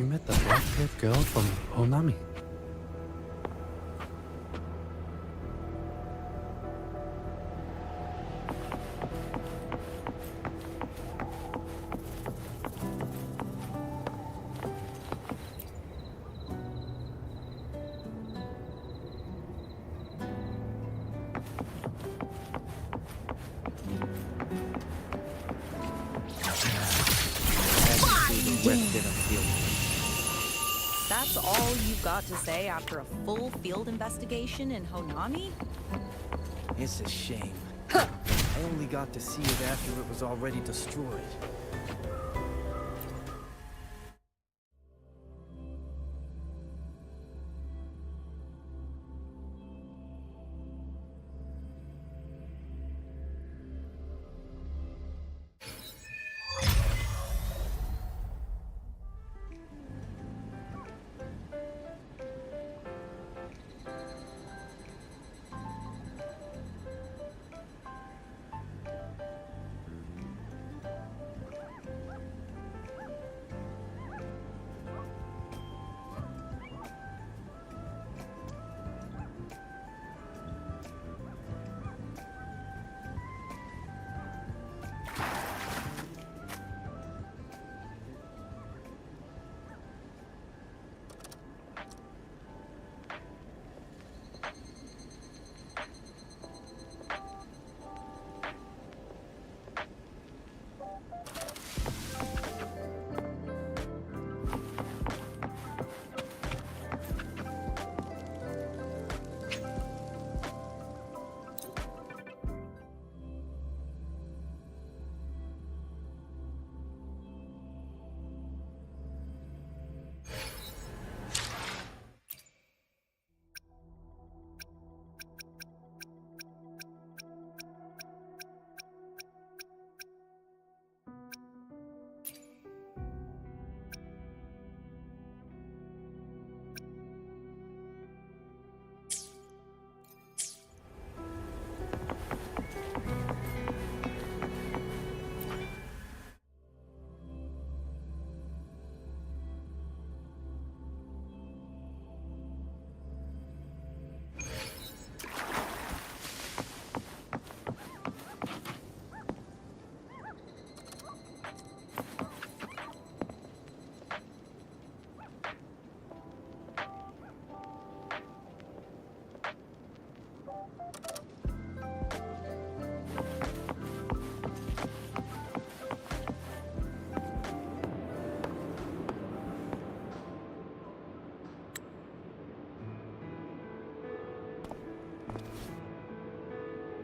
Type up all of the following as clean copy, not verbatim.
met the black-haired girl from Honami. That's all you've got to say after a full field investigation in Honami? It's a shame. I only got to see it after it was already destroyed.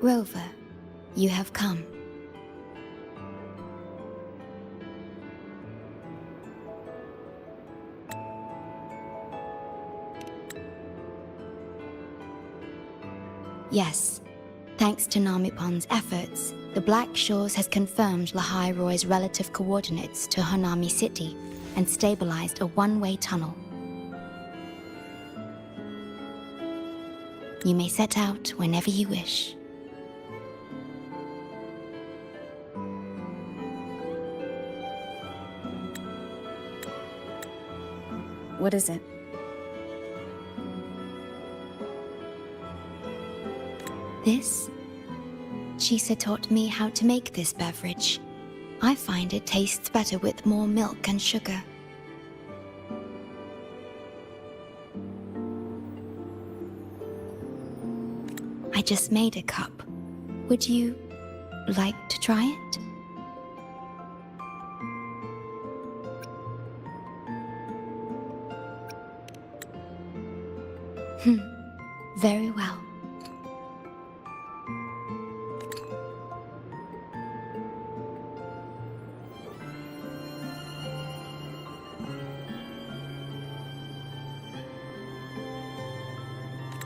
Rover, you have come. Yes, thanks to Namipon's efforts, the Black Shores has confirmed Lahai Roy's relative coordinates to Honami City and stabilized a one-way tunnel. You may set out whenever you wish. What is it? This? Chisa taught me how to make this beverage. I find it tastes better with more milk and sugar. I just made a cup. Would you like to try it? Very well.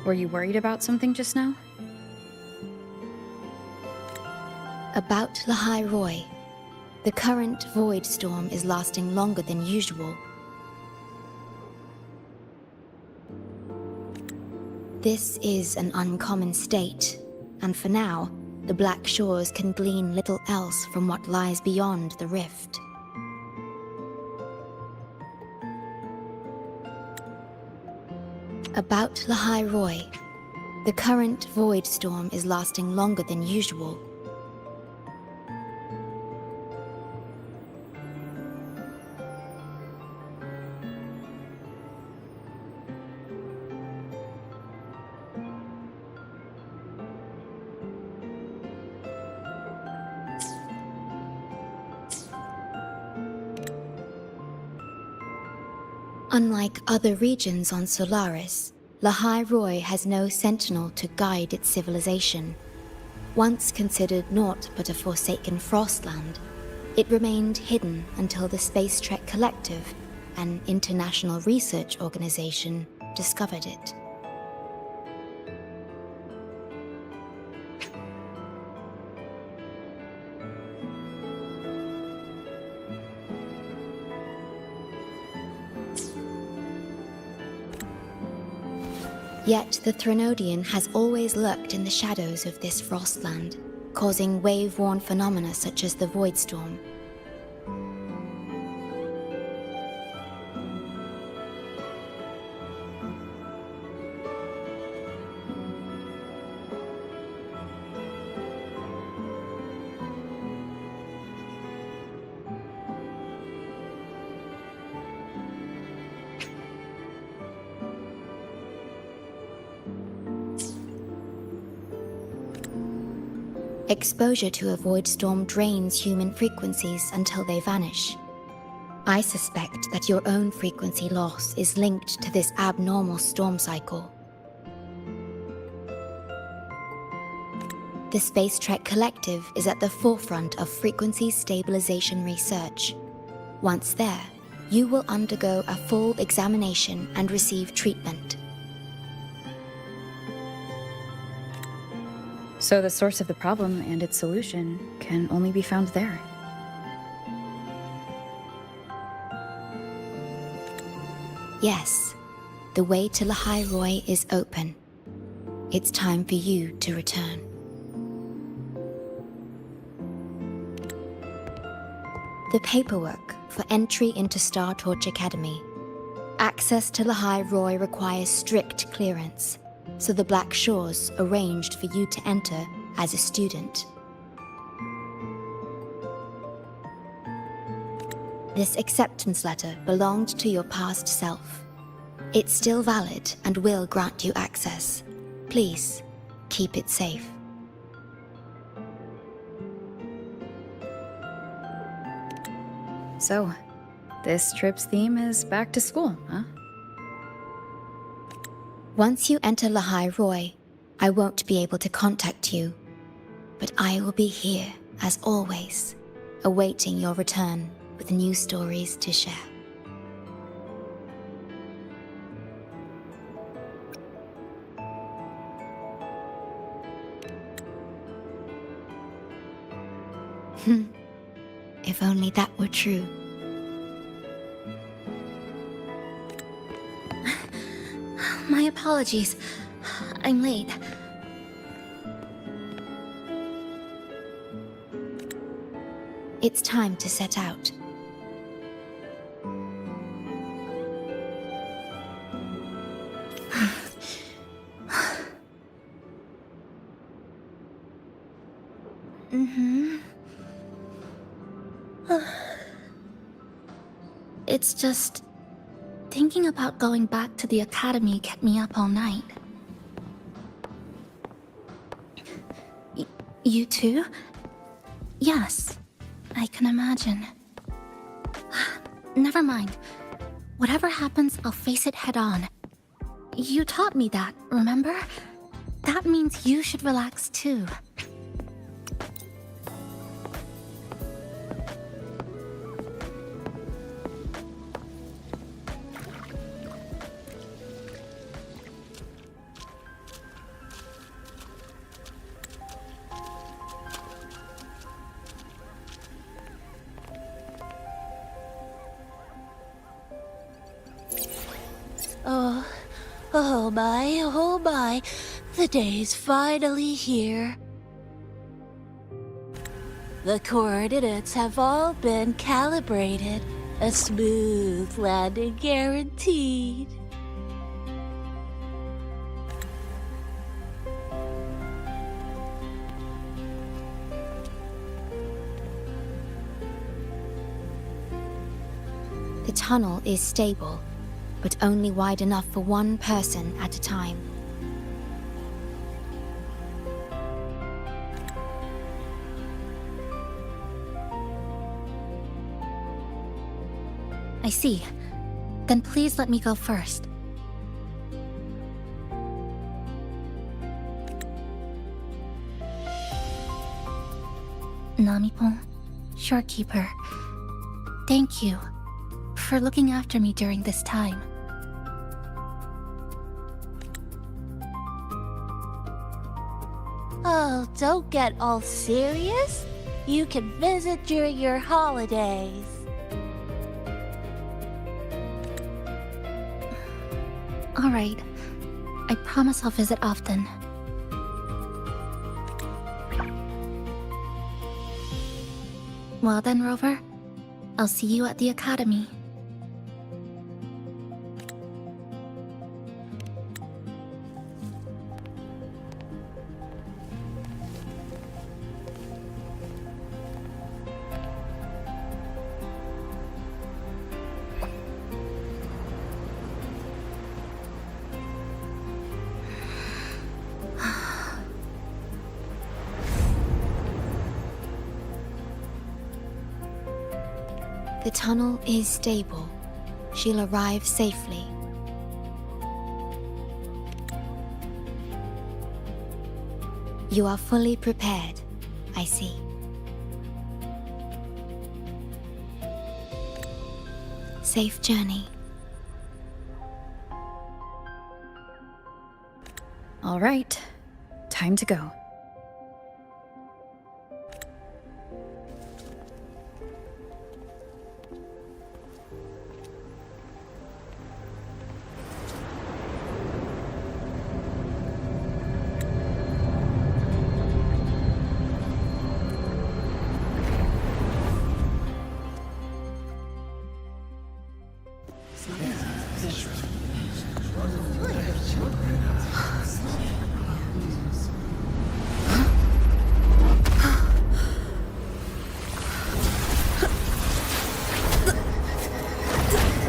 Were you worried about something just now? About Lahai Roy. The current void storm is lasting longer than usual. This is an uncommon state, and for now, the Black Shores can glean little else from what lies beyond the rift. About Lahai Roy. The current void storm is lasting longer than usual. Unlike other regions on Solaris, Lahai Roy has no sentinel to guide its civilization. Once considered naught but a forsaken Frostland, it remained hidden until the Space Trek Collective, an international research organization, discovered it. Yet the Threnodian has always lurked in the shadows of this Frostland, causing wave-worn phenomena such as the Void Storm. Exposure to a void storm drains human frequencies until they vanish. I suspect that your own frequency loss is linked to this abnormal storm cycle. The Space Trek Collective is at the forefront of frequency stabilization research. Once there, you will undergo a full examination and receive treatment. So the source of the problem and its solution can only be found there. Yes, the way to Lahai Roy is open. It's time for you to return. The paperwork for entry into Star Torch Academy. Access to Lahai Roy requires strict clearance, so the Black Shores arranged for you to enter as a student. This acceptance letter belonged to your past self. It's still valid and will grant you access. Please, keep it safe. So, this trip's theme is back to school, huh? Once you enter Lahai Roy, I won't be able to contact you, but I will be here, as always, awaiting your return with new stories to share. If only that were true. My apologies. I'm late. It's time to set out. It's just... thinking about going back to the academy kept me up all night. You too? Yes, I can imagine. Never mind. Whatever happens, I'll face it head on. You taught me that, remember? That means you should relax too. Oh my, the day's finally here. The coordinates have all been calibrated. A smooth landing guaranteed. tunnel is stable, but only wide enough for one person at a time. I see. Then please let me go first. Namipon, Shorekeeper, thank you for looking after me during this time. Oh, don't get all serious. You can visit during your holidays. All right. I promise I'll visit often. Well then, Rover. I'll see you at the academy. The tunnel is stable. She'll arrive safely. You are fully prepared, I see. Safe journey. All right, time to go.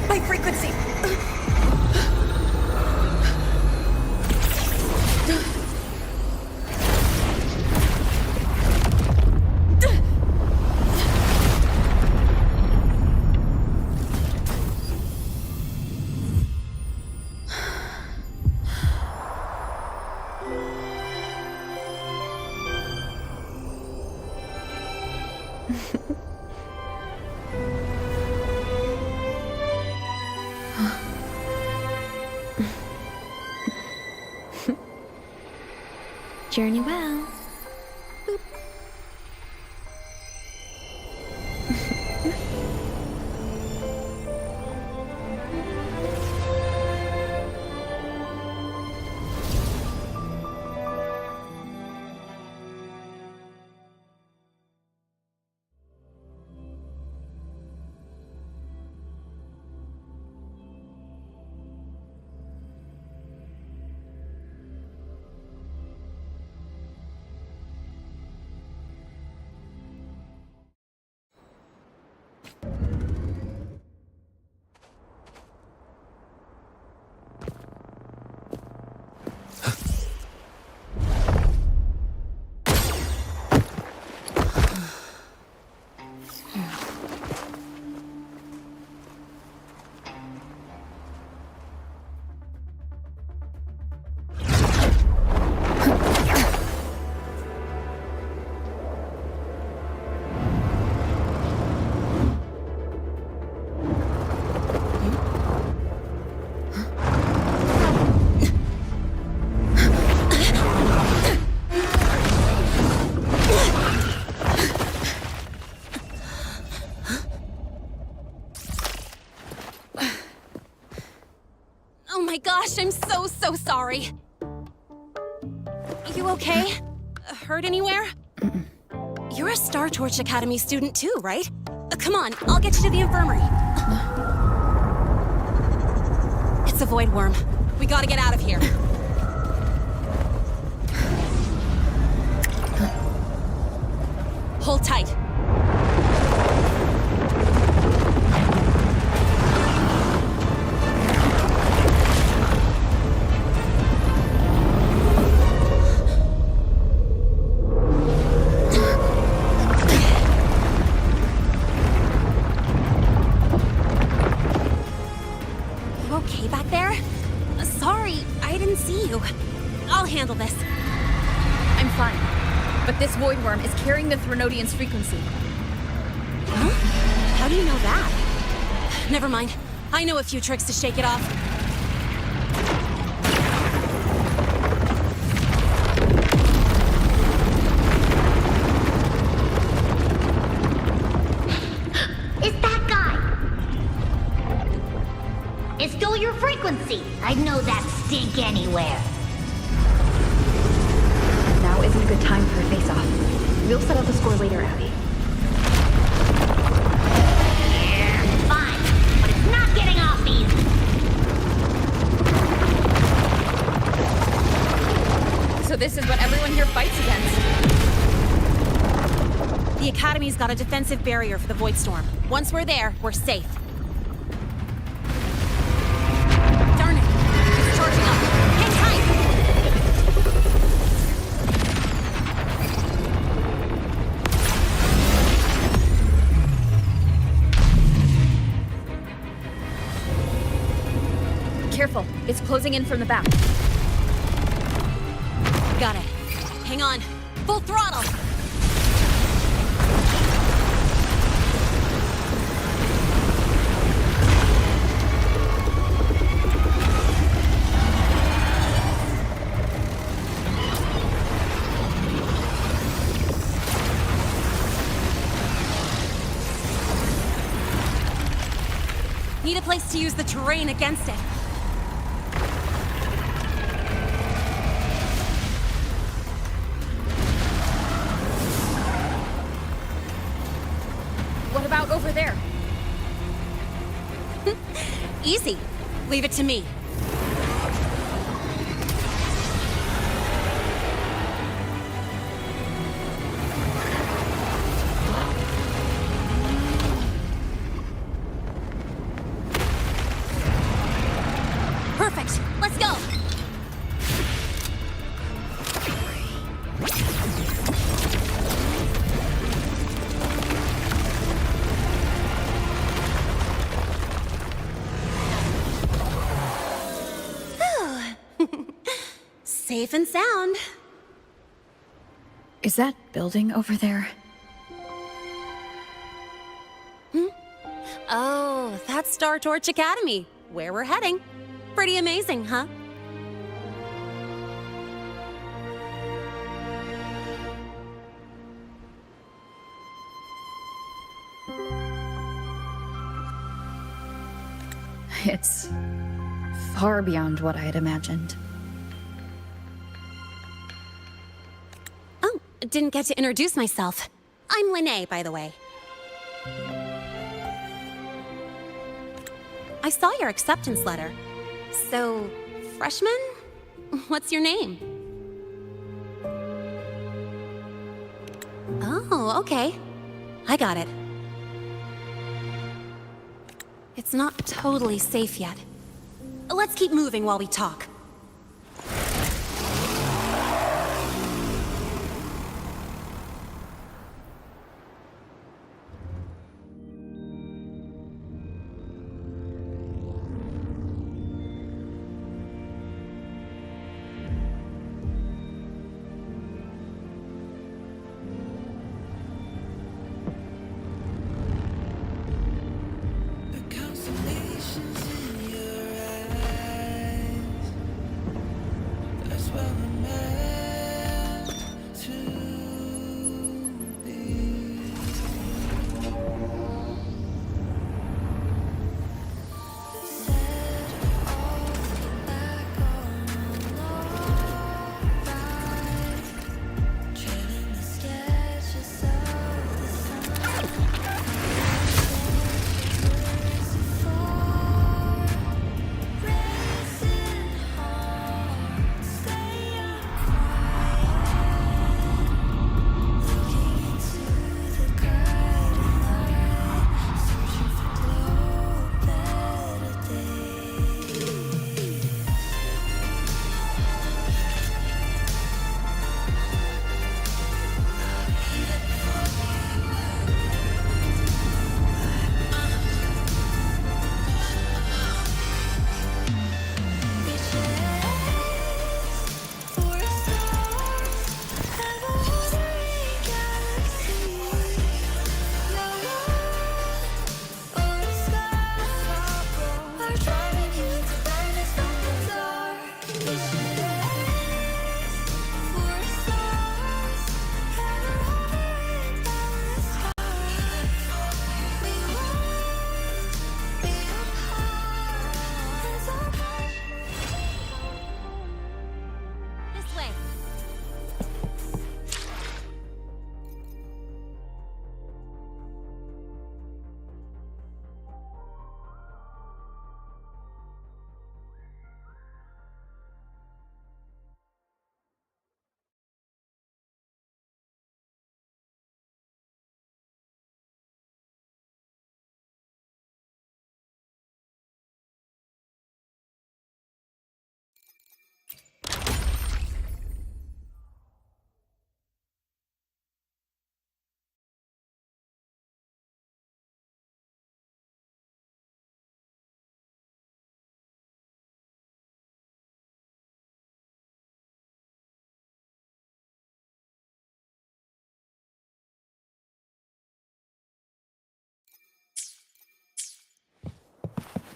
My frequency! Journey well. Oh my gosh, I'm so sorry. You okay? Hurt anywhere? You're a Star Torch Academy student too, right? Come on, I'll get you to the infirmary. It's a void worm. We gotta get out of here. Hold tight. You okay back there? Sorry, I didn't see you. I'll handle this. I'm fine. But this void worm is carrying the Threnodian's frequency. Huh? How do you know that? Never mind. I know a few tricks to shake it off. It's that guy! It stole your frequency! I'd know that stink anywhere. Now isn't a good time for a face-off. We'll settle the score later, Abby. Yeah, fine. But it's not getting off easy. So this is what everyone here fights against. The Academy's got a defensive barrier for the Void Storm. Once we're there, we're safe. Darn it! It's charging up. Hang tight! Careful, it's closing in from the back. Got it. Hang on. Full throttle! Need a place to use the terrain against it. What about over there? Easy. Leave it to me. Perfect. Let's go. Safe and sound. Is that building over there? Oh, that's Star Torch Academy, where we're heading. Pretty amazing, huh? It's far beyond what I had imagined. Oh, didn't get to introduce myself. I'm Lene, by the way. I saw your acceptance letter. So, freshman? What's your name? Oh, okay. I got it. It's not totally safe yet. Let's keep moving while we talk.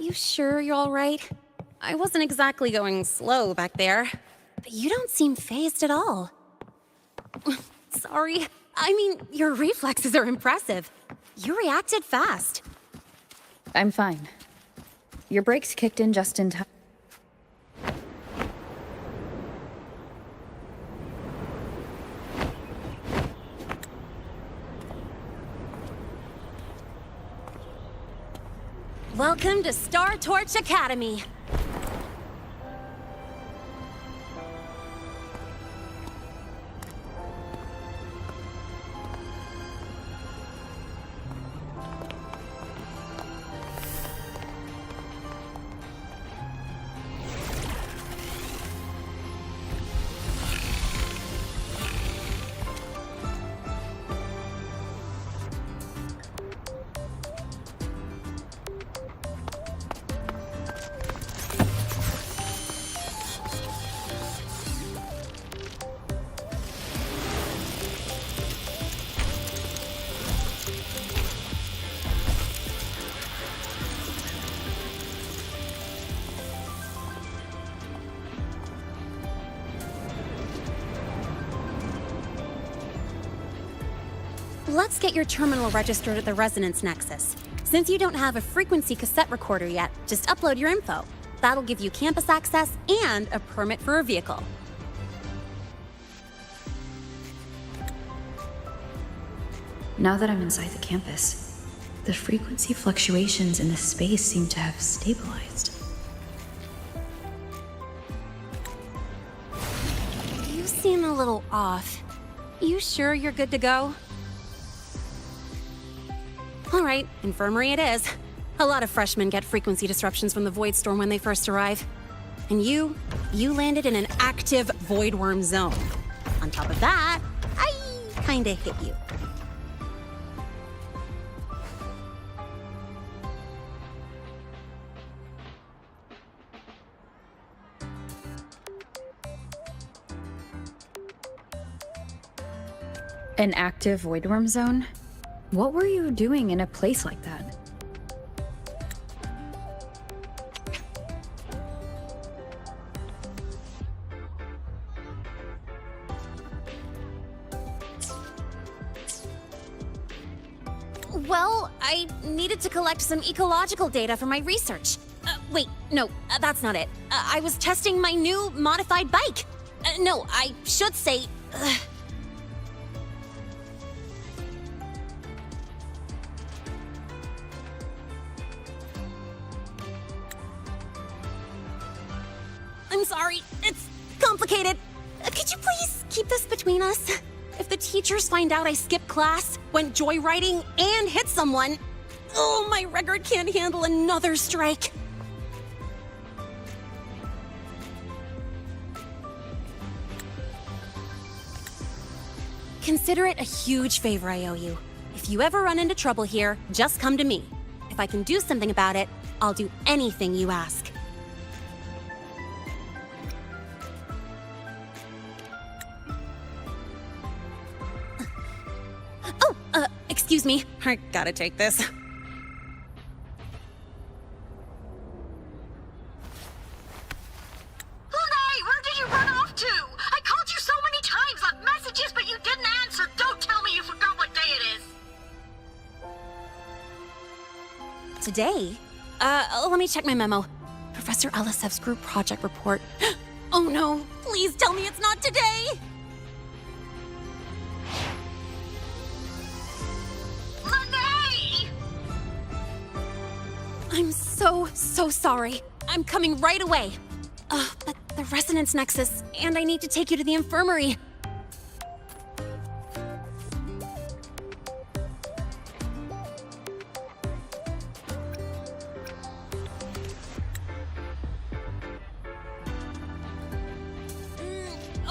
You sure you're all right? I wasn't exactly going slow back there, but you don't seem fazed at all. Sorry. I mean, your reflexes are impressive. You reacted fast. I'm fine. Your brakes kicked in just in time. Welcome to Star Torch Academy. Let's get your terminal registered at the Resonance Nexus. Since you don't have a frequency cassette recorder yet, just upload your info. That'll give you campus access and a permit for a vehicle. Now that I'm inside the campus, the frequency fluctuations in the space seem to have stabilized. You seem a little off. You sure you're good to go? All right, infirmary it is. A lot of freshmen get frequency disruptions from the Void Storm when they first arrive. And you landed in an active Void Worm zone. On top of that, I kinda hit you. An active void worm zone? What were you doing in a place like that? Well, I needed to collect some ecological data for my research. Wait, no, that's not it. I was testing my new modified bike. No, I should say... I'm sorry, it's complicated. Could you please keep this between us? If the teachers find out I skipped class, went joyriding, and hit someone, oh, my record can't handle another strike. Consider it a huge favor I owe you. If you ever run into trouble here, just come to me. If I can do something about it, I'll do anything you ask. Excuse me, I gotta take this. Hey, where did you run off to? I called you so many times, left messages, but you didn't answer. Don't tell me you forgot what day it is. Today? Let me check my memo. Professor Elisev's group project report. Oh no, please tell me it's not today! I'm so sorry. I'm coming right away. But the Resonance Nexus, and I need to take you to the infirmary.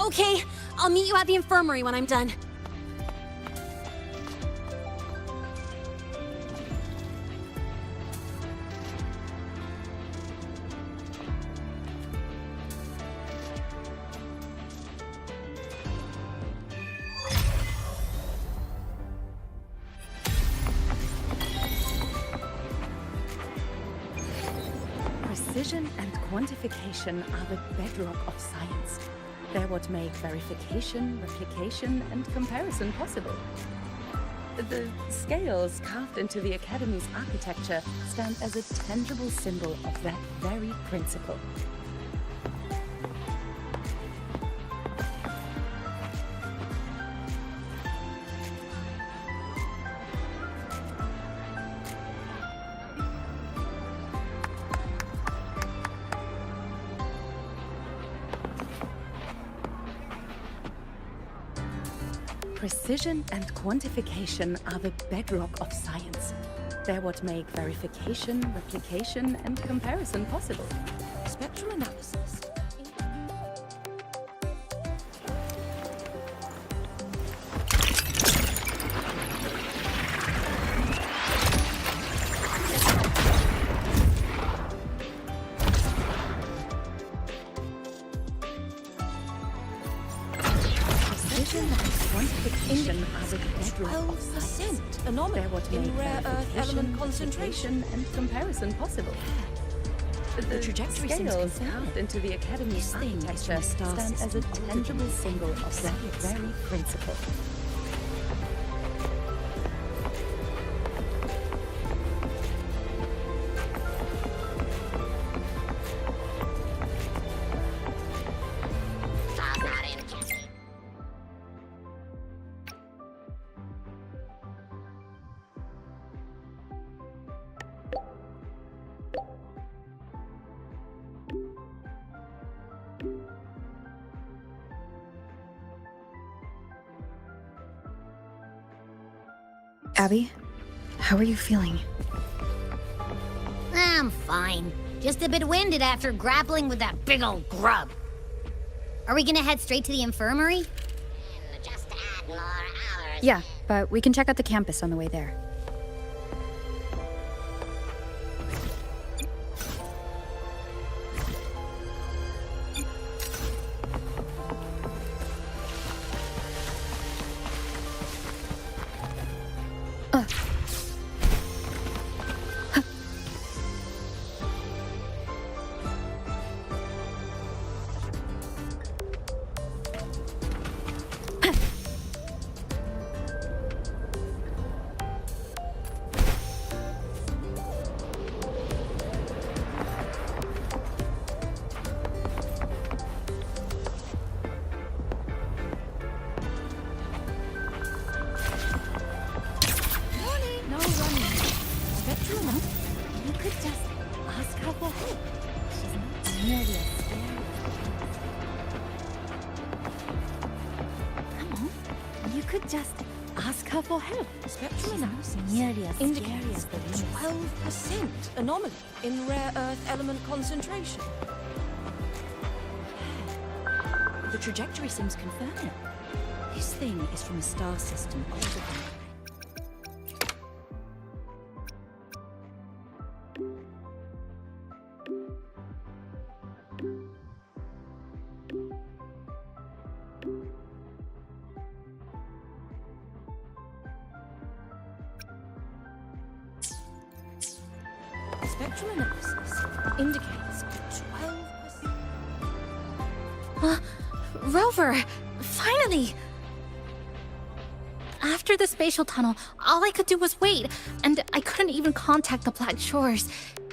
Okay, I'll meet you at the infirmary when I'm done. Precision and quantification are the bedrock of science. They're what make verification, replication, and comparison possible. The scales carved into the Academy's architecture stand as a tangible symbol of that very principle. Precision and quantification are the bedrock of science. They're what make verification, replication, and comparison possible. Spectrum analysis. Precision and quantification are the bedrock of science. 12% anomaly They're what make in rare earth verification, element concentration. replication, and comparison possible. The trajectory seems scales confirmed. carved into the Academy's This thing is from architecture a star stand as a system. tangible symbol of that very principle. Abby, how are you feeling? I'm fine. Just a bit winded after grappling with that big old grub. Are we gonna head straight to the infirmary? Just add more hours. Yeah, but we can check out the campus on the way there. No running. Spectrum analysis. You could just ask her for help. She's not nearly as scary. Come on. You could just ask her for help. Spectrum analysis nearly as indicates the 12% anomaly in rare earth element concentration. The trajectory seems confirmed. This thing is from a star system older than spectrum analysis indicates 12%. Rover! Finally! After the spatial tunnel, all I could do was wait, and I couldn't even contact the Black Shores.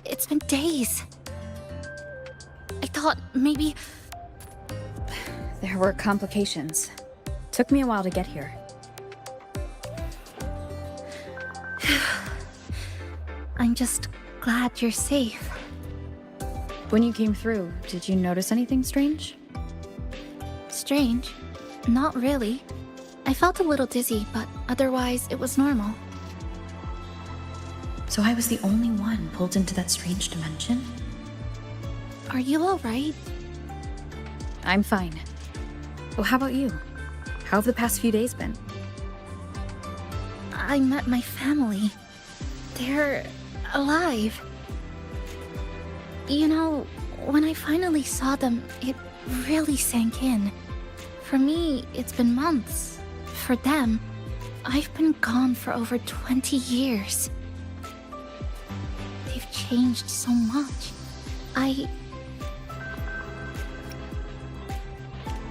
It's been days. I thought maybe... There were complications. Took me a while to get here. I'm just glad you're safe. When you came through, did you notice anything strange? Strange? Not really. I felt a little dizzy, but otherwise it was normal. So I was the only one pulled into that strange dimension? Are you alright? I'm fine. Well, how about you? How have the past few days been? I met my family. They're alive. You know, when I finally saw them, it really sank in. For me, it's been months. For them, I've been gone for over 20 years. They've changed so much.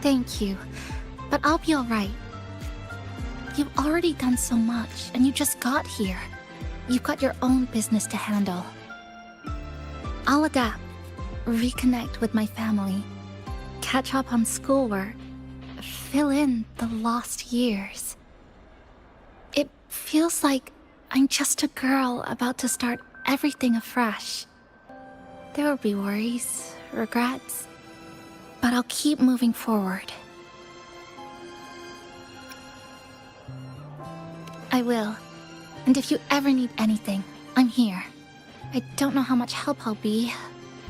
Thank you, but I'll be alright. You've already done so much, and you just got here. You've got your own business to handle. I'll adapt, reconnect with my family, catch up on schoolwork, fill in the lost years. It feels like I'm just a girl about to start everything afresh. There will be worries, regrets, but I'll keep moving forward. I will. And if you ever need anything, I'm here. I don't know how much help I'll be,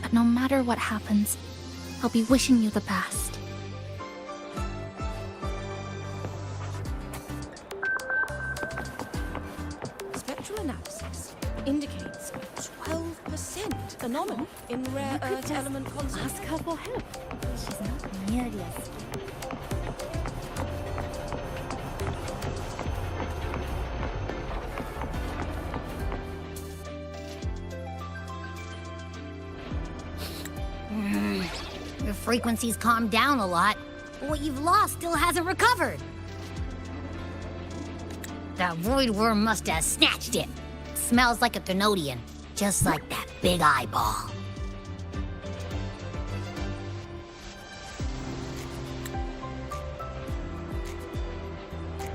but no matter what happens, I'll be wishing you the best. Spectral analysis indicates 12% anomaly in rare earth element concentration. Ask her for help. She's not nearly as... Your frequency's calmed down a lot, but what you've lost still hasn't recovered. That void worm must have snatched it. Smells like a Thenodian, just like that big eyeball.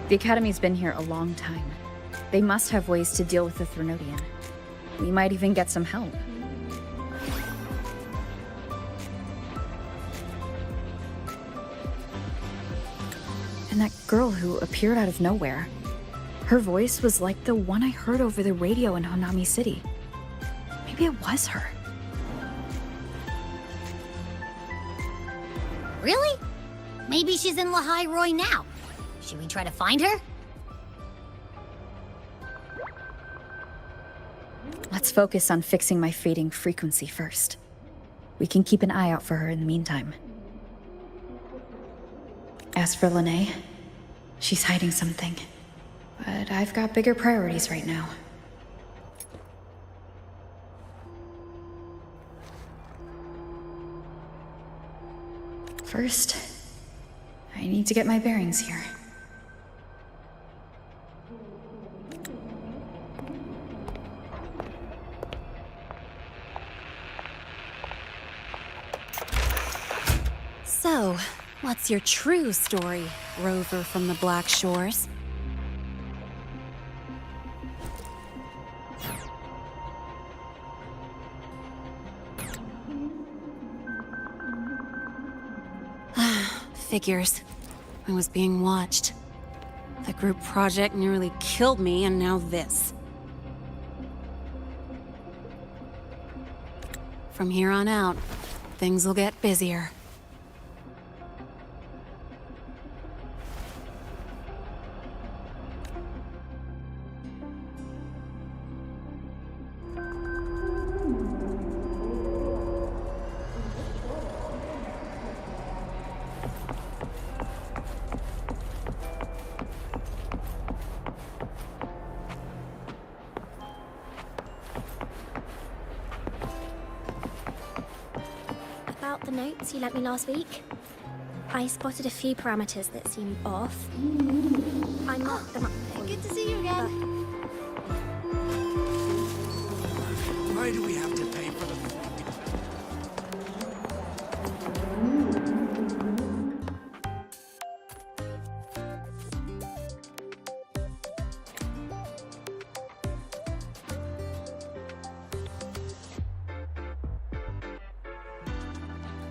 The Academy's been here a long time. They must have ways to deal with the Thenodian. We might even get some help. And that girl who appeared out of nowhere. Her voice was like the one I heard over the radio in Honami City. Maybe it was her. Really? Maybe she's in Lahai Roy now. Should we try to find her? Let's focus on fixing my fading frequency first. We can keep an eye out for her in the meantime. As for Lene, she's hiding something. But I've got bigger priorities right now. First, I need to get my bearings here. So, what's your true story, rover from the Black Shores? Figures. I was being watched. The group project nearly killed me, and now this. From here on out, things will get busier. About the notes you lent me last week, I spotted a few parameters that seem off. I marked them up for you. Good to see you again. Why do we have to pay for the...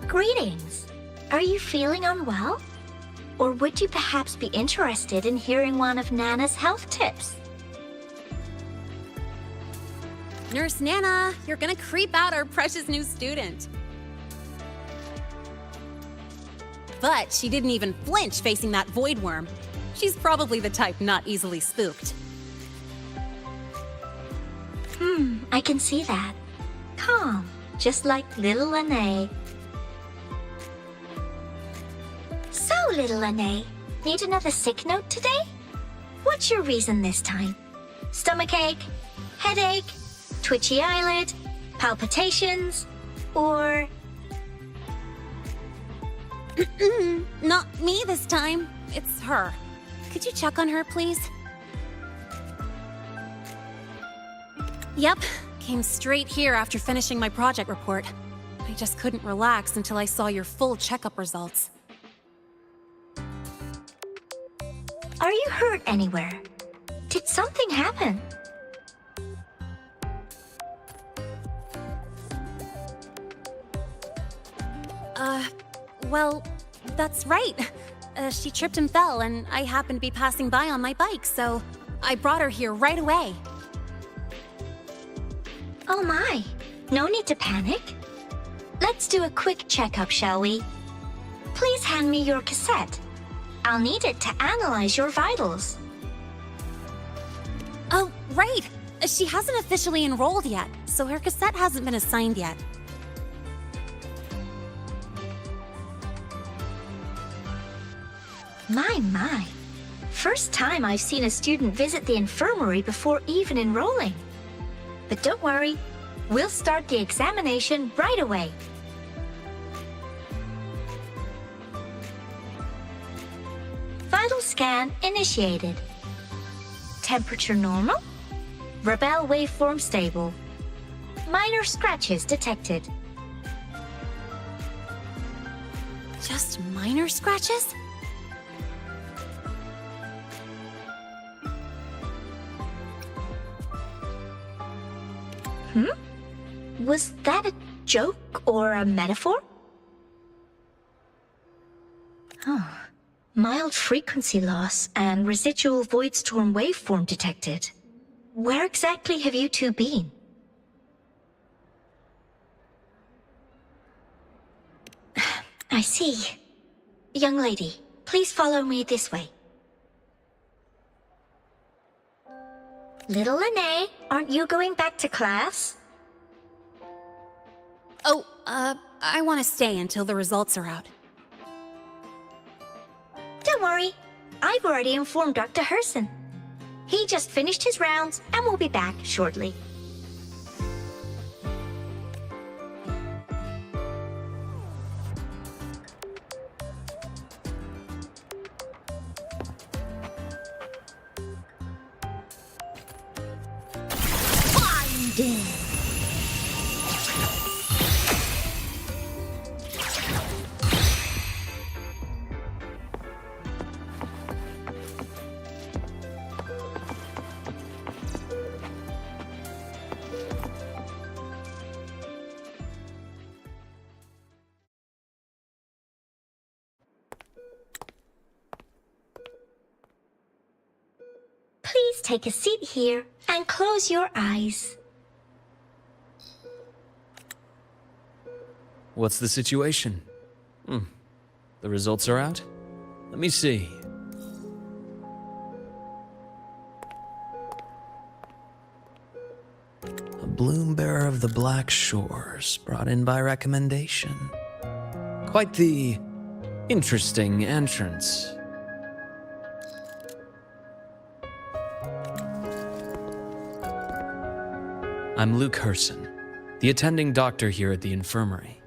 Greetings. Are you feeling unwell? Or would you perhaps be interested in hearing one of Nana's health tips? Nurse Nana, you're gonna creep out our precious new student. But she didn't even flinch facing that void worm. She's probably the type not easily spooked. I can see that. Calm, just like little Lene. So, little Lene, need another sick note today? What's your reason this time? Stomachache? Headache? Twitchy eyelid? Palpitations? Or... Not me this time. It's her. Could you check on her, please? Yep. Came straight here after finishing my project report. I just couldn't relax until I saw your full checkup results. Are you hurt anywhere? Did something happen? Well, that's right. She tripped and fell, and I happened to be passing by on my bike, so I brought her here right away. Oh my, no need to panic. Let's do a quick checkup, shall we? Please hand me your cassette. I'll need it to analyze your vitals. Oh, right. She hasn't officially enrolled yet, so her cassette hasn't been assigned yet. My. First time I've seen a student visit the infirmary before even enrolling. But don't worry, we'll start the examination right away. Vital scan initiated. Temperature normal. Rebel waveform stable. Minor scratches detected. Just minor scratches? Was that a joke or a metaphor? Oh. Mild frequency loss and residual void storm waveform detected. Where exactly have you two been? I see. Young lady, please follow me this way. Little Lene, aren't you going back to class? Oh, I want to stay until the results are out. Don't worry, I've already informed Dr. Herson. He just finished his rounds and will be back shortly. Finding! Please take a seat here and close your eyes. What's the situation? The results are out? Let me see. A bloom bearer of the Black Shores, brought in by recommendation. Quite the interesting entrance. I'm Luke Herson, the attending doctor here at the infirmary.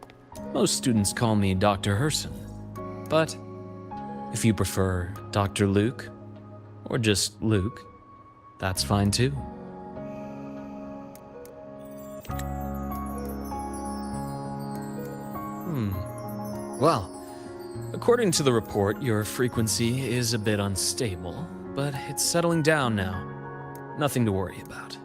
Most students call me Dr. Herson, but if you prefer Dr. Luke, or just Luke, that's fine too. Well, according to the report, your frequency is a bit unstable, but it's settling down now. Nothing to worry about.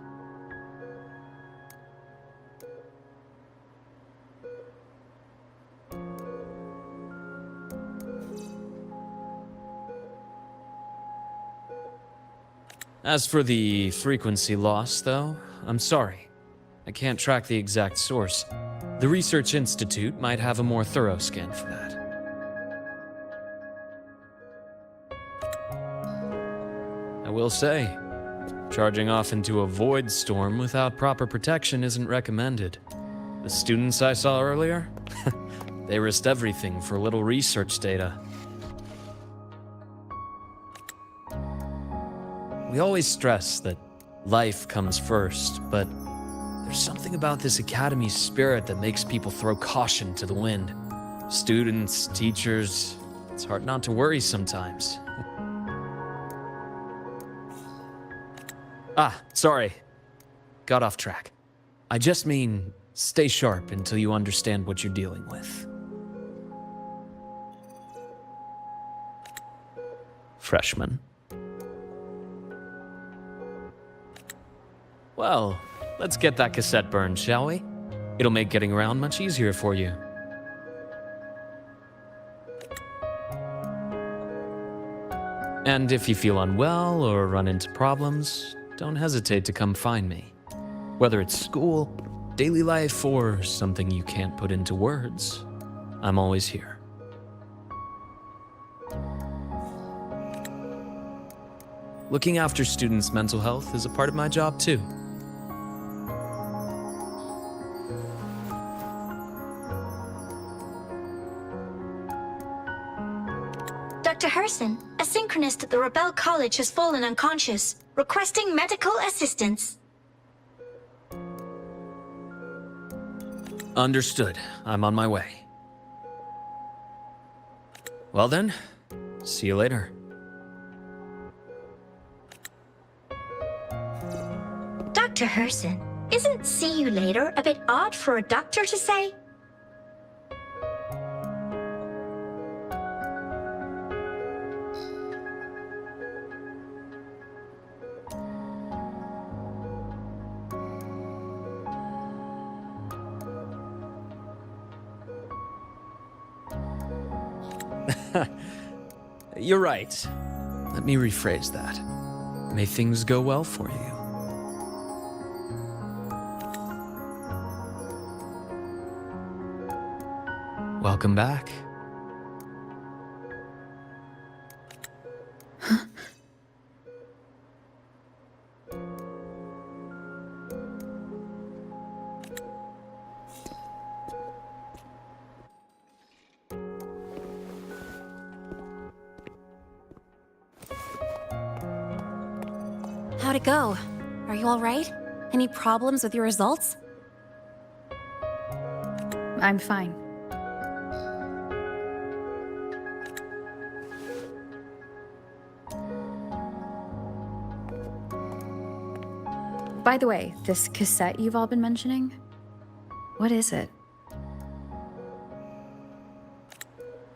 As for the frequency loss, though, I'm sorry. I can't track the exact source. The Research Institute might have a more thorough scan for that. I will say, charging off into a void storm without proper protection isn't recommended. The students I saw earlier, they risked everything for a little research data. We always stress that life comes first, but There's something about this academy's spirit that makes people throw caution to the wind. Students, teachers, it's hard not to worry sometimes. Sorry. Got off track. I just mean, stay sharp until you understand what you're dealing with. Freshman. Well, let's get that cassette burned, shall we? It'll make getting around much easier for you. And if you feel unwell or run into problems, don't hesitate to come find me. Whether it's school, daily life, or something you can't put into words, I'm always here. Looking after students' mental health is a part of my job too. Dr. Herson, a synchronist at the Rebel College has fallen unconscious, requesting medical assistance. Understood. I'm on my way. Well then, see you later. Dr. Herson, isn't see you later a bit odd for a doctor to say? You're right. Let me rephrase that. May things go well for you. Welcome back. How'd it go? Are you all right? Any problems with your results? I'm fine. By the way, this cassette you've all been mentioning, what is it?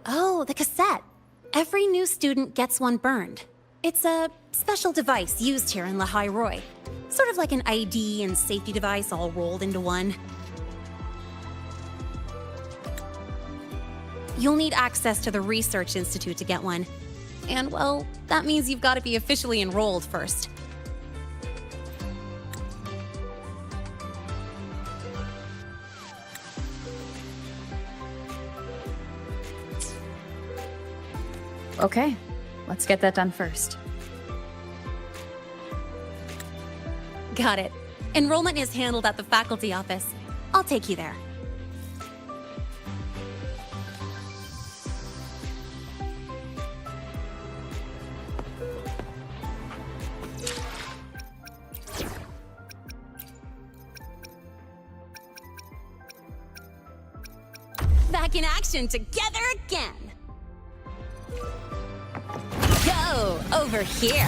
Oh, the cassette. Every new student gets one burned. It's a special device used here in Lahai Roi. Sort of like an ID and safety device all rolled into one. You'll need access to the Research Institute to get one. And, well, that means you've got to be officially enrolled first. Okay, let's get that done first. Got it. Enrollment is handled at the faculty office. I'll take you there. Back in action together again. Go over here.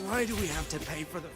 Why do we have to pay for the...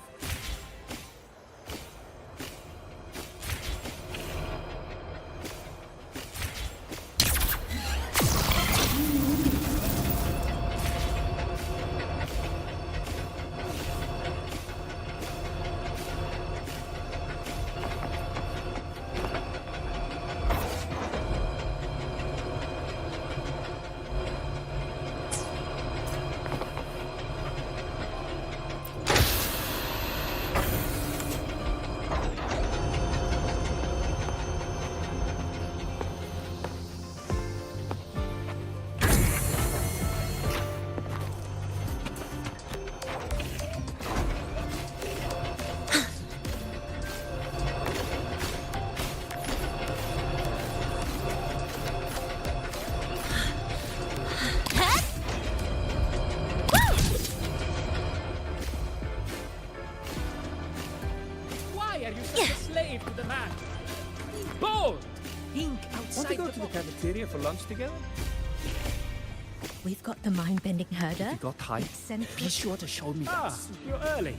go to the cafeteria for lunch together? We've got the mind-bending herder. You got time? Be sure to show me that. You're early.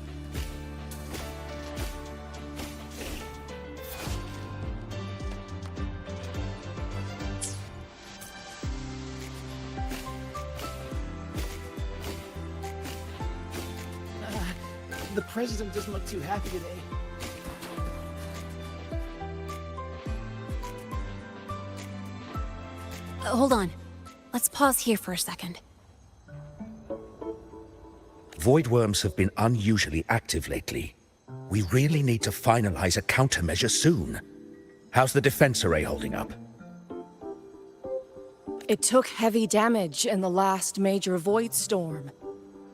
The president doesn't look too happy today. Hold on. Let's pause here for a second. Void worms have been unusually active lately. We really need to finalize a countermeasure soon. How's the defense array holding up? It took heavy damage in the last major void storm.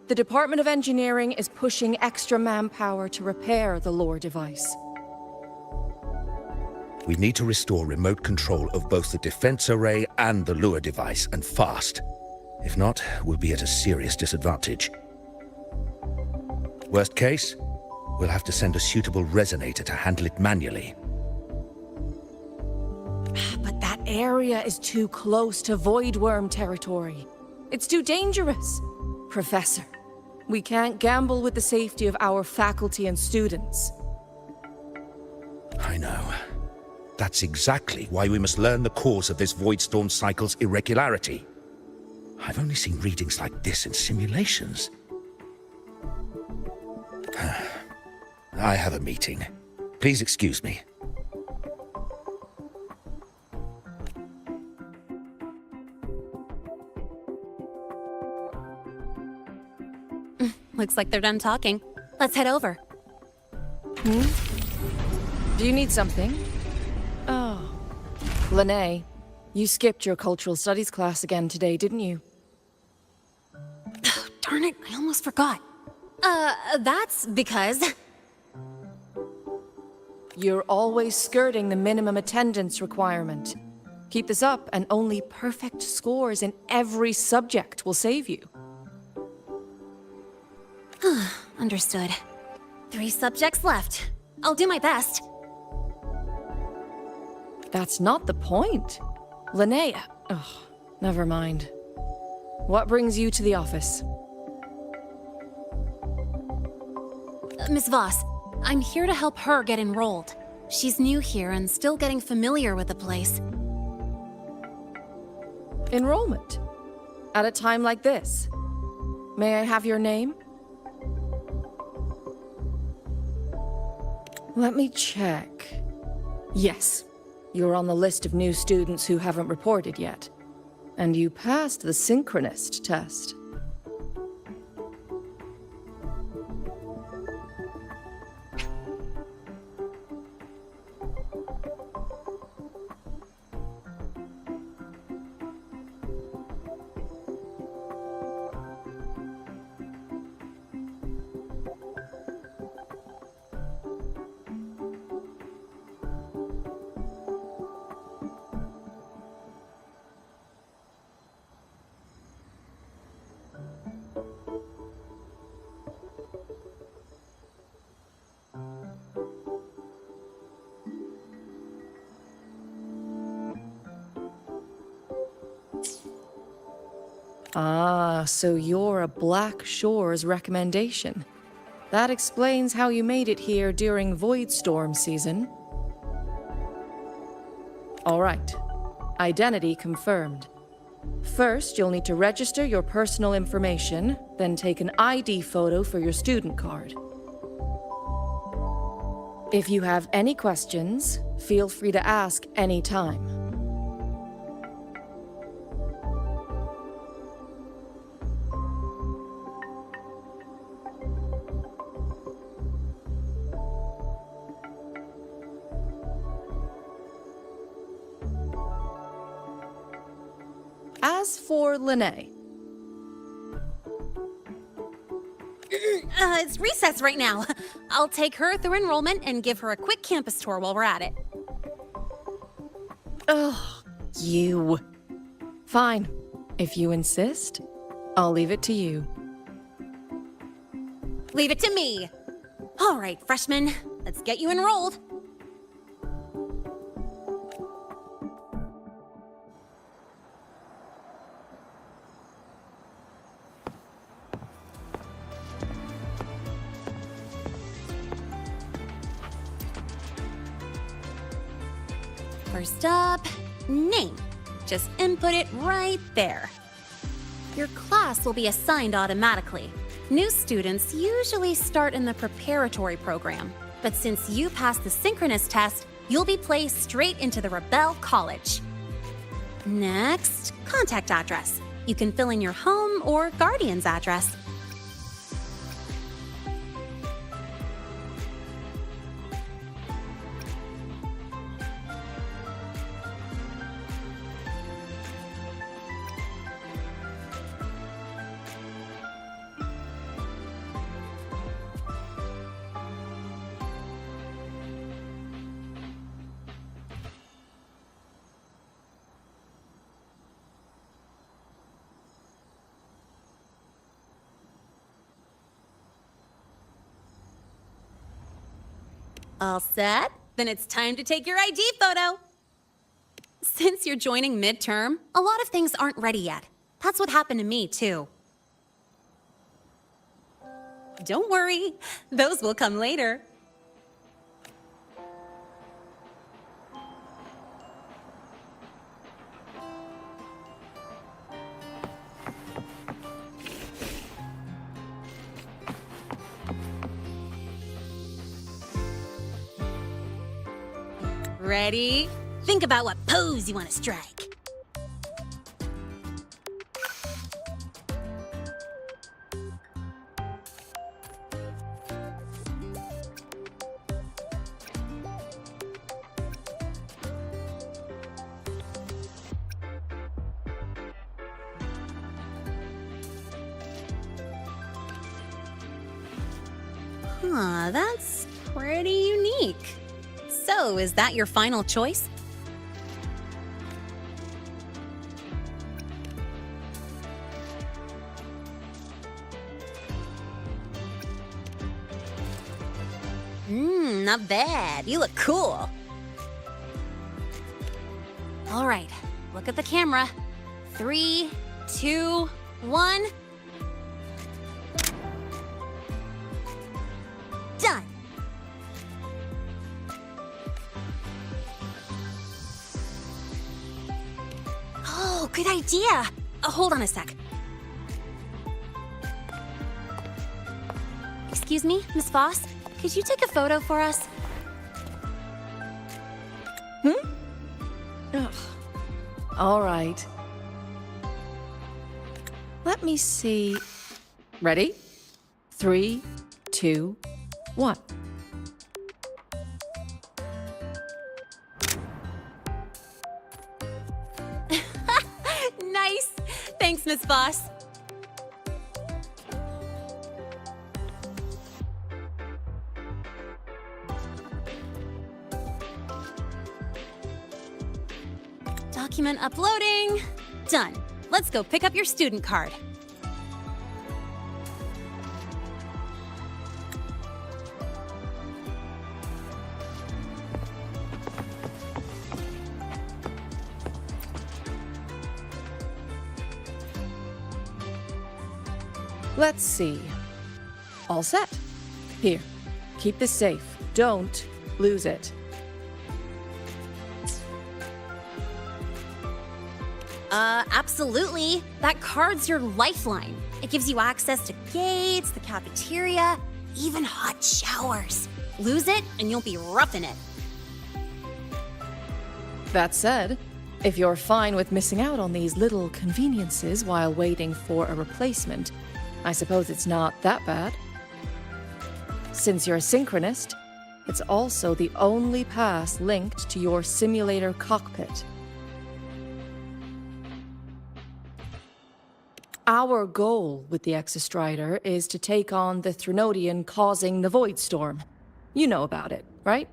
The Department of Engineering is pushing extra manpower to repair the lore device. We need to restore remote control of both the defense array and the lure device, and fast. If not, we'll be at a serious disadvantage. Worst case, we'll have to send a suitable resonator to handle it manually. But that area is too close to void worm territory. It's too dangerous. Professor, we can't gamble with the safety of our faculty and students. I know. That's exactly why we must learn the cause of this void storm cycle's irregularity. I've only seen readings like this in simulations. I have a meeting. Please excuse me. Looks like they're done talking. Let's head over. Do you need something? Oh. Lene, you skipped your cultural studies class again today, didn't you? Darn it, I almost forgot. That's because... You're always skirting the minimum attendance requirement. Keep this up, and only perfect scores in every subject will save you. Understood. 3 subjects left. I'll do my best. That's not the point. Linnea. Oh, never mind. What brings you to the office? Miss Voss, I'm here to help her get enrolled. She's new here and still getting familiar with the place. Enrollment? At a time like this? May I have your name? Let me check. Yes, you're on the list of new students who haven't reported yet. And you passed the synchronist test. Ah, so you're a Black Shores recommendation. That explains how you made it here during Void Storm season. All right. Identity confirmed. First, you'll need to register your personal information, then take an ID photo for your student card. If you have any questions, feel free to ask anytime. As for Lene. It's recess right now. I'll take her through enrollment and give her a quick campus tour while we're at it. Ugh, you. Fine. If you insist, I'll leave it to you. Leave it to me. All right, freshman, let's get you enrolled. First up, name. Just input it right there. Your class will be assigned automatically. New students usually start in the preparatory program, but since you passed the synchronous test, you'll be placed straight into the Rebel College. Next, contact address. You can fill in your home or guardian's address. All set? Then it's time to take your ID photo. Since you're joining midterm, a lot of things aren't ready yet. That's what happened to me, too. Don't worry, those will come later. Ready? Think about what pose you want to strike. Huh, that's pretty unique. So, is that your final choice? Not bad. You look cool. All right, look at the camera. 3, 2, 1. Done. Oh, good idea. Hold on a sec. Excuse me, Miss Voss? Could you take a photo for us? Ugh. All right. Let me see. Ready? 3, 2, 1. Nice. Thanks, Miss Voss. Document uploading. Done. Let's go pick up your student card. Let's see. All set. Here, keep this safe. Don't lose it. Absolutely. That card's your lifeline. It gives you access to gates, the cafeteria, even hot showers. Lose it, and you'll be roughing it. That said, if you're fine with missing out on these little conveniences while waiting for a replacement, I suppose it's not that bad. Since you're a synchronist, it's also the only pass linked to your simulator cockpit. Our goal with the Exostrider is to take on the Threnodian causing the Void Storm. You know about it, right?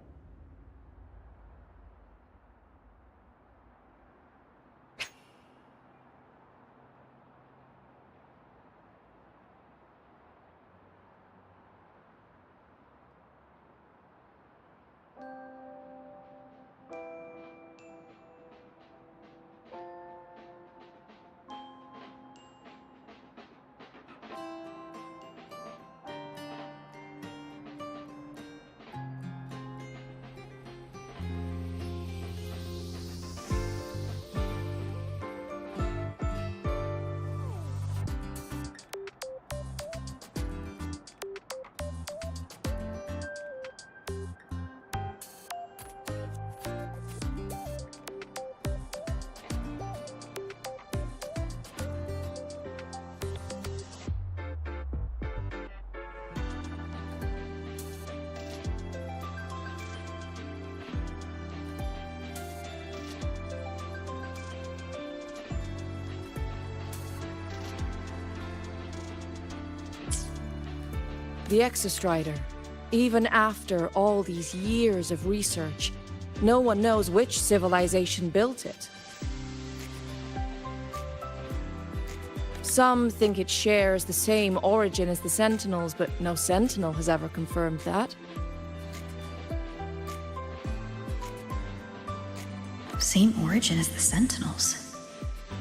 The Exostrider. Even after all these years of research, no one knows which civilization built it. Some think it shares the same origin as the Sentinels, but no Sentinel has ever confirmed that. Same origin as the Sentinels.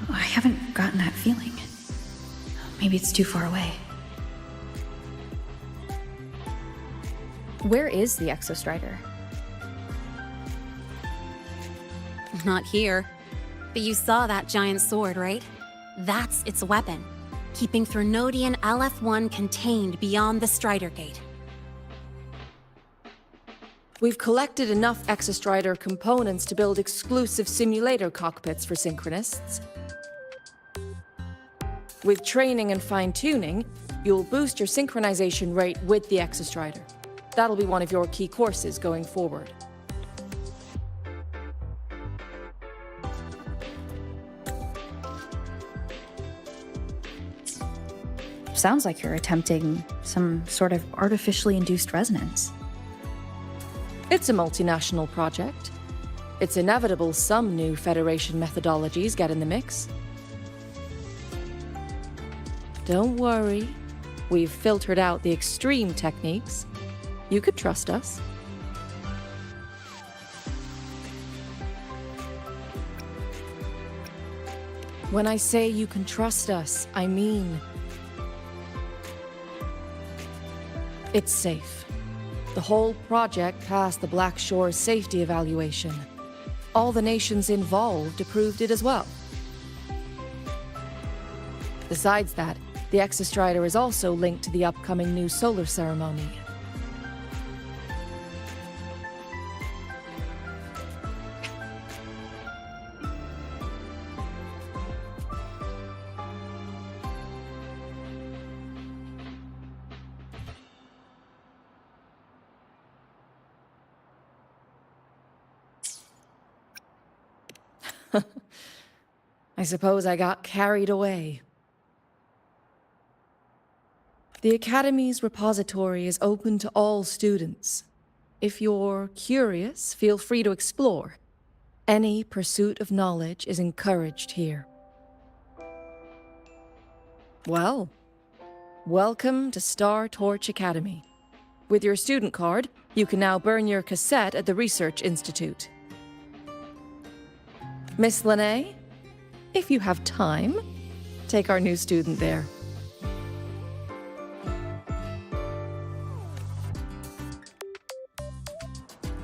I haven't gotten that feeling. Maybe it's too far away. Where is the Exostrider? Not here. But you saw that giant sword, right? That's its weapon, keeping Threnodian LF-1 contained beyond the Strider Gate. We've collected enough Exostrider components to build exclusive simulator cockpits for Synchronists. With training and fine-tuning, you'll boost your synchronization rate with the Exostrider. That'll be one of your key courses going forward. Sounds like you're attempting some sort of artificially induced resonance. It's a multinational project. It's inevitable some new Federation methodologies get in the mix. Don't worry. We've filtered out the extreme techniques. You could trust us. When I say you can trust us, I mean it's safe. The whole project passed the Black Shore's safety evaluation. All the nations involved approved it as well. Besides that, the Exostrider is also linked to the upcoming new solar ceremony. I suppose I got carried away. The Academy's repository is open to all students. If you're curious, feel free to explore. Any pursuit of knowledge is encouraged here. Well, welcome to Star Torch Academy. With your student card, you can now burn your cassette at the Research Institute. Miss Lene, if you have time, take our new student there.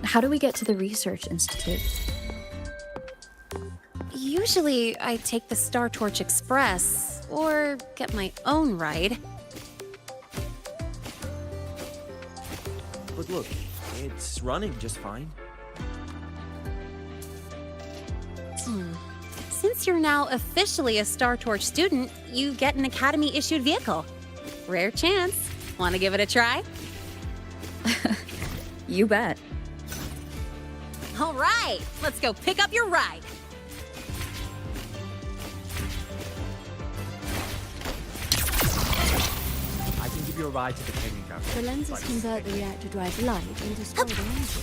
How do we get to the Research Institute? Usually, I take the Star Torch Express, or get my own ride. But look, it's running just fine. Since you're now officially a Star Torch student, you get an Academy-issued vehicle. Rare chance. Want to give it a try? You bet. All right, let's go pick up your ride. I can give you a ride to the training ground. The lenses convert the reactor drive light into stored energy.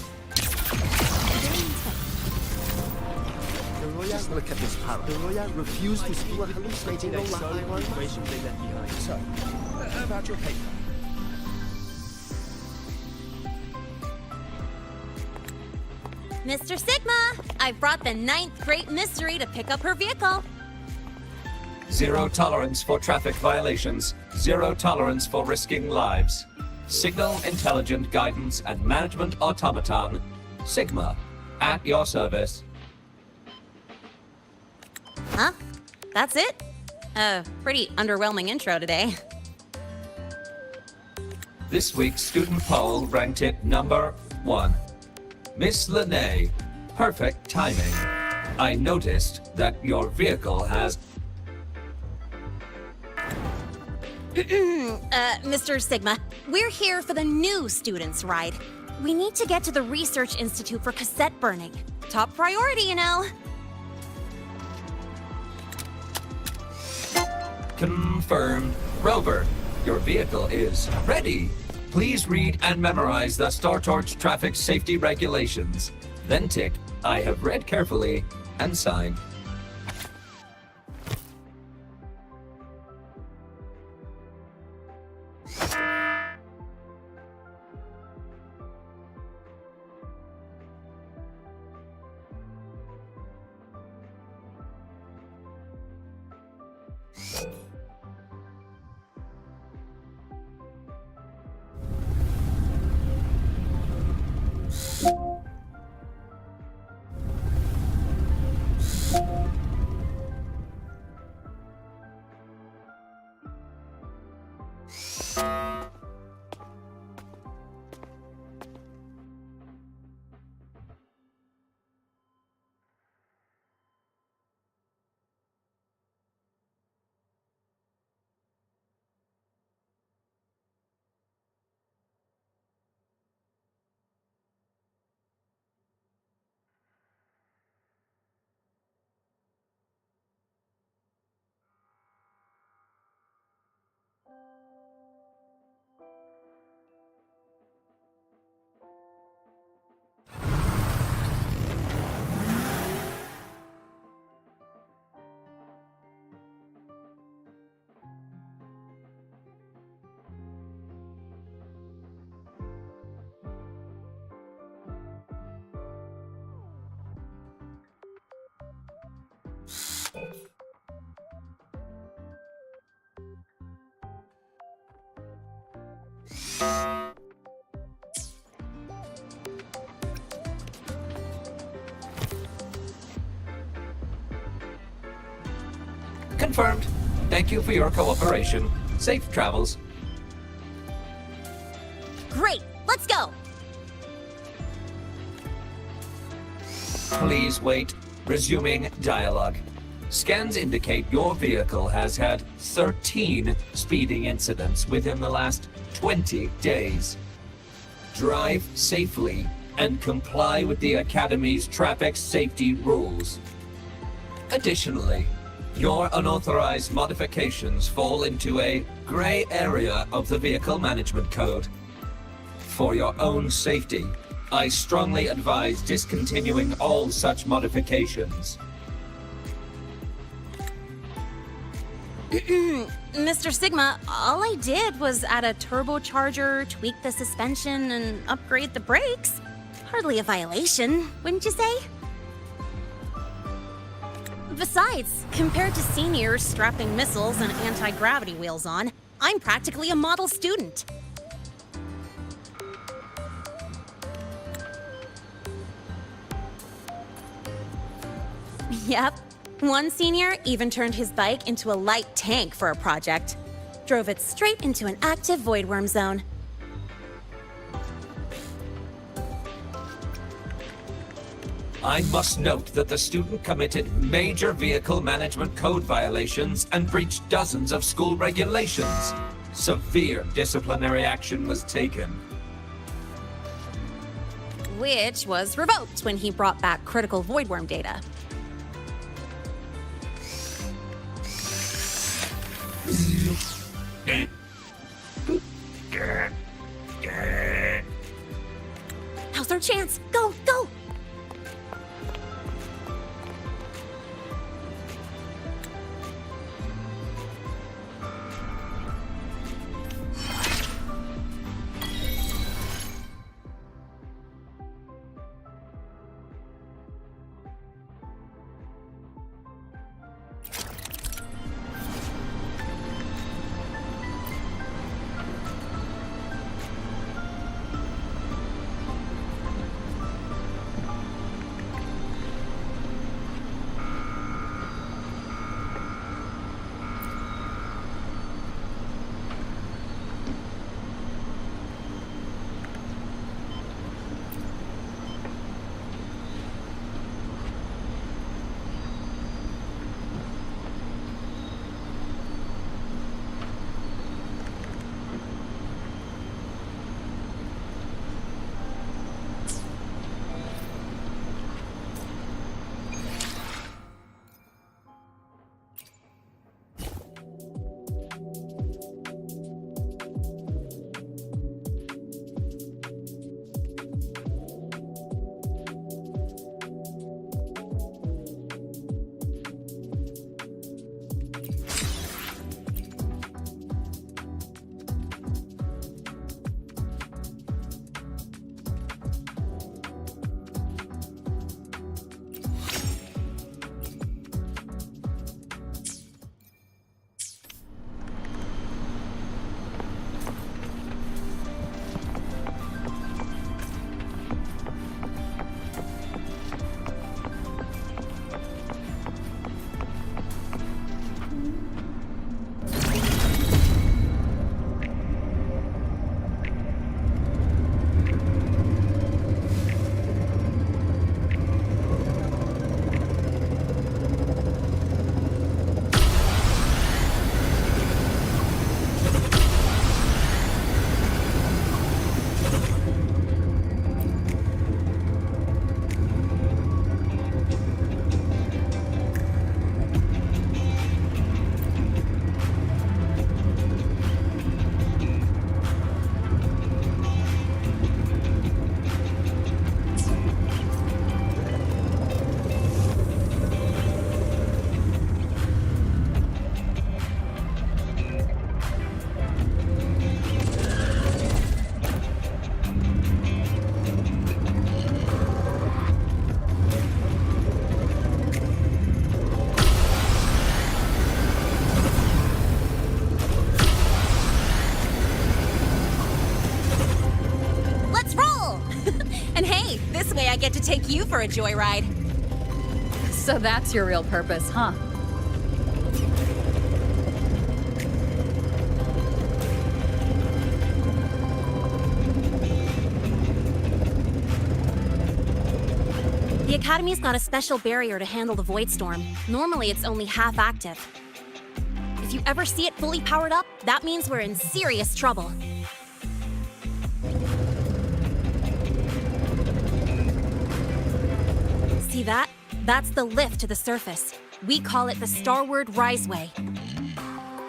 Just look at this power. The Roya refused to speak with hallucinating the information they left behind. So, about your paper. Mr. Sigma, I've brought the 9th Great Mystery to pick up her vehicle. Zero tolerance for traffic violations. Zero tolerance for risking lives. Signal Intelligent Guidance and Management Automaton. Sigma, at your service. Huh? That's it? Pretty underwhelming intro today. This week's student poll ranked it number 1. Miss Lene, perfect timing. I noticed that your vehicle has... Mr. Sigma, we're here for the new students' ride. We need to get to the Research Institute for cassette burning. Top priority, you know. Confirmed. Rover, your vehicle is ready. Please read and memorize the StarTorch traffic safety regulations. Then tick, I have read carefully, and sign. Confirmed. Thank you for your cooperation. Safe travels. Great, let's go! Please wait. Resuming dialogue. Scans indicate your vehicle has had 13 speeding incidents within the last 20 days. Drive safely and comply with the Academy's traffic safety rules. Additionally, your unauthorized modifications fall into a gray area of the Vehicle Management Code. For your own safety, I strongly advise discontinuing all such modifications. Mr. Sigma, all I did was add a turbocharger, tweak the suspension, and upgrade the brakes. Hardly a violation, wouldn't you say? Besides, compared to seniors strapping missiles and anti-gravity wheels on, I'm practically a model student. Yep. One senior even turned his bike into a light tank for a project. Drove it straight into an active voidworm zone. I must note that the student committed major Vehicle Management Code violations and breached dozens of school regulations. Severe disciplinary action was taken. Which was revoked when he brought back critical voidworm data. Now's our chance! Go, go! for a joyride. So that's your real purpose, huh? The Academy's got a special barrier to handle the Void Storm. Normally, it's only half active. If you ever see it fully powered up, that means we're in serious trouble. See that? That's the lift to the surface. We call it the Starward Riseway.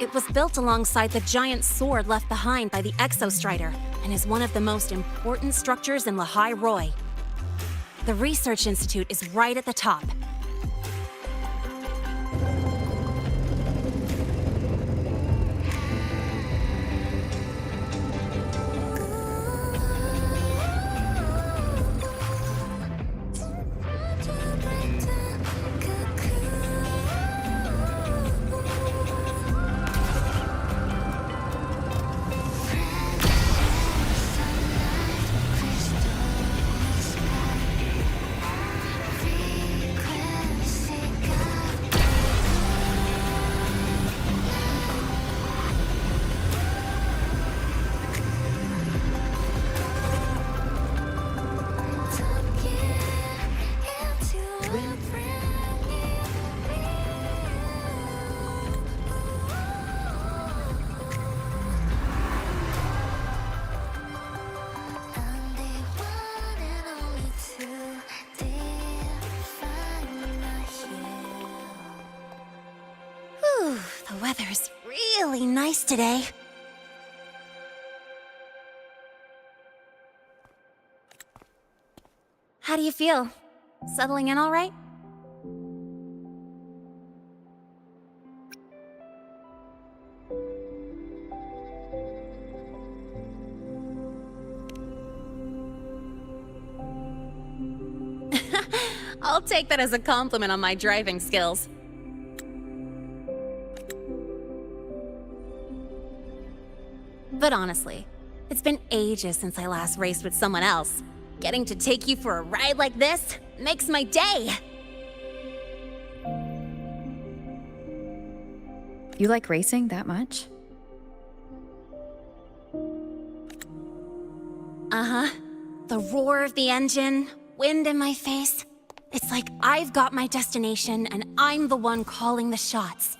It was built alongside the giant sword left behind by the Exostrider and is one of the most important structures in Lahai Roi. The Research Institute is right at the top. Whew, the weather's really nice today. How do you feel? Settling in all right? I'll take that as a compliment on my driving skills. But honestly, it's been ages since I last raced with someone else. Getting to take you for a ride like this makes my day! You like racing that much? Uh-huh. The roar of the engine, wind in my face. It's like I've got my destination and I'm the one calling the shots.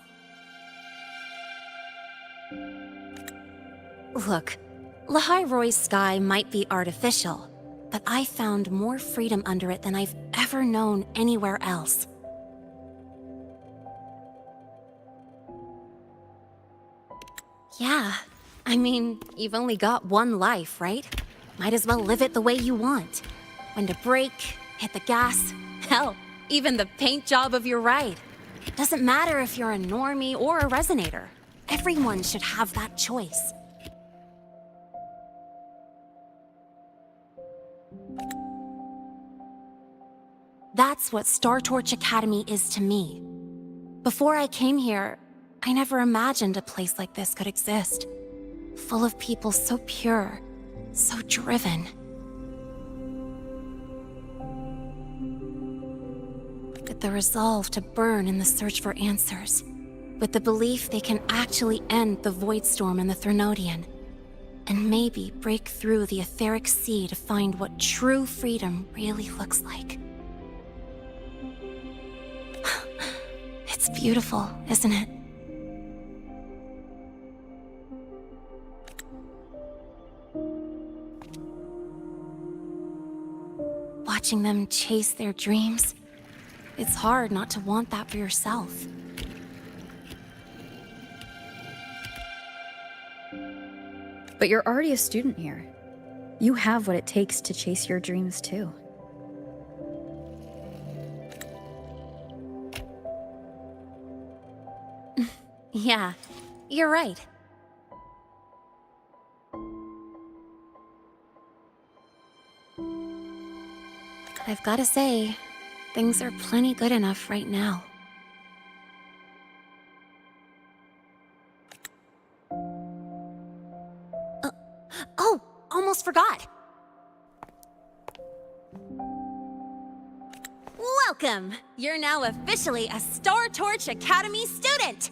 Look, Lahai Roi's sky might be artificial, but I found more freedom under it than I've ever known anywhere else. Yeah, I mean, you've only got one life, right? Might as well live it the way you want. When to brake, hit the gas, hell, even the paint job of your ride. Doesn't matter if you're a normie or a resonator. Everyone should have that choice. That's what Star Torch Academy is to me. Before I came here, I never imagined a place like this could exist. Full of people so pure, so driven. With the resolve to burn in the search for answers. With the belief they can actually end the Void Storm and the Threnodian. And maybe break through the etheric sea to find what true freedom really looks like. It's beautiful, isn't it? Watching them chase their dreams, it's hard not to want that for yourself. But you're already a student here. You have what it takes to chase your dreams too. Yeah, you're right. I've gotta say, things are plenty good enough right now. Oh, almost forgot. Welcome! You're now officially a Star Torch Academy student!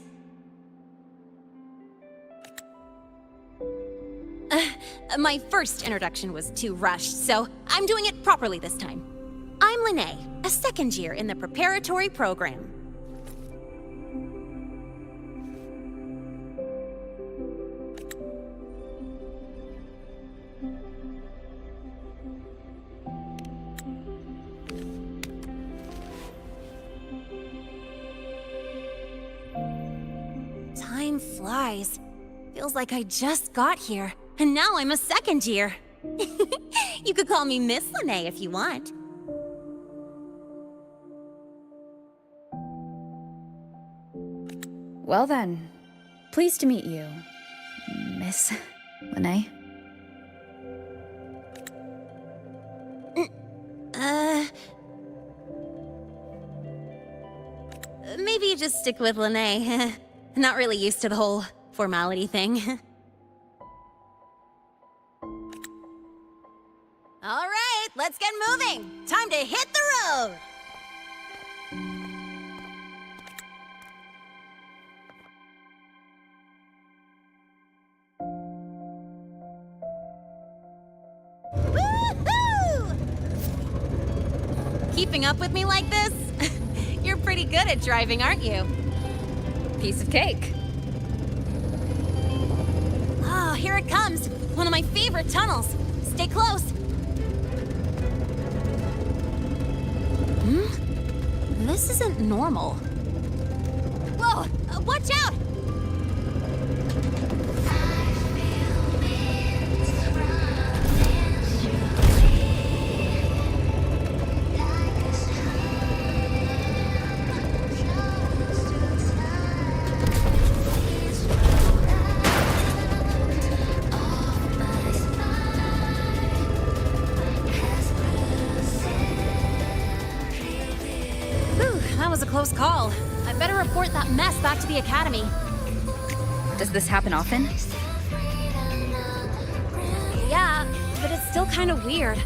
My first introduction was too rushed, so I'm doing it properly this time. I'm Lene, a second year in the preparatory program. Time flies. Feels like I just got here, and now I'm a second year. You could call me Miss Lene if you want. Well then, pleased to meet you, Miss Lene. Maybe just stick with Lene. Not really used to the whole formality thing. All right, let's get moving. Time to hit the road. Woohoo! Keeping up with me like this? You're pretty good at driving, aren't you? Piece of cake. Oh, here it comes. One of my favorite tunnels. Stay close. This isn't normal. Whoa! Watch out! That was a close call. I better report that mess back to the academy. Does this happen often? Yeah, but it's still kind of weird.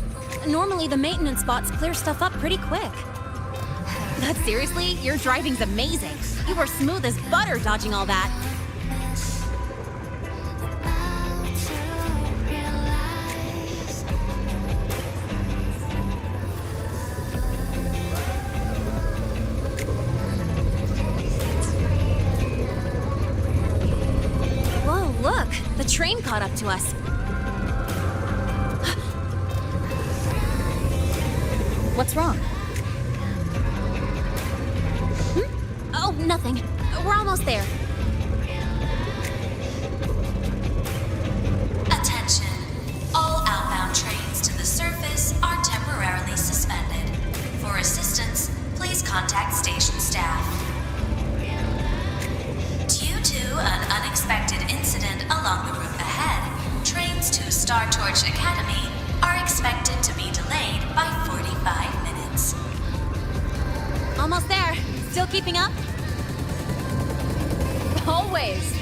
Normally the maintenance bots clear stuff up pretty quick. But seriously, your driving's amazing. You were smooth as butter dodging all that. Look, the train caught up to us. What's wrong? Oh, nothing. We're almost there. Attention. All outbound trains to the surface are temporarily suspended. For assistance, please contact station staff. Due to an unexpected incident along the route ahead, trains to Star Torch Academy are expected to be delayed by 45 minutes. Almost there. Still keeping up? Always.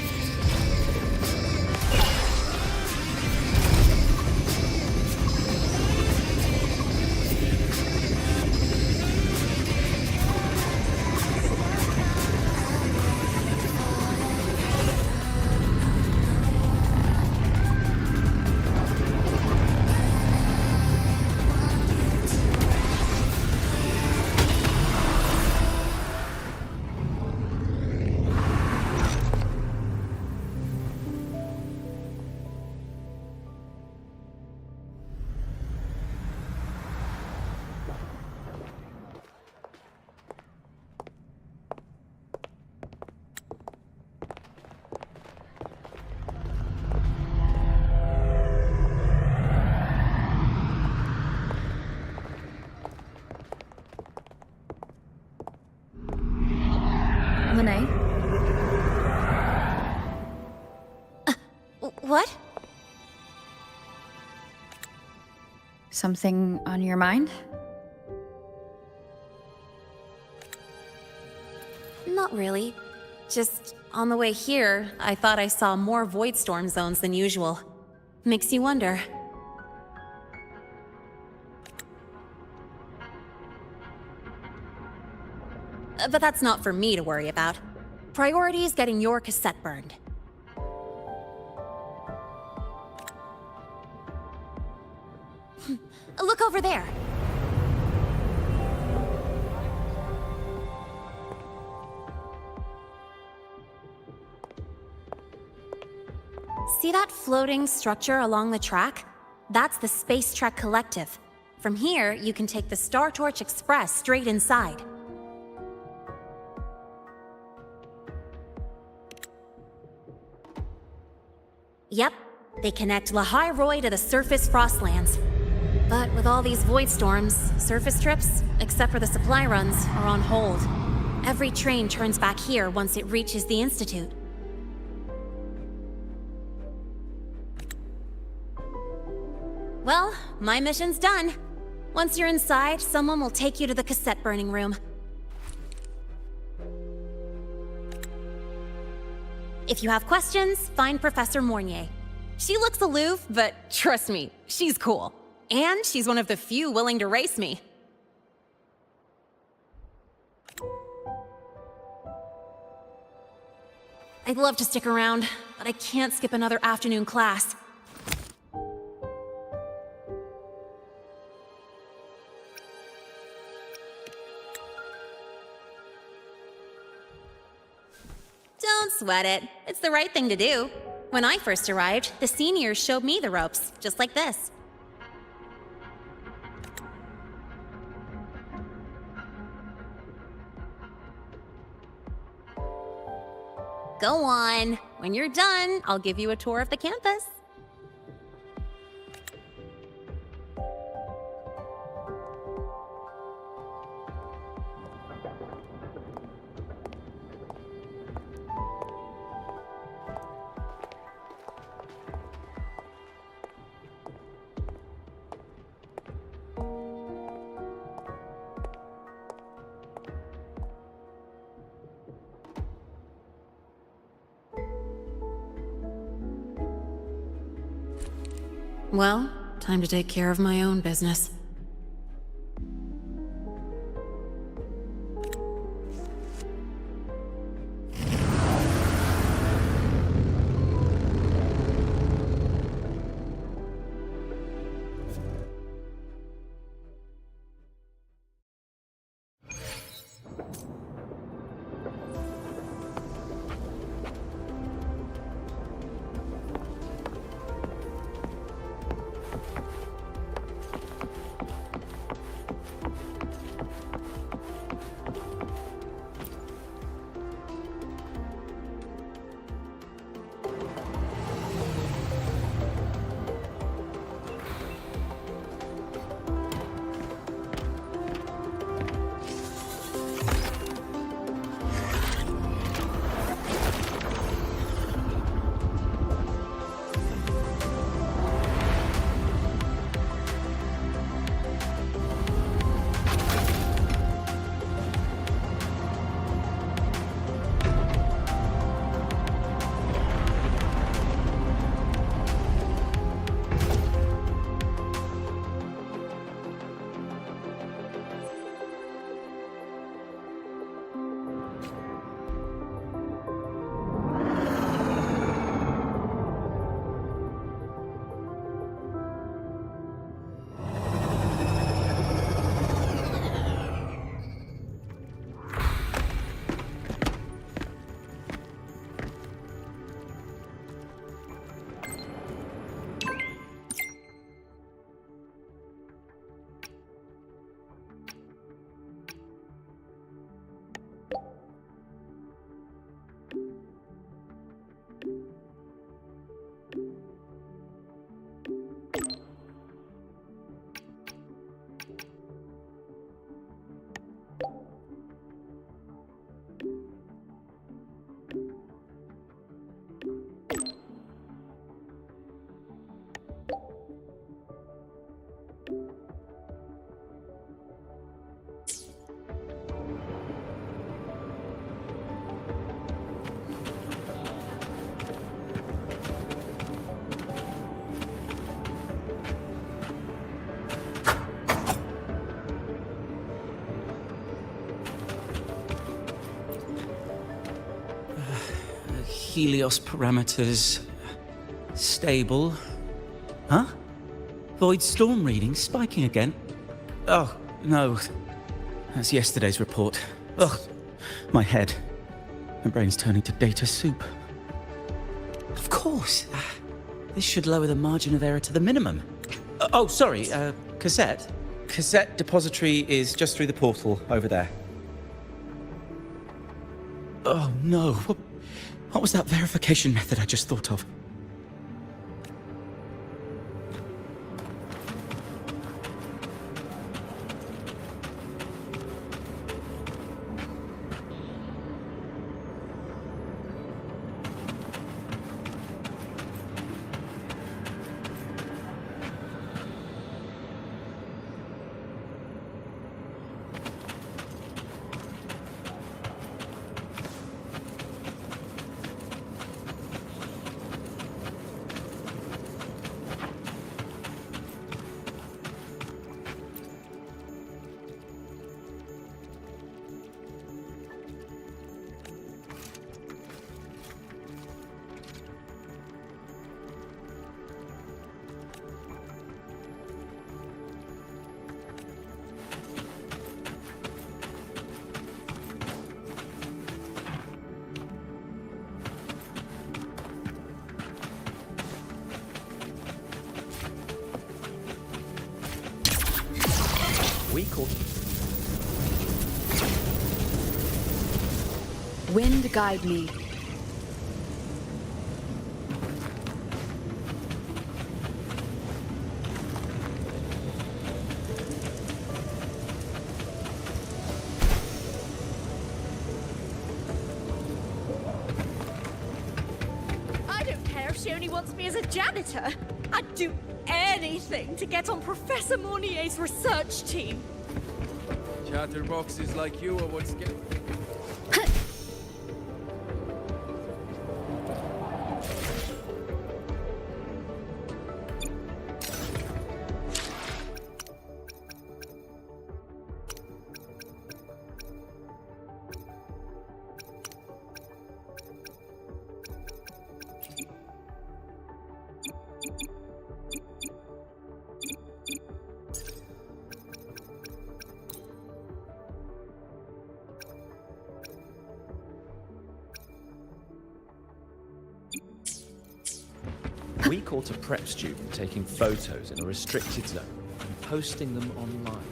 Lene? What? Something on your mind? Not really. Just on the way here, I thought I saw more void storm zones than usual. Makes you wonder. But that's not for me to worry about. Priority is getting your cassette burned. Look over there. See that floating structure along the track? That's the Space Trek Collective. From here, you can take the Star Torch Express straight inside. Yep, they connect Lahai Roy to the surface Frostlands. But with all these void storms, surface trips, except for the supply runs, are on hold. Every train turns back here once it reaches the Institute. Well, my mission's done. Once you're inside, someone will take you to the cassette burning room. If you have questions, find Professor Mornier. She looks aloof, but trust me, she's cool. And she's one of the few willing to race me. I'd love to stick around, but I can't skip another afternoon class. Don't sweat it. It's the right thing to do. When I first arrived, the seniors showed me the ropes, just like this. Go on. When you're done, I'll give you a tour of the campus. Well, time to take care of my own business. Helios parameters stable. Huh? Void storm readings spiking again? Oh, no. That's yesterday's report. Ugh, my head. My brain's turning to data soup. Of course. This should lower the margin of error to the minimum. Oh, sorry, cassette. Cassette depository is just through the portal over there. Oh no, what was that verification method I just thought of? Wind guide me. I don't care if she only wants me as a janitor. I'd do anything to get on Professor Mornier's research team. Chatterboxes like you are what's getting... We caught a prep student taking photos in a restricted zone and posting them online.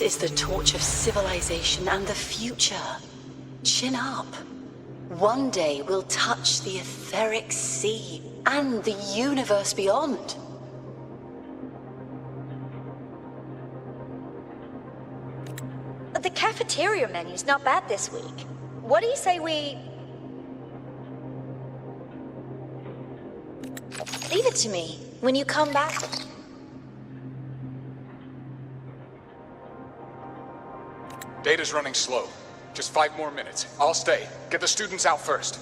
is the torch of civilization and the future. Chin up. One day we'll touch the etheric sea and the universe beyond. The cafeteria menu's not bad this week. What do you say we... Leave it to me. When you come back... Data's running slow. Just 5 more minutes. I'll stay. Get the students out first.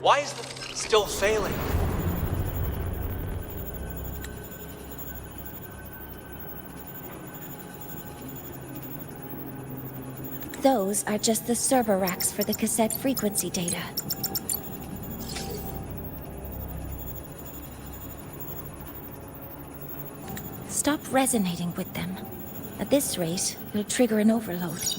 Why is the still failing? Those are just the server racks for the cassette frequency data. Stop resonating with them. At this rate, you'll trigger an overload.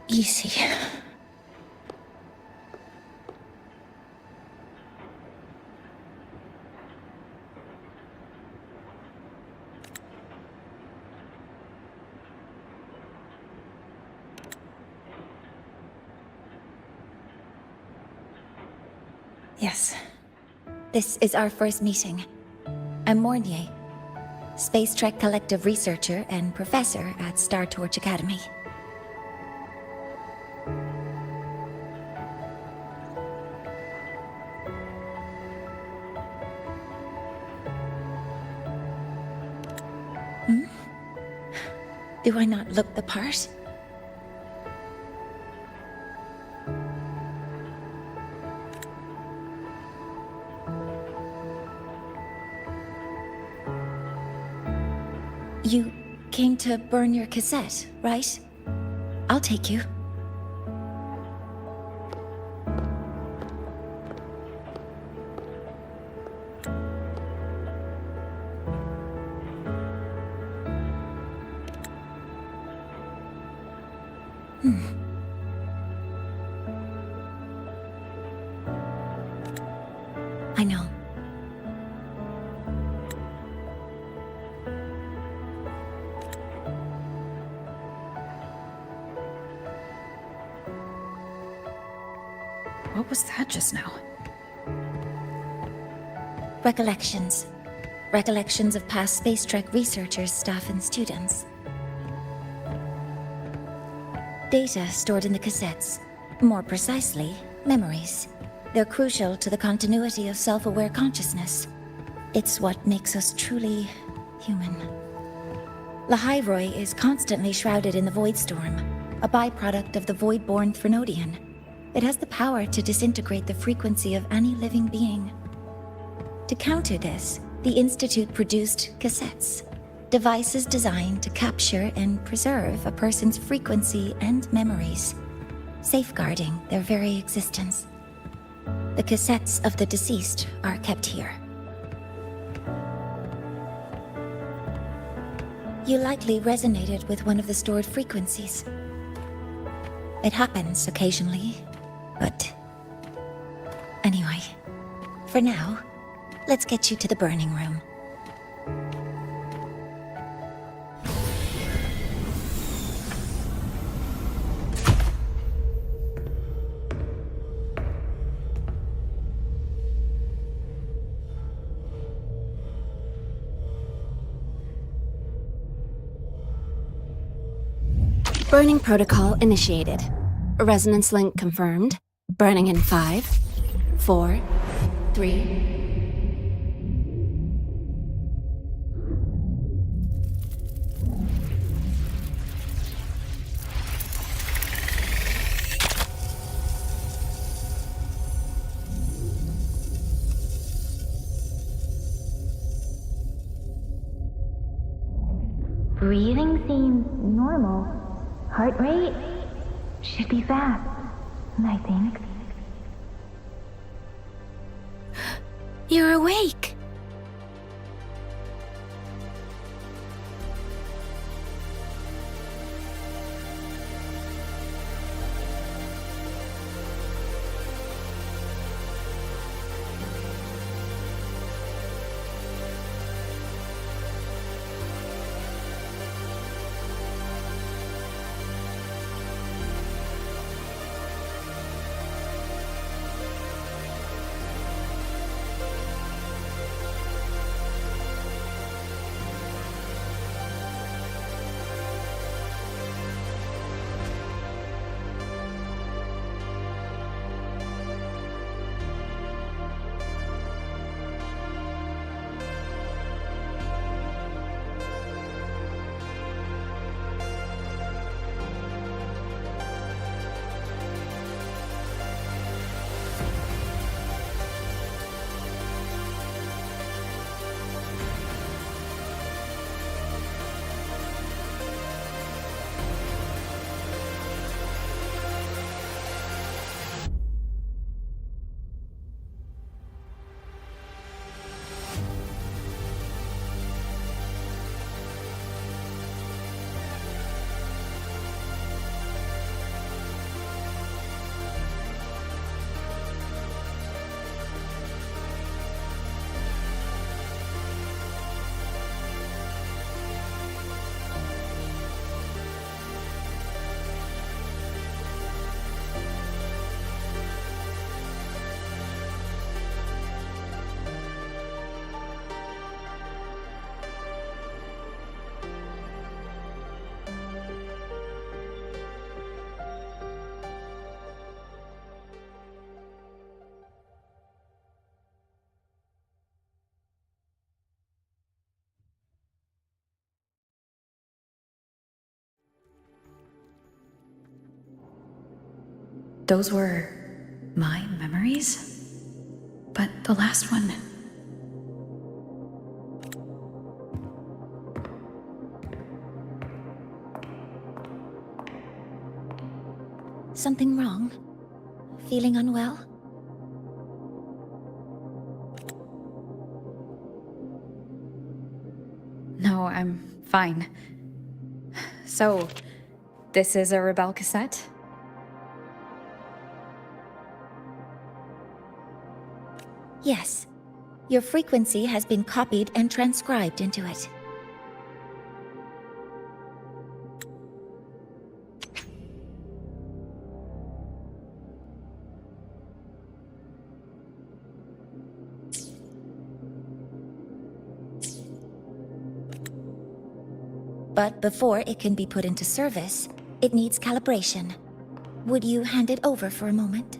Easy. Yes. This is our first meeting. I'm Mornier, Space Trek Collective researcher and professor at Star Torch Academy. Do I not look the part? You came to burn your cassette, right? I'll take you. I know. What was that just now? Recollections. Recollections of past Space Trek researchers, staff, and students. Data stored in the cassettes. More precisely, memories. They're crucial to the continuity of self-aware consciousness. It's what makes us truly human. Lahairoi is constantly shrouded in the Void Storm, a byproduct of the Void-born Threnodian. It has the power to disintegrate the frequency of any living being. To counter this, the Institute produced cassettes, devices designed to capture and preserve a person's frequency and memories, safeguarding their very existence. The cassettes of the deceased are kept here. You likely resonated with one of the stored frequencies. It happens occasionally, but... Anyway, for now, let's get you to the burning room. Burning protocol initiated. Resonance link confirmed. Burning in 5, 4, 3... Breathing seems normal. Heart rate? Should be fast, I think. You're awake. Those were my memories? But the last one... Something wrong? Feeling unwell? No, I'm fine. So, this is a Rebel cassette? Yes. Your frequency has been copied and transcribed into it. But before it can be put into service, it needs calibration. Would you hand it over for a moment?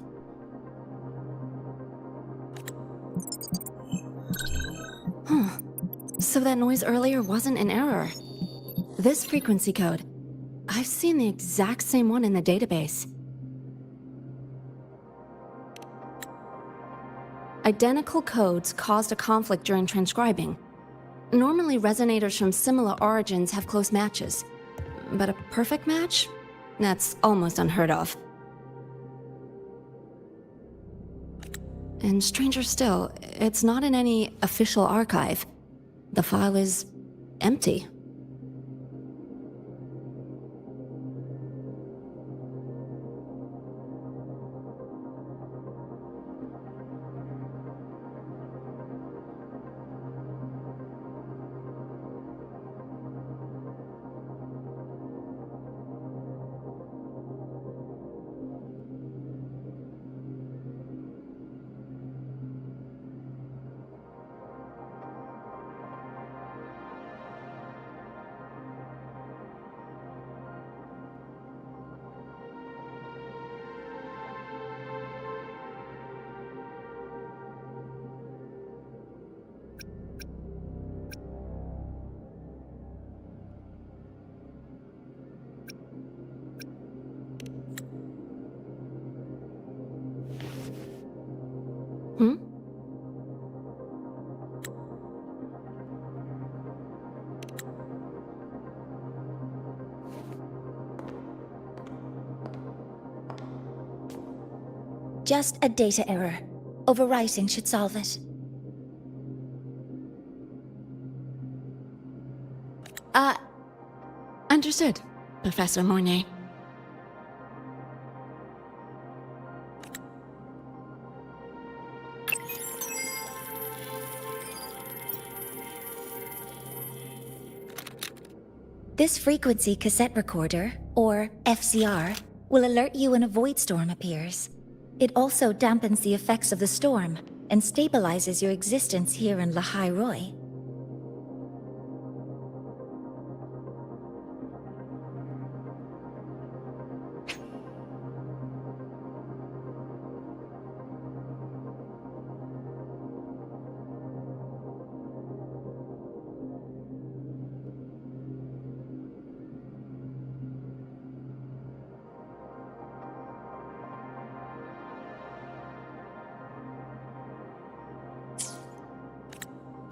Huh. So that noise earlier wasn't an error. This frequency code, I've seen the exact same one in the database. Identical codes caused a conflict during transcribing. Normally, resonators from similar origins have close matches. But a perfect match? That's almost unheard of. And stranger still, it's not in any official archive. The file is empty. Just a data error. Overwriting should solve it. Understood, Professor Mornay. This frequency cassette recorder, or FCR, will alert you when a void storm appears. It also dampens the effects of the storm and stabilizes your existence here in Lahai Roi.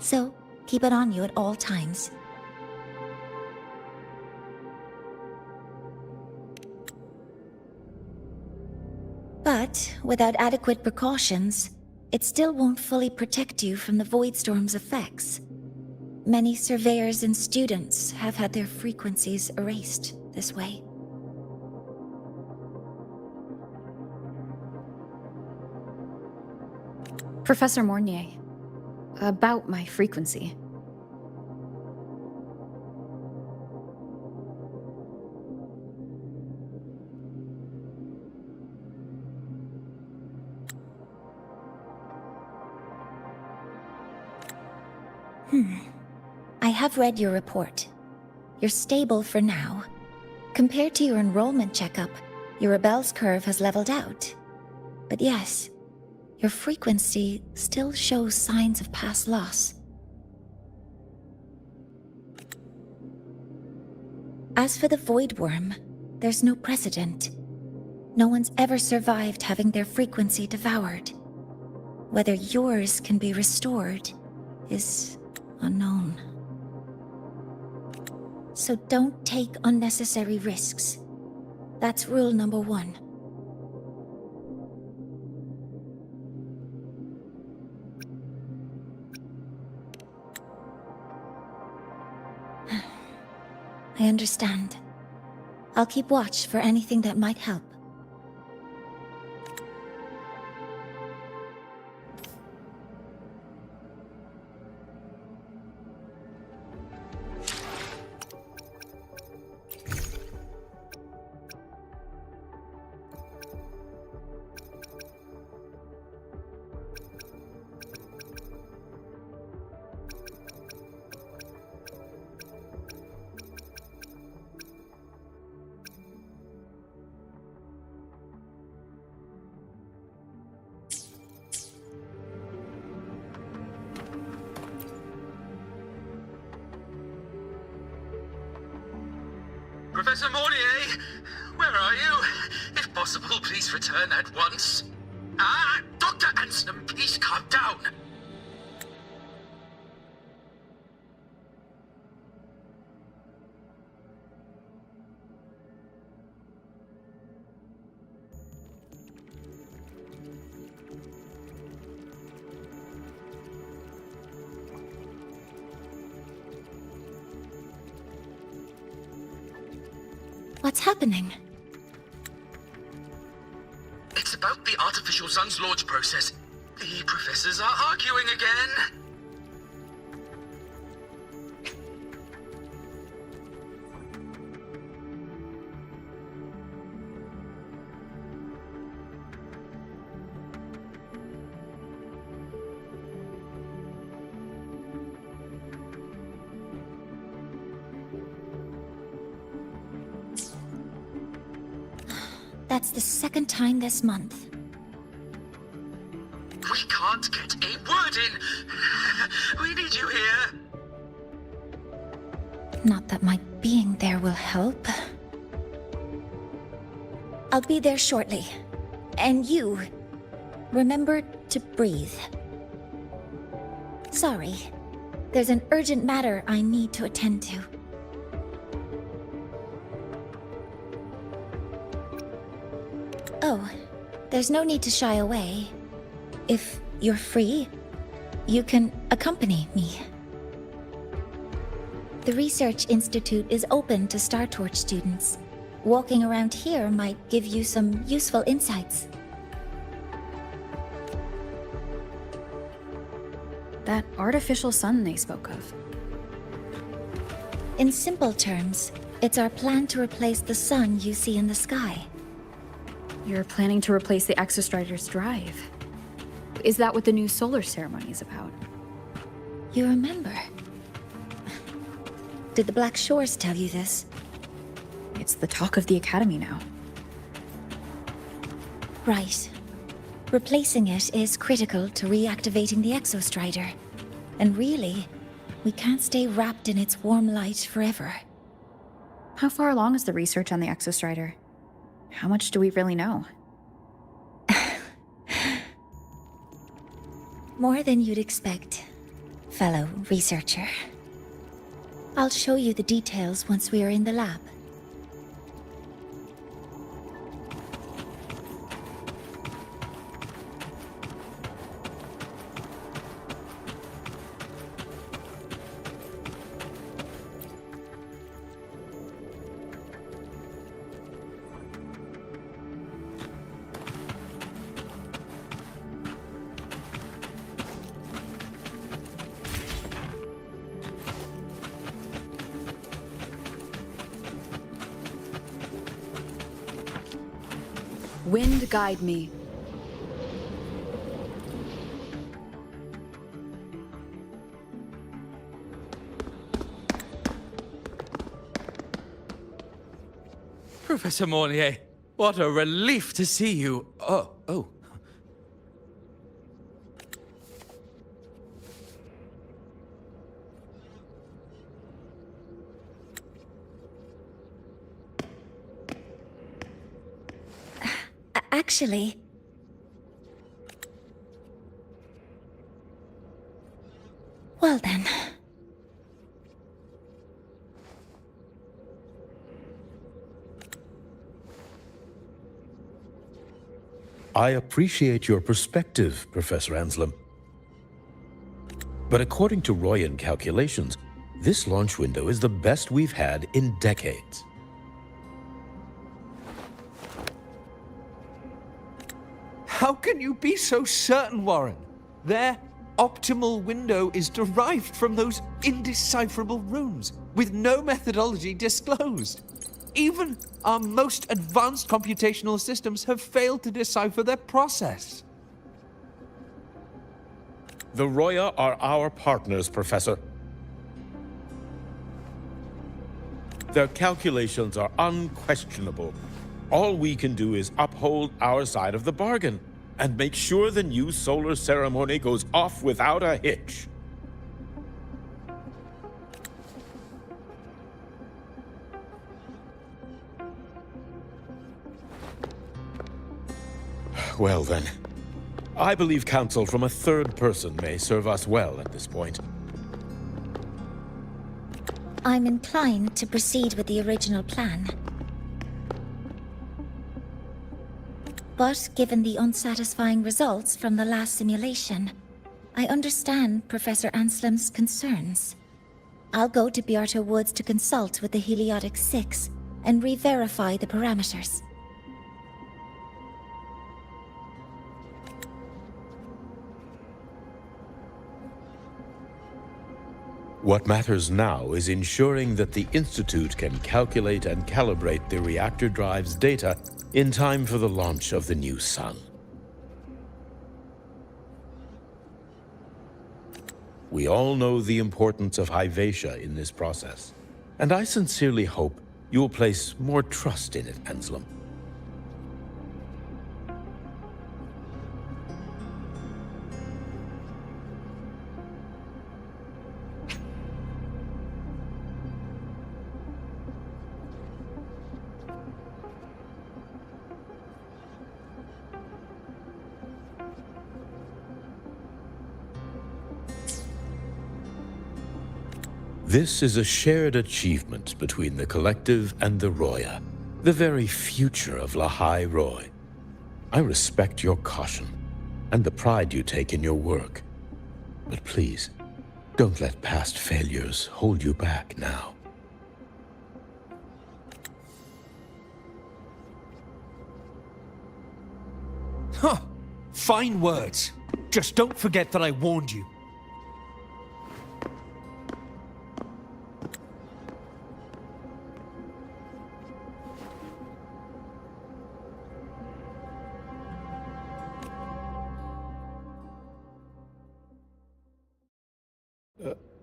So, keep it on you at all times. But, without adequate precautions, it still won't fully protect you from the Void Storm's effects. Many surveyors and students have had their frequencies erased this way. Professor Mornier, about my frequency. I have read your report. You're stable for now. Compared to your enrollment checkup, your rebel's curve has leveled out. But yes, your frequency still shows signs of past loss. As for the Void Worm, there's no precedent. No one's ever survived having their frequency devoured. Whether yours can be restored is unknown. So don't take unnecessary risks. That's rule number 1. I understand. I'll keep watch for anything that might help. Professor Mornier, where are you? If possible, please return at once. Dr. Anstrom, please calm down. What's happening? It's about the artificial sun's launch process. The professors are arguing again. That's the second time this month. We can't get a word in. We need you here. Not that my being there will help. I'll be there shortly. And you, remember to breathe. Sorry, there's an urgent matter I need to attend to. Oh, There's no need to shy away. If you're free, you can accompany me. The Research Institute is open to Star Torch students. Walking around here might give you some useful insights. That artificial sun they spoke of. In simple terms, it's our plan to replace the sun you see in the sky. You're planning to replace the Exostrider's drive. Is that what the new solar ceremony is about? You remember? Did the Black Shores tell you this? It's the talk of the Academy now. Right. Replacing it is critical to reactivating the Exostrider. And really, we can't stay wrapped in its warm light forever. How far along is the research on the Exostrider? How much do we really know? More than you'd expect, fellow researcher. I'll show you the details once we are in the lab. Wind guide me. Professor Mornier, what a relief to see you. Oh. Actually... Well then... I appreciate your perspective, Professor Anselm. But according to Royan calculations, this launch window is the best we've had in decades. How can you be so certain, Warren? Their optimal window is derived from those indecipherable runes, with no methodology disclosed. Even our most advanced computational systems have failed to decipher their process. The Roya are our partners, Professor. Their calculations are unquestionable. All we can do is uphold our side of the bargain and make sure the new solar ceremony goes off without a hitch. Well then, I believe counsel from a third person may serve us well at this point. I'm inclined to proceed with the original plan. But given the unsatisfying results from the last simulation, I understand Professor Anselm's concerns. I'll go to Beata Woods to consult with the Heliotic Six and re-verify the parameters. What matters now is ensuring that the Institute can calculate and calibrate the reactor drive's data in time for the launch of the new sun. We all know the importance of Hyvatia in this process, and I sincerely hope you will place more trust in it, Anselm. This is a shared achievement between the Collective and the Roya, the very future of Lahai Roy. I respect your caution and the pride you take in your work. But please, don't let past failures hold you back now. Huh. Fine words. Just don't forget that I warned you.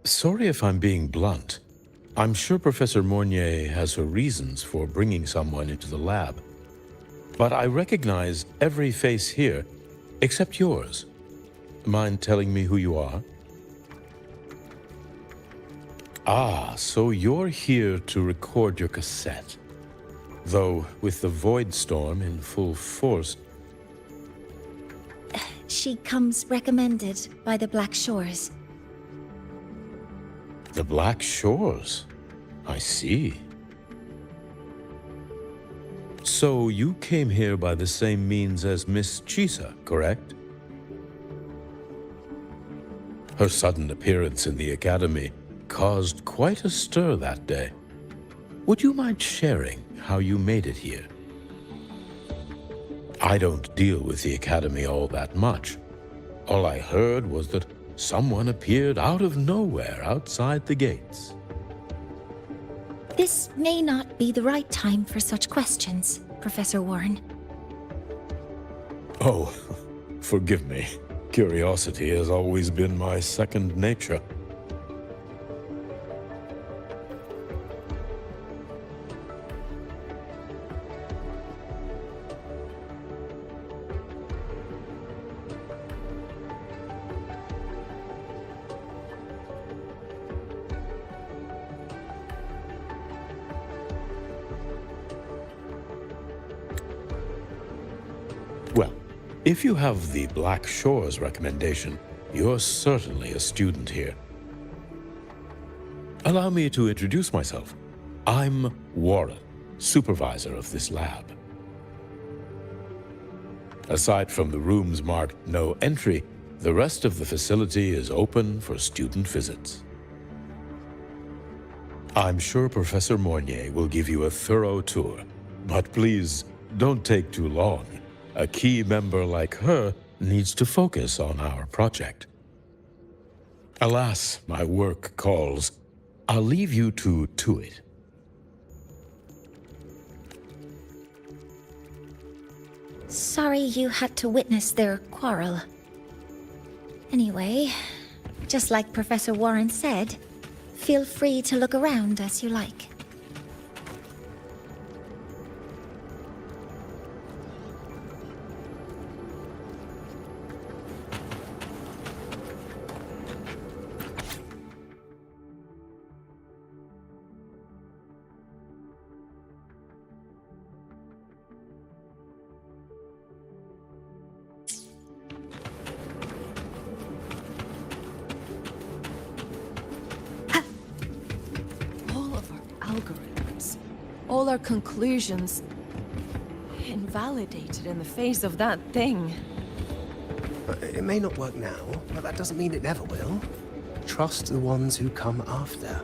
Sorry if I'm being blunt. I'm sure Professor Mornier has her reasons for bringing someone into the lab. But I recognize every face here, except yours. Mind telling me who you are? Ah, so you're here to record your cassette. Though, with the Void Storm in full force... She comes recommended by the Black Shores. The Black Shores? I see. So you came here by the same means as Miss Chisa, correct? Her sudden appearance in the Academy caused quite a stir that day. Would you mind sharing how you made it here? I don't deal with the Academy all that much. All I heard was that someone appeared out of nowhere outside the gates. This may not be the right time for such questions, Professor Warren. Oh, forgive me. Curiosity has always been my second nature. Well, if you have the Black Shores recommendation, you're certainly a student here. Allow me to introduce myself. I'm Warren, supervisor of this lab. Aside from the rooms marked no entry, the rest of the facility is open for student visits. I'm sure Professor Mornier will give you a thorough tour, but please don't take too long. A key member like her needs to focus on our project. Alas, my work calls. I'll leave you to it. Sorry you had to witness their quarrel. Anyway, just like Professor Warren said, feel free to look around as you like. Algorithms, all our conclusions, invalidated in the face of that thing. It may not work now, but that doesn't mean it never will. Trust the ones who come after.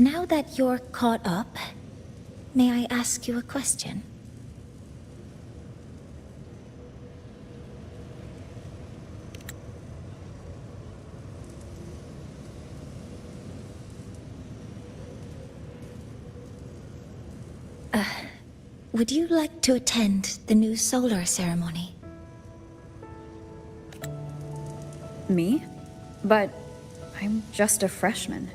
Now that you're caught up, may I ask you a question? Would you like to attend the new solar ceremony? Me? But I'm just a freshman.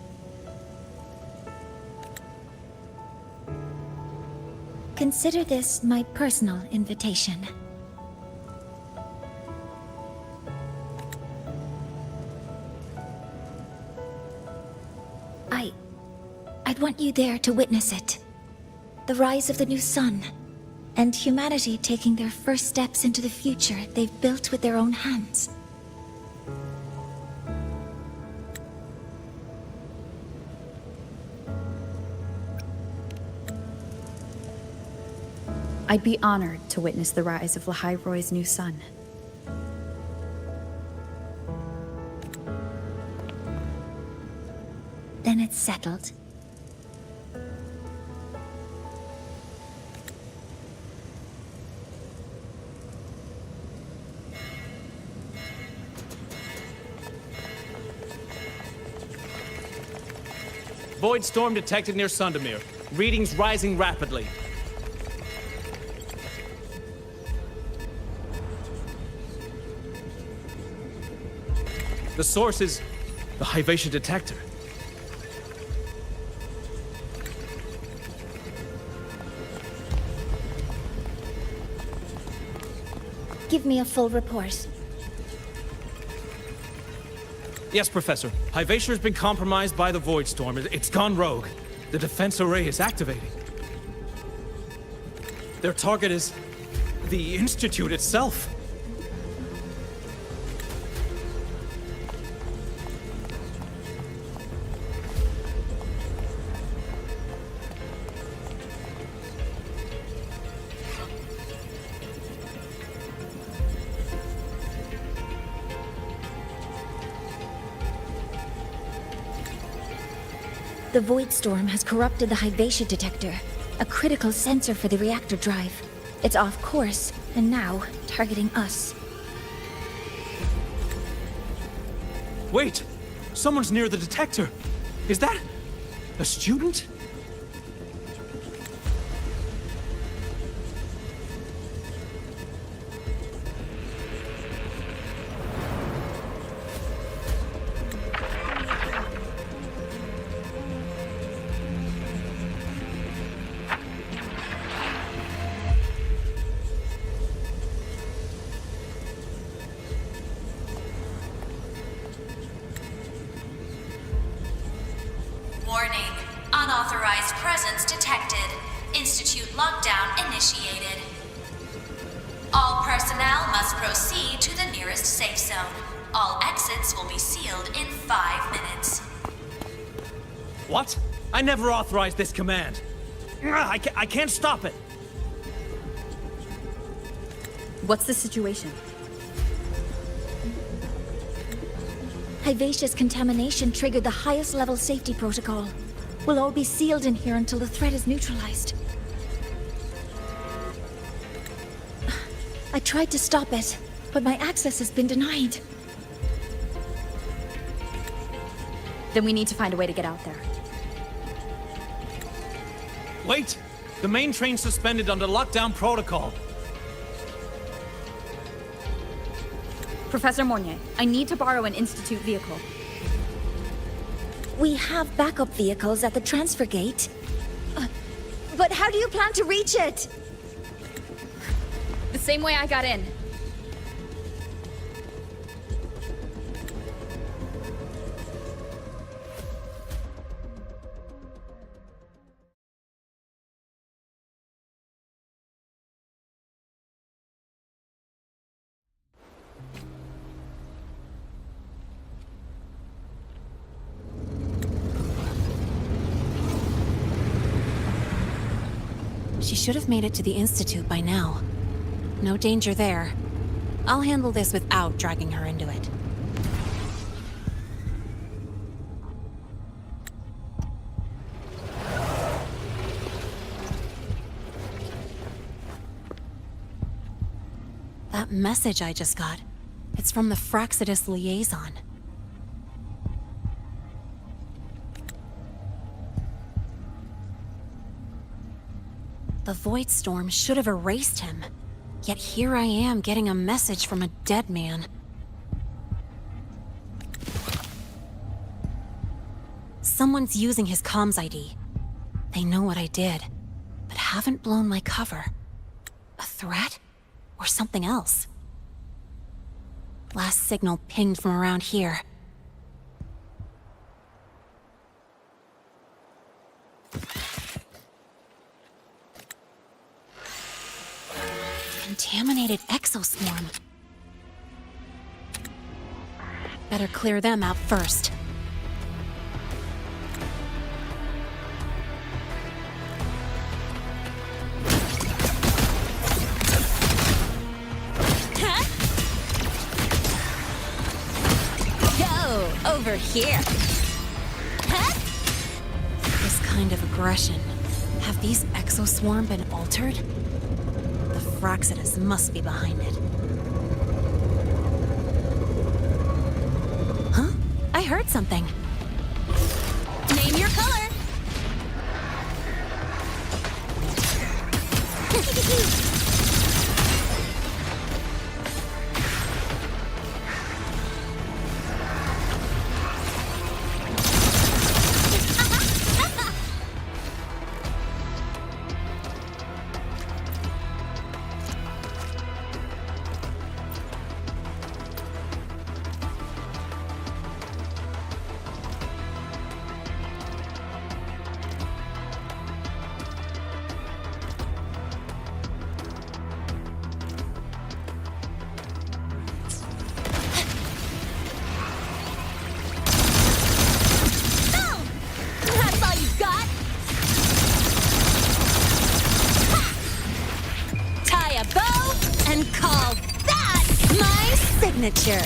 Consider this my personal invitation. I'd want you there to witness it. The rise of the new sun, and humanity taking their first steps into the future they've built with their own hands. I'd be honored to witness the rise of Lahai-Roy's new sun. Then it's settled. Void storm detected near Sundamir. Readings rising rapidly. The source is the Hyvatia detector. Give me a full report. Yes, Professor. Hyvatia has been compromised by the Void Storm. It's gone rogue. The defense array is activating. Their target is the Institute itself. The Void Storm has corrupted the Hyvatia detector, a critical sensor for the reactor drive. It's off course, and now targeting us. Wait! Someone's near the detector! Is that a student? Warning. Unauthorized presence detected. Institute lockdown initiated. All personnel must proceed to the nearest safe zone. All exits will be sealed in 5 minutes. What? I never authorized this command. I can't stop it. What's the situation? Hyvatia's contamination triggered the highest level safety protocol. We'll all be sealed in here until the threat is neutralized. I tried to stop it, but my access has been denied. Then we need to find a way to get out there. Wait! The main train's suspended under lockdown protocol. Professor Mornier, I need to borrow an Institute vehicle. We have backup vehicles at the transfer gate. But how do you plan to reach it? The same way I got in. She should have made it to the Institute by now. No danger there. I'll handle this without dragging her into it. That message I just got, it's from the Frostlands liaison. The Void Storm should have erased him. Yet here I am getting a message from a dead man. Someone's using his comms ID. They know what I did, but haven't blown my cover. A threat? Or something else? Last signal pinged from around here. Contaminated exoswarm. Better clear them out first. Go over here. This kind of aggression. Have these exoswarm been altered? The Frostlands must be behind it. Huh? I heard something. Name your color! Signature.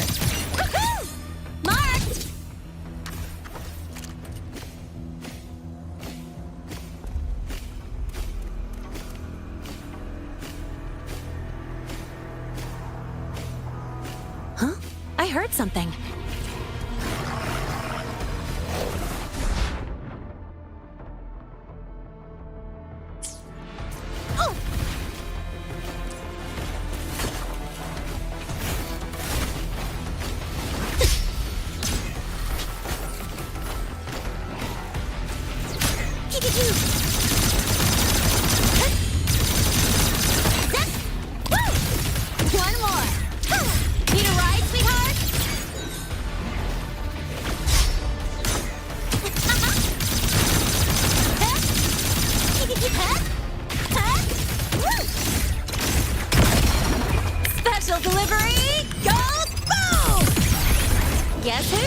Woohoo! Marked! Huh? I heard something. Special delivery goes boom! Guess who?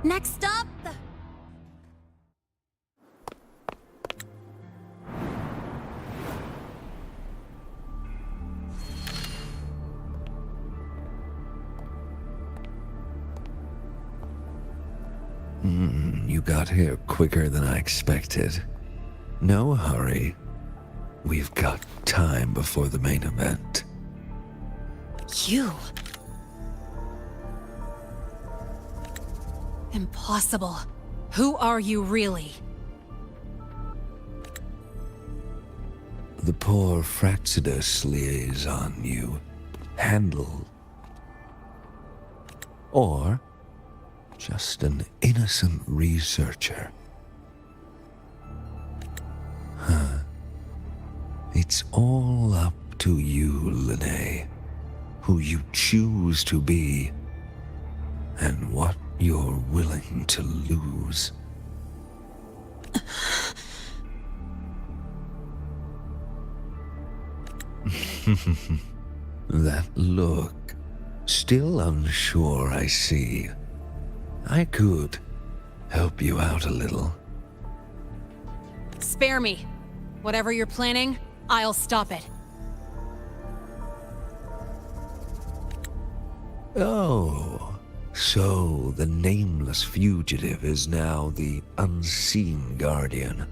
Next up, You got here quicker than I expected. No hurry. We've got time before the main event. you. Impossible. Who are you really? The poor Frostlands liaison you handle. Or just an innocent researcher. Huh. It's all up to you, Lene. Who you choose to be, and what you're willing to lose. That look. Still unsure, I see. I could help you out a little. Spare me. Whatever you're planning, I'll stop it. Oh, so the nameless fugitive is now the unseen guardian.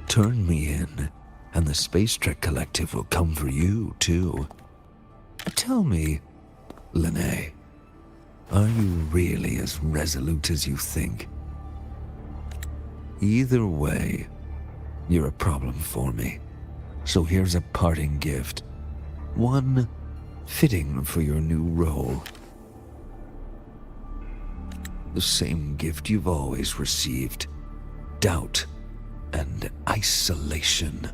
Turn me in, and the Space Trek Collective will come for you, too. Tell me, Lene, are you really as resolute as you think? Either way, you're a problem for me. So here's a parting gift. One fitting for your new role. The same gift you've always received. Doubt and isolation.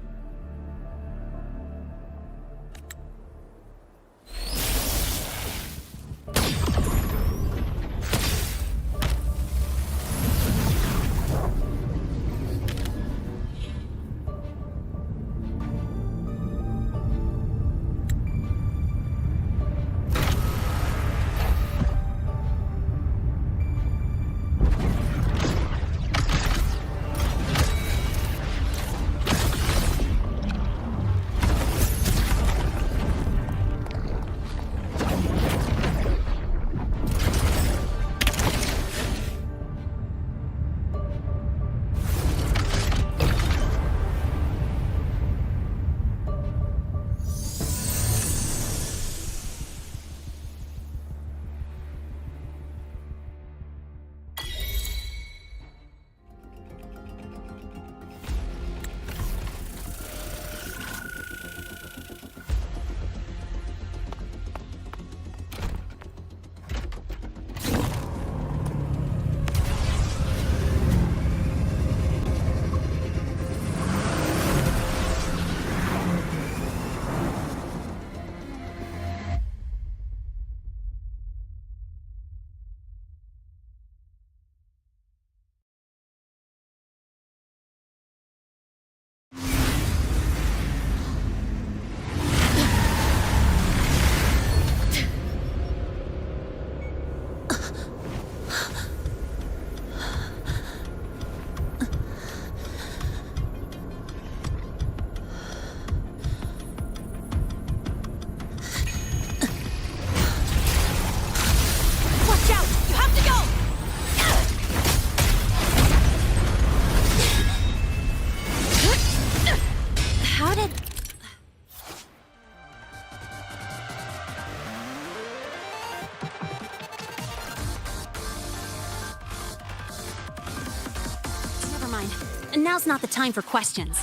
Now's not the time for questions.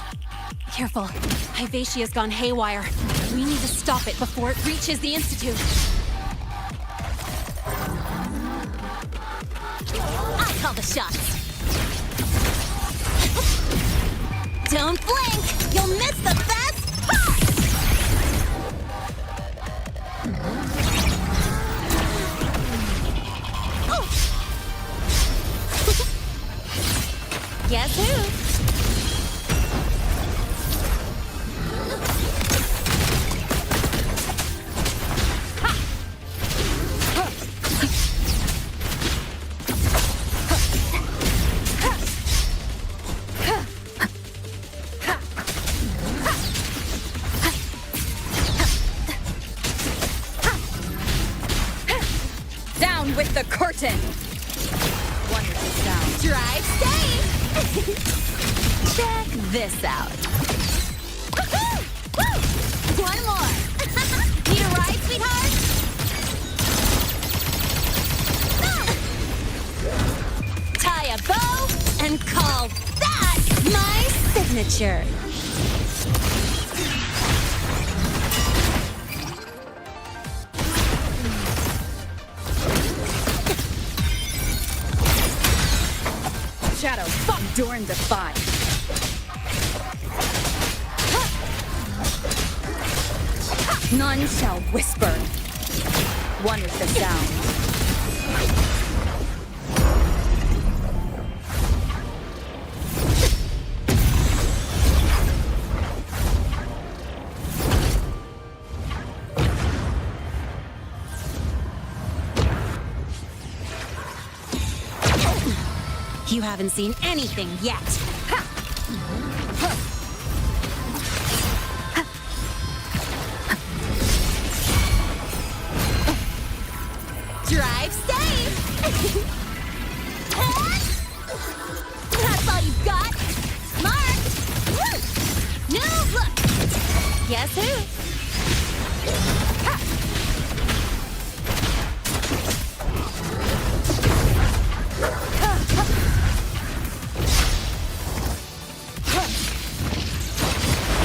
Careful. Hyvatia's gone haywire. We need to stop it before it reaches the Institute. I call the shots. Don't blink! You'll miss the best part! Guess who? Down with the curtain! Wonderful sound. Drive safe! Check this out. One more. Need a ride, sweetheart? Tie a bow and call that my signature. Shadow, fuck during the fight. None shall whisper. One is the sound. You haven't seen anything yet. Drive safe! That's all you've got? Smart! New look! Guess who?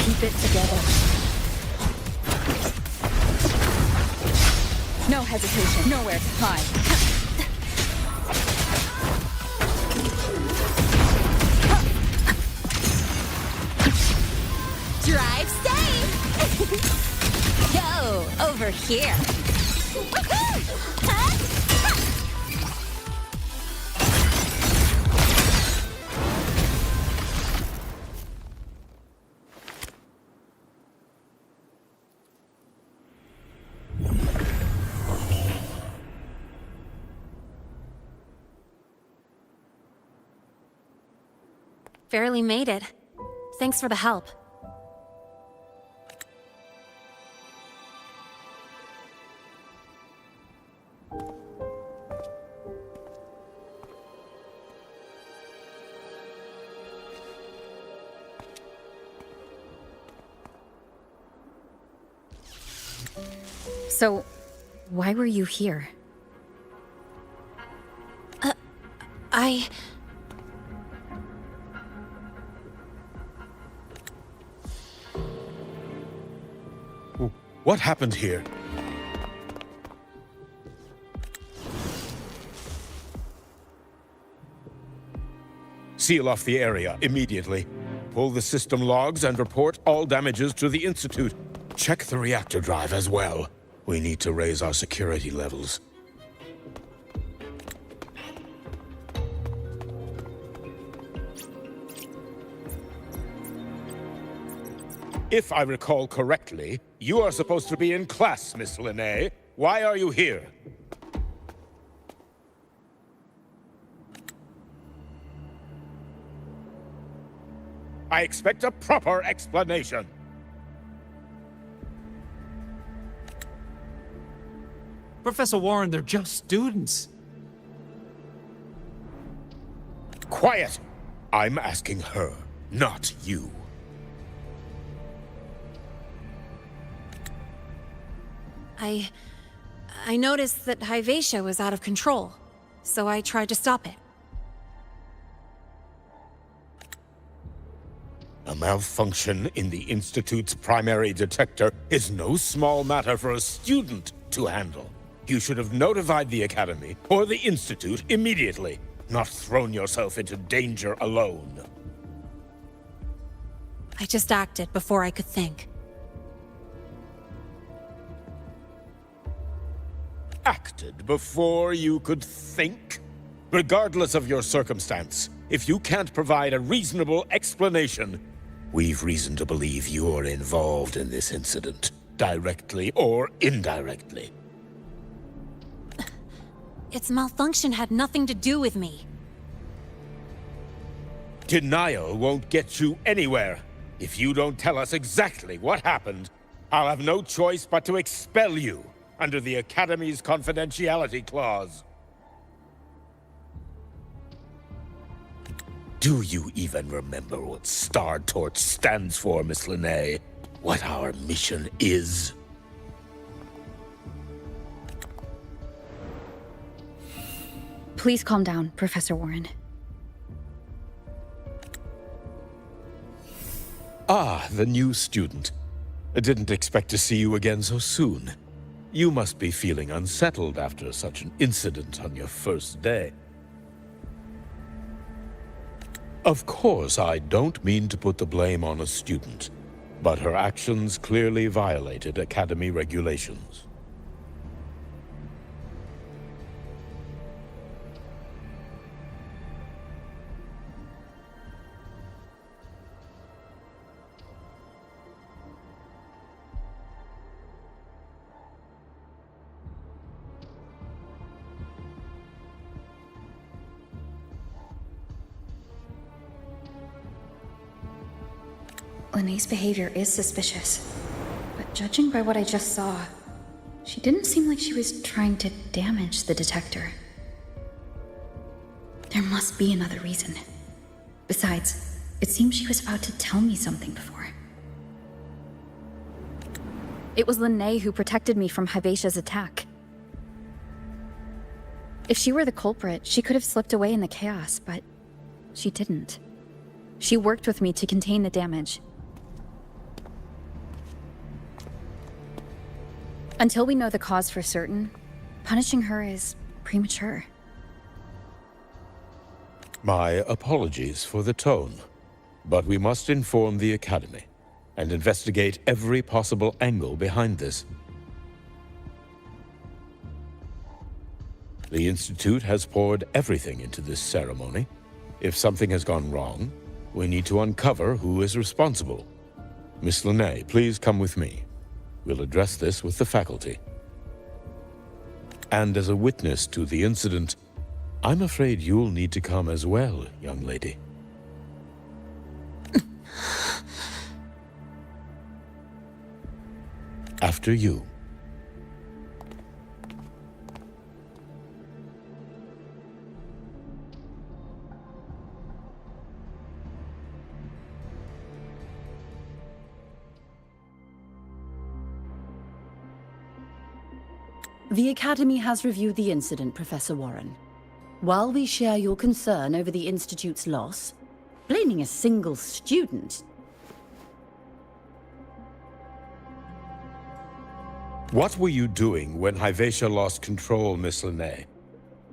Keep it together. No hesitation. Nowhere to hide. Drive safe! Go over here. Woohoo! Huh? Barely made it. Thanks for the help. So, why were you here? What happened here? Seal off the area immediately. Pull the system logs and report all damages to the Institute. Check the reactor drive as well. We need to raise our security levels. If I recall correctly, you are supposed to be in class, Miss Linné. Why are you here? I expect a proper explanation. Professor Warren, they're just students. Quiet! I'm asking her, not you. I noticed that Hyvatia was out of control, so I tried to stop it. A malfunction in the Institute's primary detector is no small matter for a student to handle. You should have notified the Academy or the Institute immediately, not thrown yourself into danger alone. I just acted before I could think. Acted before you could think? Regardless of your circumstance, if you can't provide a reasonable explanation, we've reason to believe you're involved in this incident, directly or indirectly. Its malfunction had nothing to do with me. Denial won't get you anywhere. If you don't tell us exactly what happened, I'll have no choice but to expel you under the Academy's confidentiality clause. Do you even remember what Star Torch stands for, Miss Linné? What our mission is? Please calm down, Professor Warren. Ah, the new student. I didn't expect to see you again so soon. You must be feeling unsettled after such an incident on your first day. Of course, I don't mean to put the blame on a student. but her actions clearly violated Academy regulations. Lene's behavior is suspicious, but judging by what I just saw, she didn't seem like she was trying to damage the detector. There must be another reason. Besides, it seems she was about to tell me something before. It was Lene who protected me from Hivatia's attack. If she were the culprit, she could have slipped away in the chaos, but she didn't. She worked with me to contain the damage. Until we know the cause for certain, punishing her is premature. My apologies for the tone, but we must inform the Academy and investigate every possible angle behind this. The Institute has poured everything into this ceremony. If something has gone wrong, we need to uncover who is responsible. Miss Lene, please come with me. We'll address this with the faculty. And as a witness to the incident, I'm afraid you'll need to come as well, young lady. After you. The Academy has reviewed the incident, Professor Warren. While we share your concern over the Institute's loss, blaming a single student... What were you doing when Hivatia lost control, Miss Lene?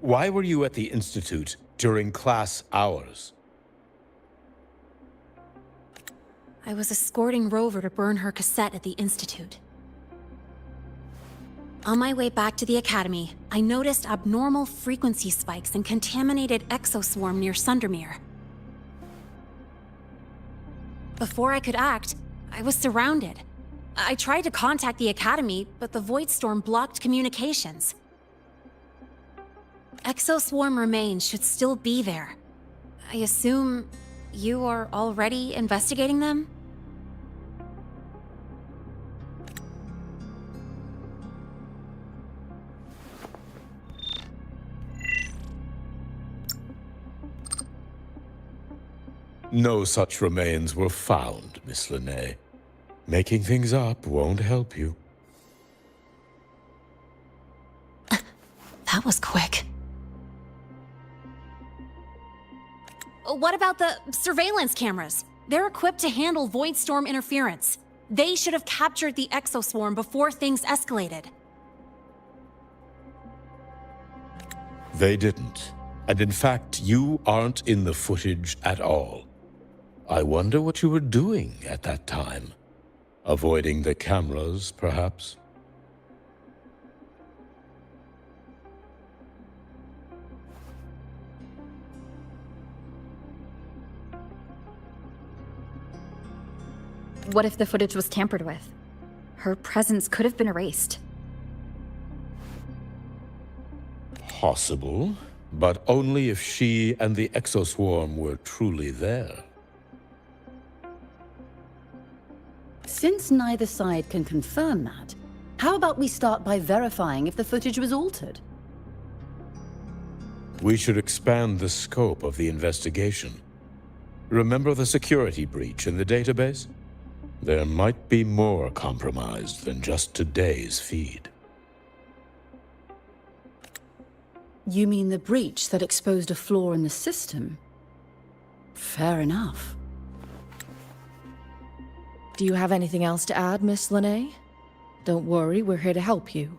Why were you at the Institute during class hours? I was escorting Rover to burn her cassette at the Institute. On my way back to the Academy, I noticed abnormal frequency spikes and contaminated exoswarm near Sundermere. Before I could act, I was surrounded. I tried to contact the Academy, but the Void Storm blocked communications. Exoswarm remains should still be there. I assume you are already investigating them? No such remains were found, Miss Lene. Making things up won't help you. That was quick. What about the surveillance cameras? They're equipped to handle Void Storm interference. They should have captured the exoswarm before things escalated. They didn't. And in fact, you aren't in the footage at all. I wonder what you were doing at that time. Avoiding the cameras, perhaps? What if the footage was tampered with? Her presence could have been erased. Possible, but only if she and the exoswarm were truly there. Since neither side can confirm that, how about we start by verifying if the footage was altered? We should expand the scope of the investigation. Remember the security breach in the database? There might be more compromised than just today's feed. You mean the breach that exposed a flaw in the system? Fair enough. Do you have anything else to add, Miss Lene? Don't worry, we're here to help you.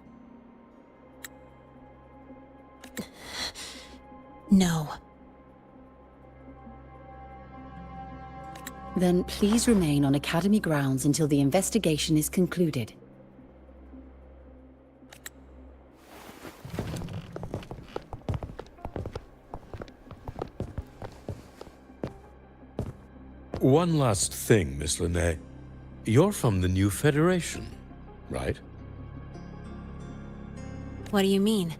No. Then please remain on Academy grounds until the investigation is concluded. One last thing, Miss Linnae. You're from the new Federation, right? What do you mean?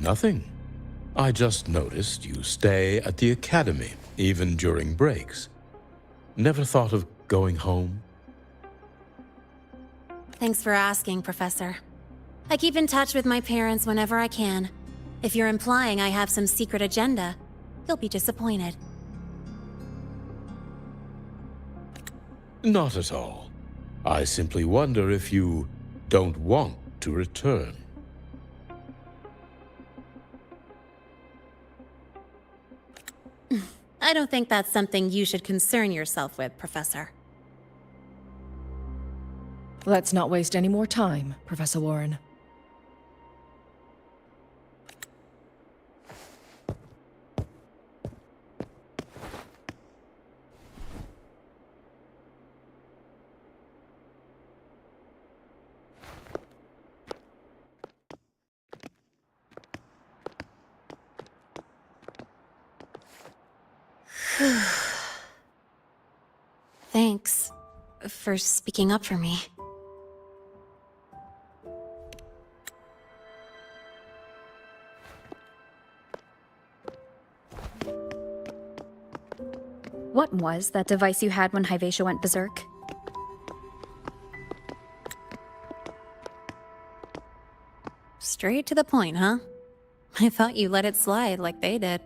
Nothing. I just noticed you stay at the Academy, even during breaks. Never thought of going home? Thanks for asking, Professor. I keep in touch with my parents whenever I can. If you're implying I have some secret agenda, you'll be disappointed. Not at all. I simply wonder if you don't want to return. I don't think that's something you should concern yourself with, Professor. Let's not waste any more time, Professor Warren. Thanks for speaking up for me. What was that device you had when Hyvatia went berserk? Straight to the point, huh? I thought you let it slide like they did.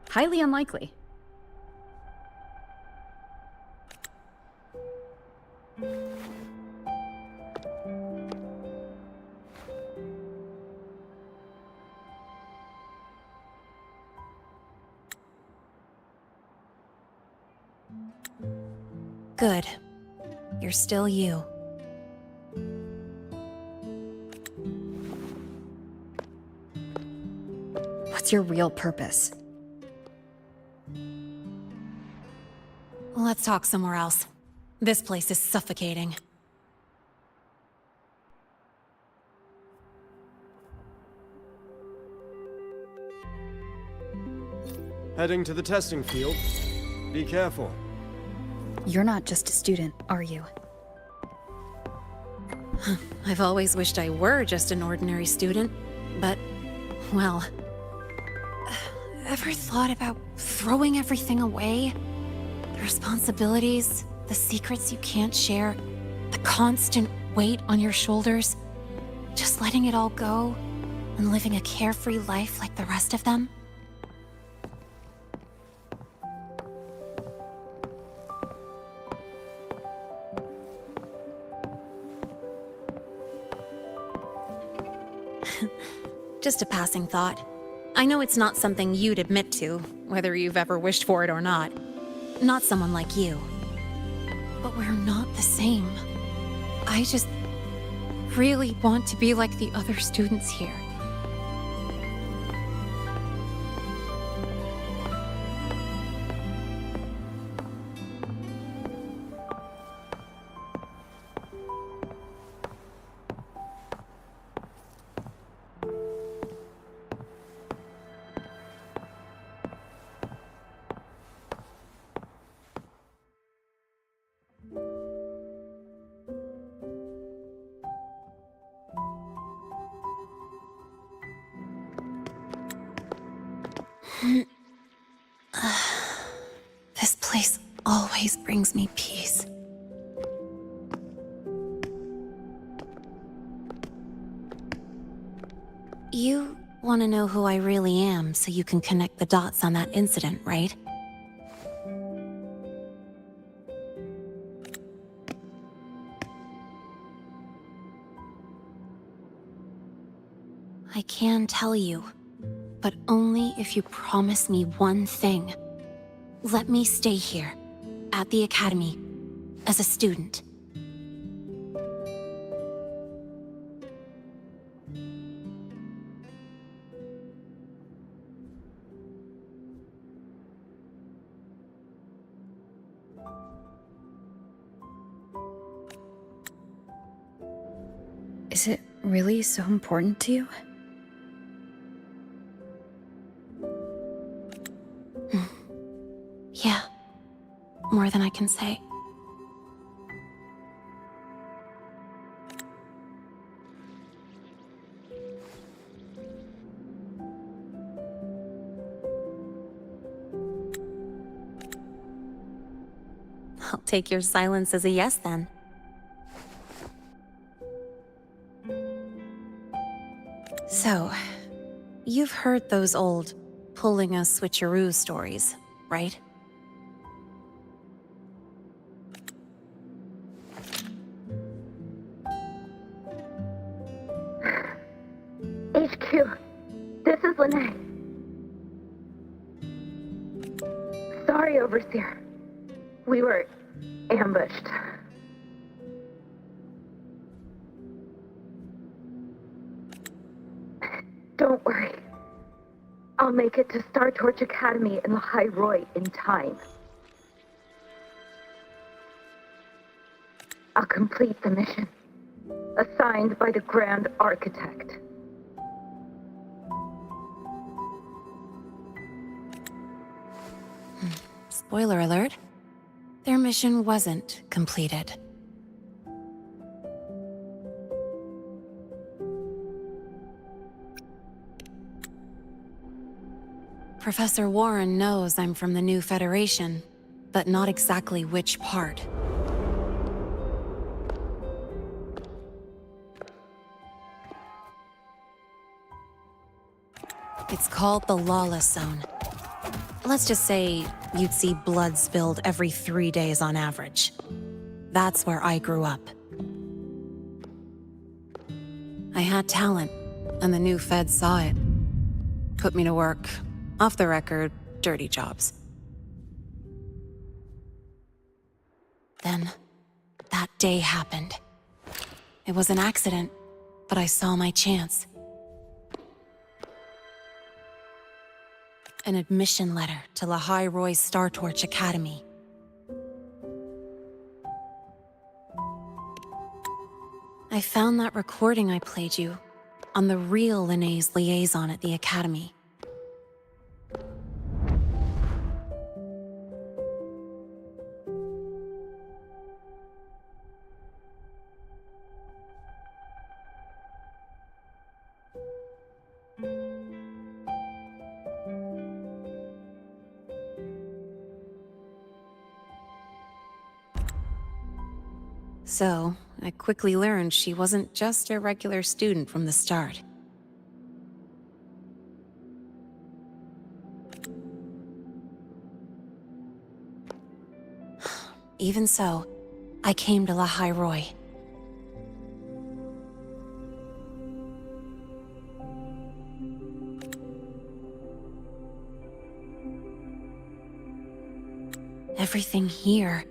Highly unlikely. Good. You're still you. What's your real purpose? Let's talk somewhere else. This place is suffocating. Heading to the testing field. Be careful. You're not just a student, are you? I've always wished I were just an ordinary student, but, well... Ever thought about throwing everything away? The responsibilities, the secrets you can't share, the constant weight on your shoulders. Just letting it all go and living a carefree life like the rest of them? Just a passing thought. I know it's not something you'd admit to, whether you've ever wished for it or not. Not someone like you. But we're not the same. I just really want to be like the other students here. This place always brings me peace. You want to know who I really am so you can connect the dots on that incident, right? I can tell you, but only if you promise me one thing. Let me stay here, at the Academy, as a student. Is it really so important to you? Yeah. More than I can say. I'll take your silence as a yes, then. So, you've heard those old pulling a switcheroo stories, right? HQ, this is Lene. Sorry, Overseer. We were ambushed. Don't worry. I'll make it to Star Torch Academy in Lahai Roy in time. I'll complete the mission, assigned by the Grand Architect. Spoiler alert. Their mission wasn't completed. Professor Warren knows I'm from the new Federation, but not exactly which part. It's called the Lawless Zone. Let's just say you'd see blood spilled every 3 days on average. That's where I grew up. I had talent, and the new feds saw it. Put me to work, off the record, dirty jobs. Then, that day happened. It was an accident, but I saw my chance. An admission letter to Lahai Roy's Star Torch Academy. I found that recording I played you on the real Lene's liaison at the Academy. So, I quickly learned she wasn't just a regular student from the start. Even so, I came to Lahai Roy. Everything here,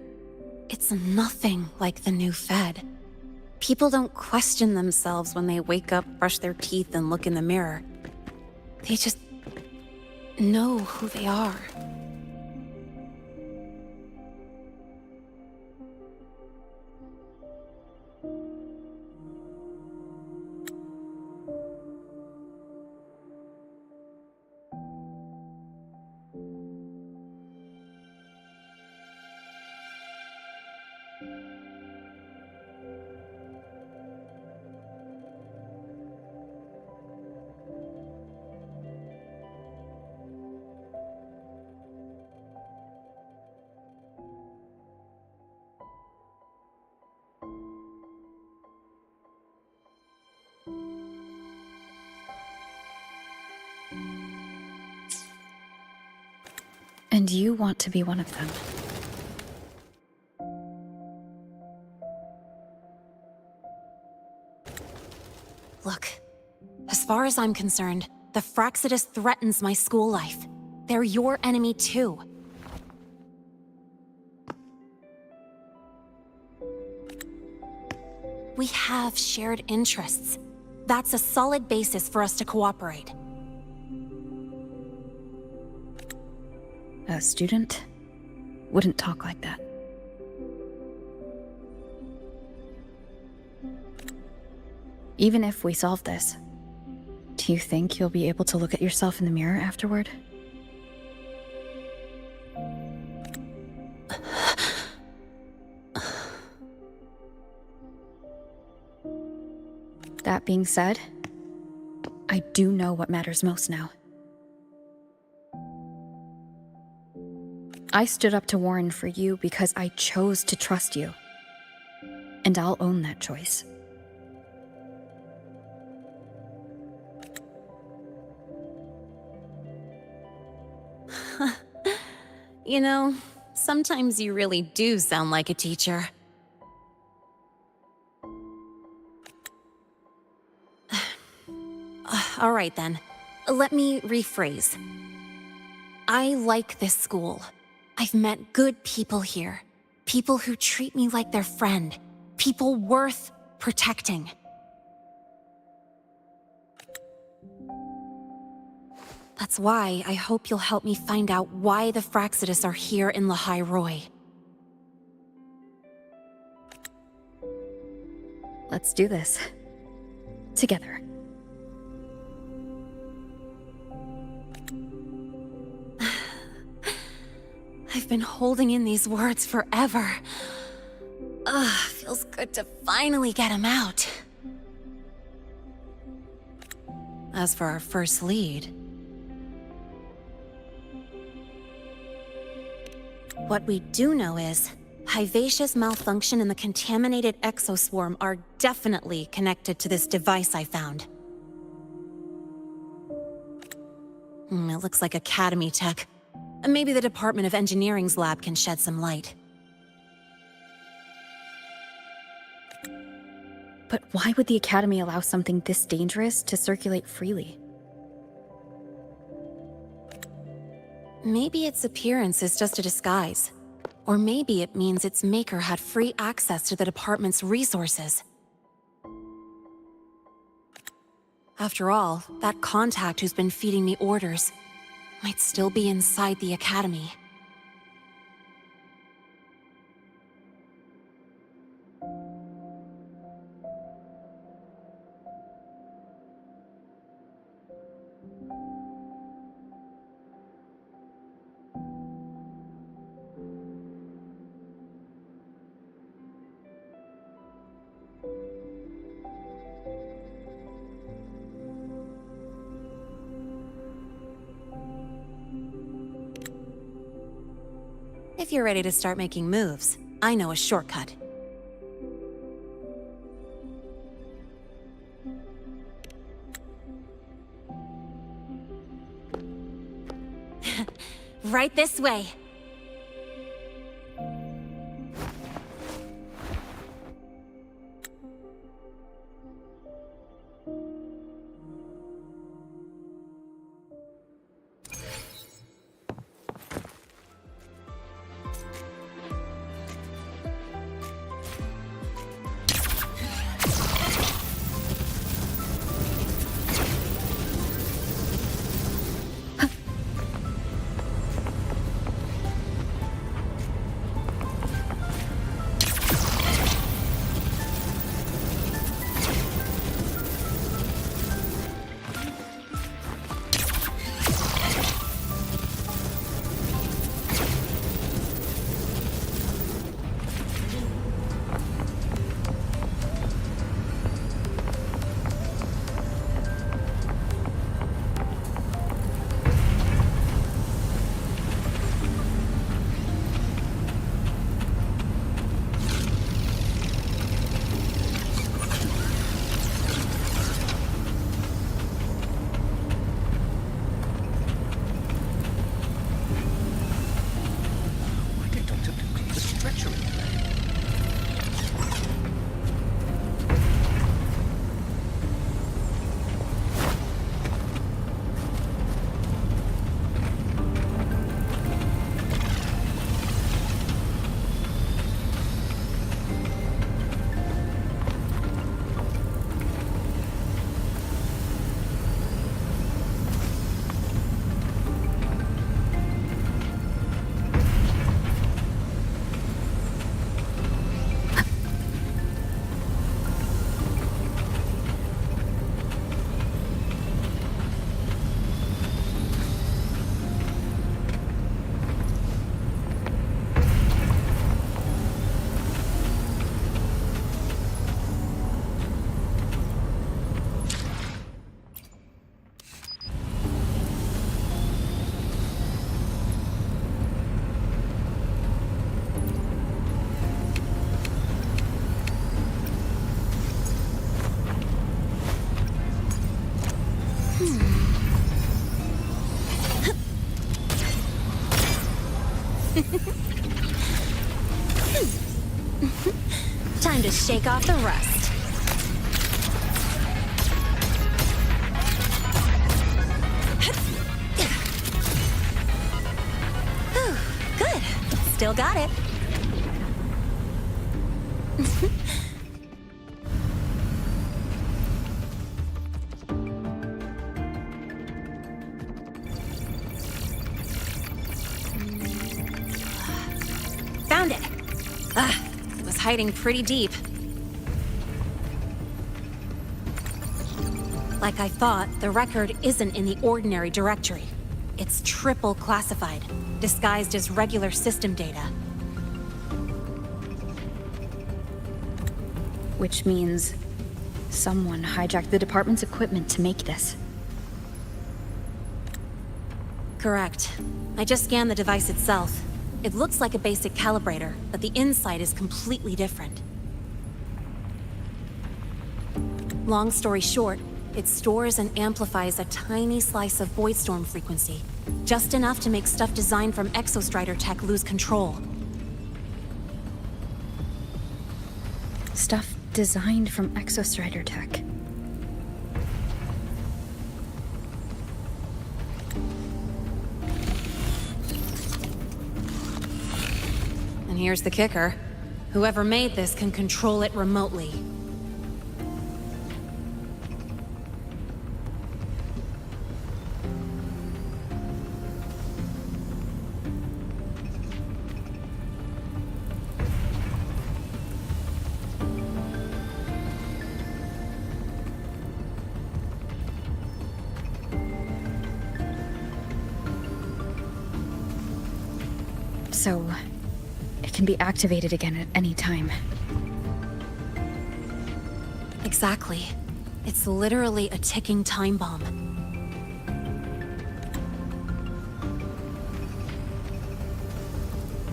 it's nothing like the new Fed. People don't question themselves when they wake up, brush their teeth, and look in the mirror. They just know who they are. And you want to be one of them. Look, as far as I'm concerned, the Fraxidus threatens my school life. They're your enemy too. We have shared interests. That's a solid basis for us to cooperate. A student wouldn't talk like that. Even if we solve this, do you think you'll be able to look at yourself in the mirror afterward? That being said, I do know what matters most now. I stood up to Warren for you because I chose to trust you. And I'll own that choice. You know, sometimes you really do sound like a teacher. All right then, let me rephrase. I like this school. I've met good people here. People who treat me like their friend. People worth protecting. That's why I hope you'll help me find out why the Fractsidus are here in Lahai Roi. Let's do this. Together. I've been holding in these words forever. Feels good to finally get them out. As for our first lead, what we do know is Hyvatia's malfunction and the contaminated exoswarm are definitely connected to this device I found. It looks like Academy tech. Maybe the Department of Engineering's lab can shed some light. But why would the Academy allow something this dangerous to circulate freely? Maybe its appearance is just a disguise. Or maybe it means its maker had free access to the department's resources. After all, that contact who's been feeding me orders might still be inside the Academy. If you're ready to start making moves, I know a shortcut. Right this way. Time to shake off the rust. Whew, good. Still got it. Found it. It was hiding pretty deep. Like I thought, the record isn't in the ordinary directory. It's triple classified, disguised as regular system data. Which means someone hijacked the department's equipment to make this. Correct. I just scanned the device itself. It looks like a basic calibrator, but the inside is completely different. Long story short, it stores and amplifies a tiny slice of Voidstorm frequency, just enough to make stuff designed from Exostrider tech lose control. Stuff designed from Exostrider tech. And here's the kicker. Whoever made this can control it remotely. So, it can be activated again at any time. Exactly. It's literally a ticking time bomb.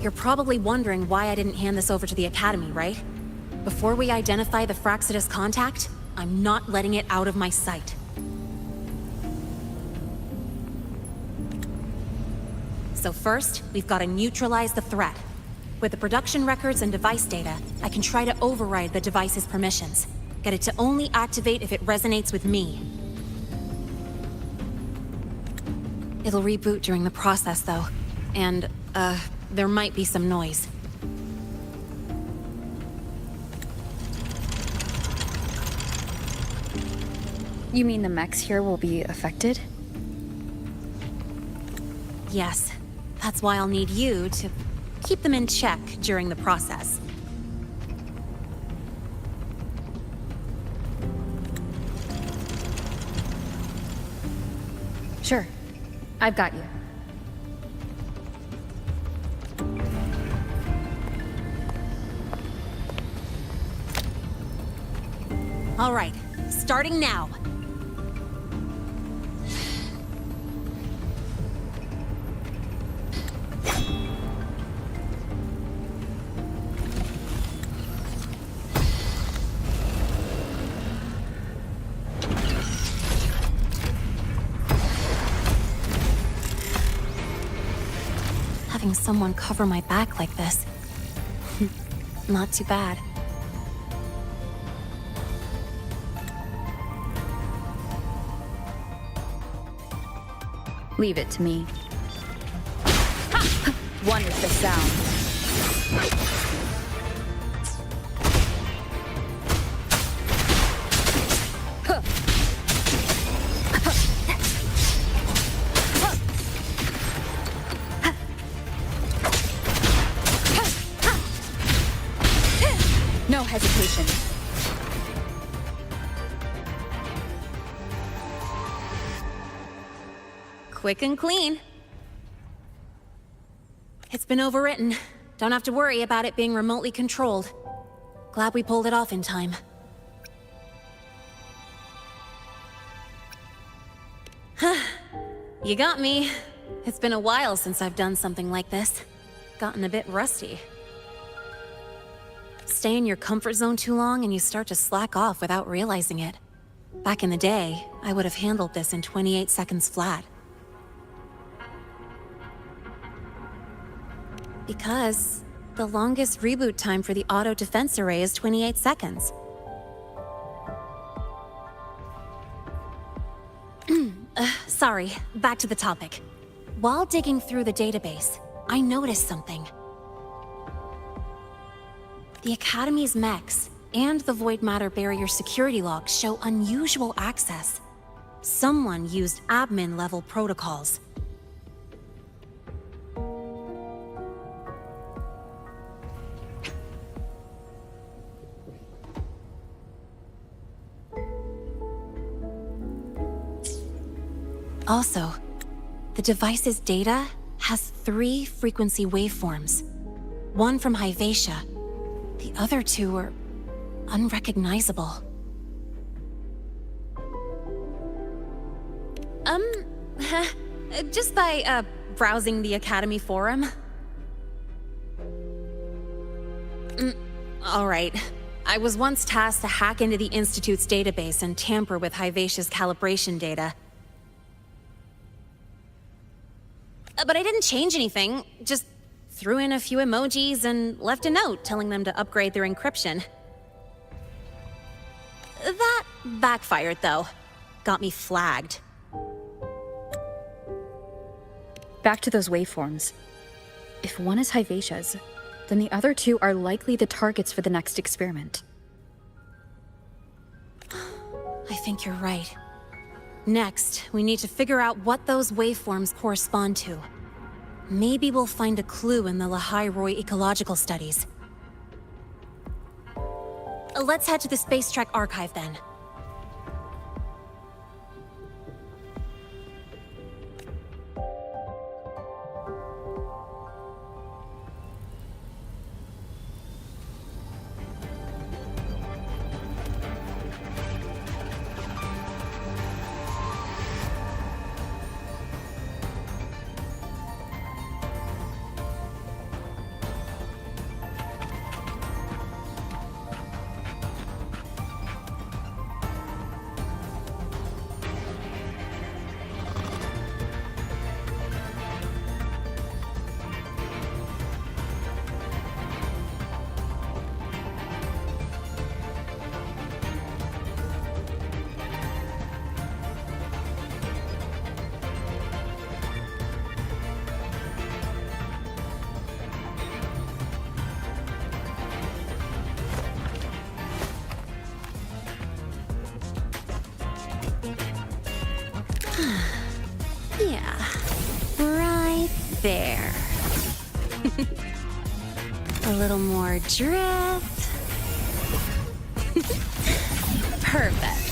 You're probably wondering why I didn't hand this over to the Academy, right? Before we identify the Fraxidus contact, I'm not letting it out of my sight. So first, we've got to neutralize the threat. With the production records and device data, I can try to override the device's permissions. Get it to only activate if it resonates with me. It'll reboot during the process, though. And, there might be some noise. You mean the mechs here will be affected? Yes. That's why I'll need you to keep them in check during the process. Sure. I've got you. All right, starting now. Having someone cover my back like this. Not too bad. Leave it to me. One is the sound. No hesitation. Quick and clean. It's been overwritten. Don't have to worry about it being remotely controlled. Glad we pulled it off in time. You got me. It's been a while since I've done something like this. Gotten a bit rusty. Stay in your comfort zone too long and you start to slack off without realizing it. Back in the day, I would have handled this in 28 seconds flat. Because the longest reboot time for the auto defense array is 28 seconds. Sorry, back to the topic. While digging through the database, I noticed something. The Academy's mechs and the Void Matter Barrier security logs show unusual access. Someone used admin-level protocols. Also, the device's data has 3 frequency waveforms. One from Hyvatia. The other 2 are unrecognizable. Just by, browsing the Academy forum. Alright. I was once tasked to hack into the Institute's database and tamper with Hyvatia's calibration data. But I didn't change anything, just threw in a few emojis and left a note telling them to upgrade their encryption. That backfired, though. Got me flagged. Back to those waveforms. If one is Hyvatia's, then the other 2 are likely the targets for the next experiment. I think you're right. Next, we need to figure out what those waveforms correspond to. Maybe we'll find a clue in the Lehigh Roy ecological studies. Let's head to the Space Trek archive then. Yeah, right there. A little more drift. Perfect.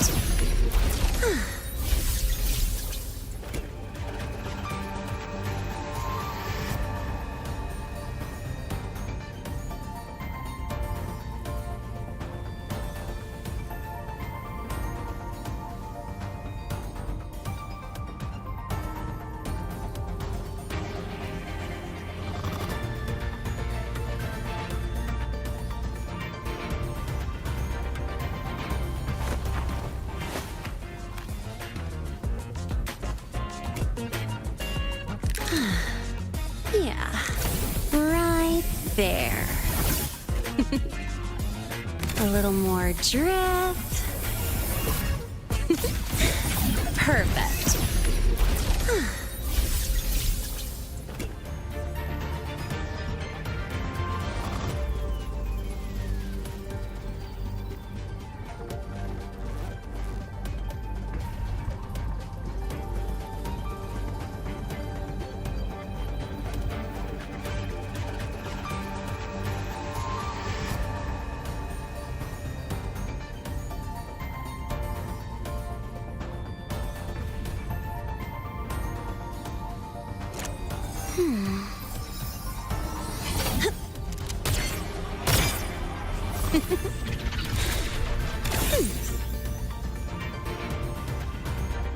Yeah, right there. A little more drift. Perfect.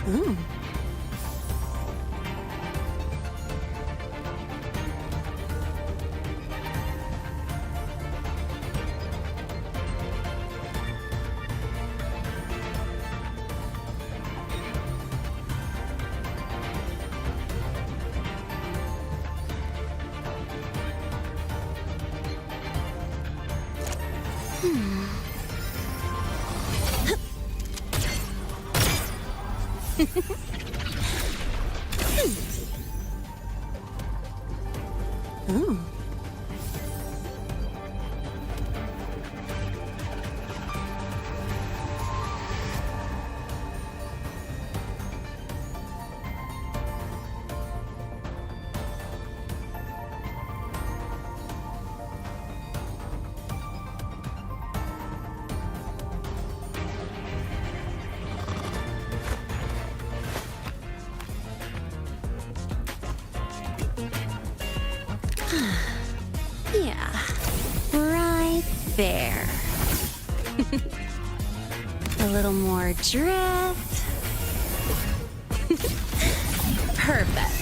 Ooh. Ooh. Yeah, right there. A little more drift. Perfect.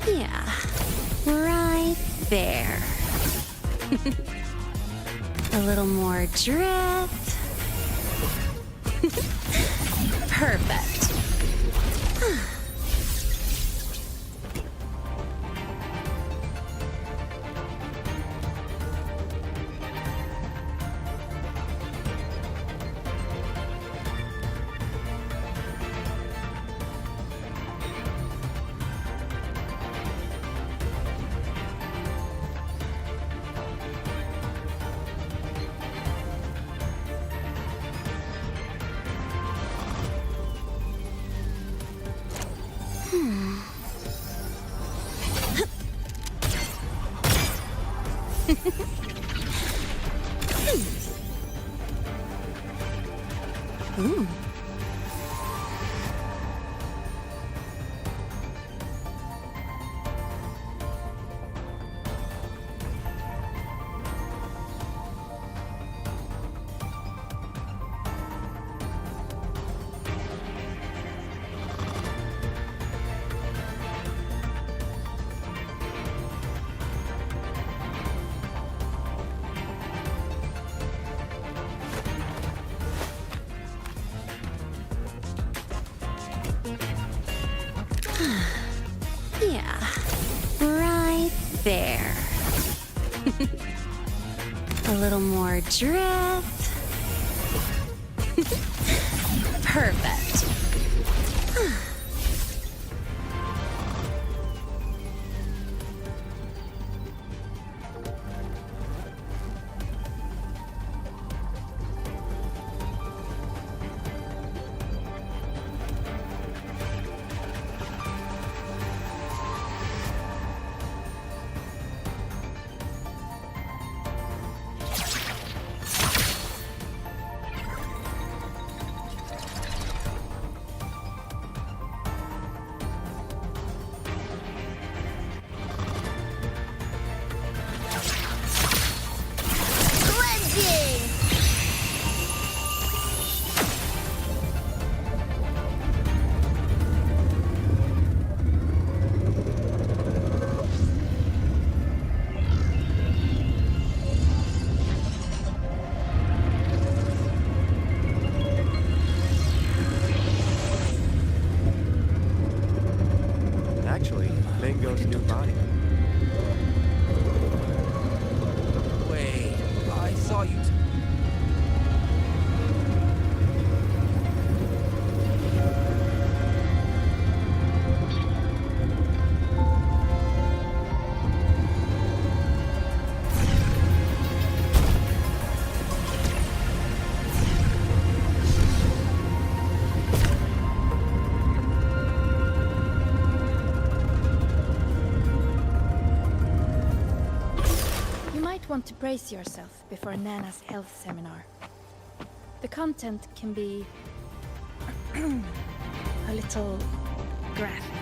Yeah, right there. A little more drift. Perfect. Ooh. Yeah, right there. A little more drift. Perfect. Actually, Mango's new body. Wait, I saw you. Want to brace yourself before Nana's health seminar. The content can be a little graphic.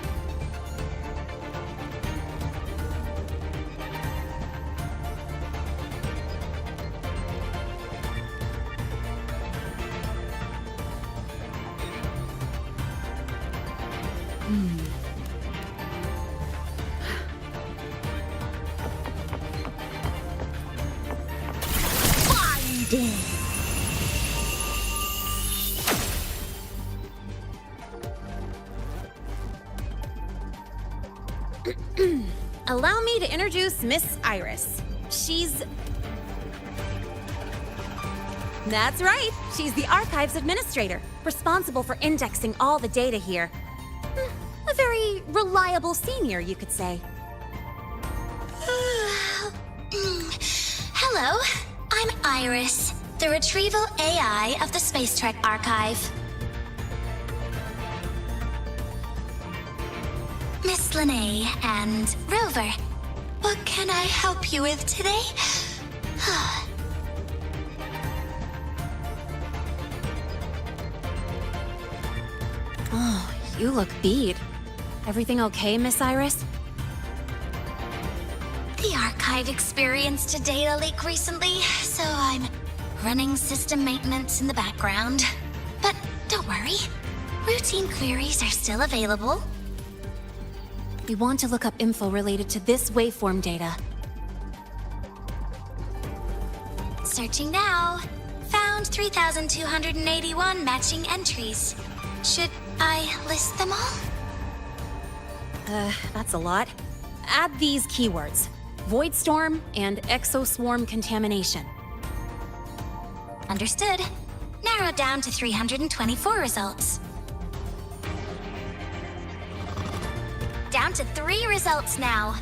Allow me to introduce Miss Iris. She's... That's right. She's the Archives Administrator, responsible for indexing all the data here. A very reliable senior, you could say. Hello, I'm Iris, the Retrieval AI of the Space Trek Archive. Miss Lene and Rover, what can I help you with today? Oh, you look beat. Everything okay, Miss Iris? The Archive experienced a data leak recently, so I'm running system maintenance in the background. But don't worry, routine queries are still available. We want to look up info related to this waveform data. Searching now. Found 3,281 matching entries. Should I list them all? That's a lot. Add these keywords: Void Storm and Exoswarm contamination. Understood. Narrowed down to 324 results. Down to 3 results now.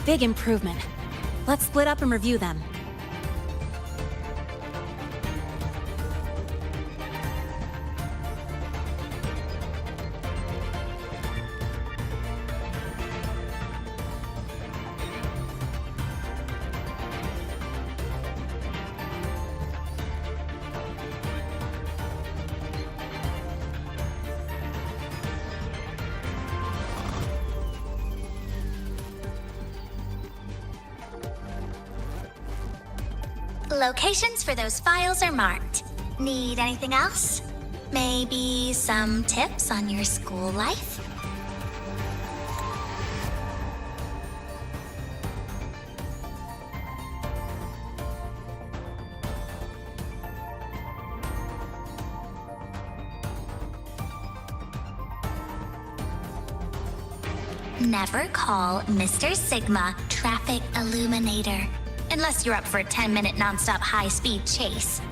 Big improvement. Let's split up and review them. Locations for those files are marked. Need anything else? Maybe some tips on your school life? Never call Mr. Sigma Traffic Illuminator. Unless you're up for a 10-minute nonstop high-speed chase.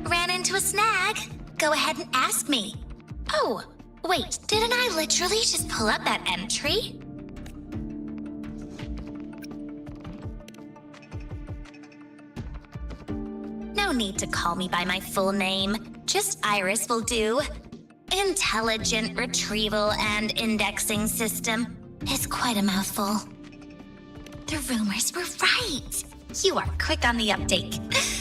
Ran into a snag. Go ahead and ask me. Oh, wait, didn't I literally just pull up that entry? No need to call me by my full name. Just Iris will do. Intelligent Retrieval and Indexing System is quite a mouthful. The rumors were right. You are quick on the uptake.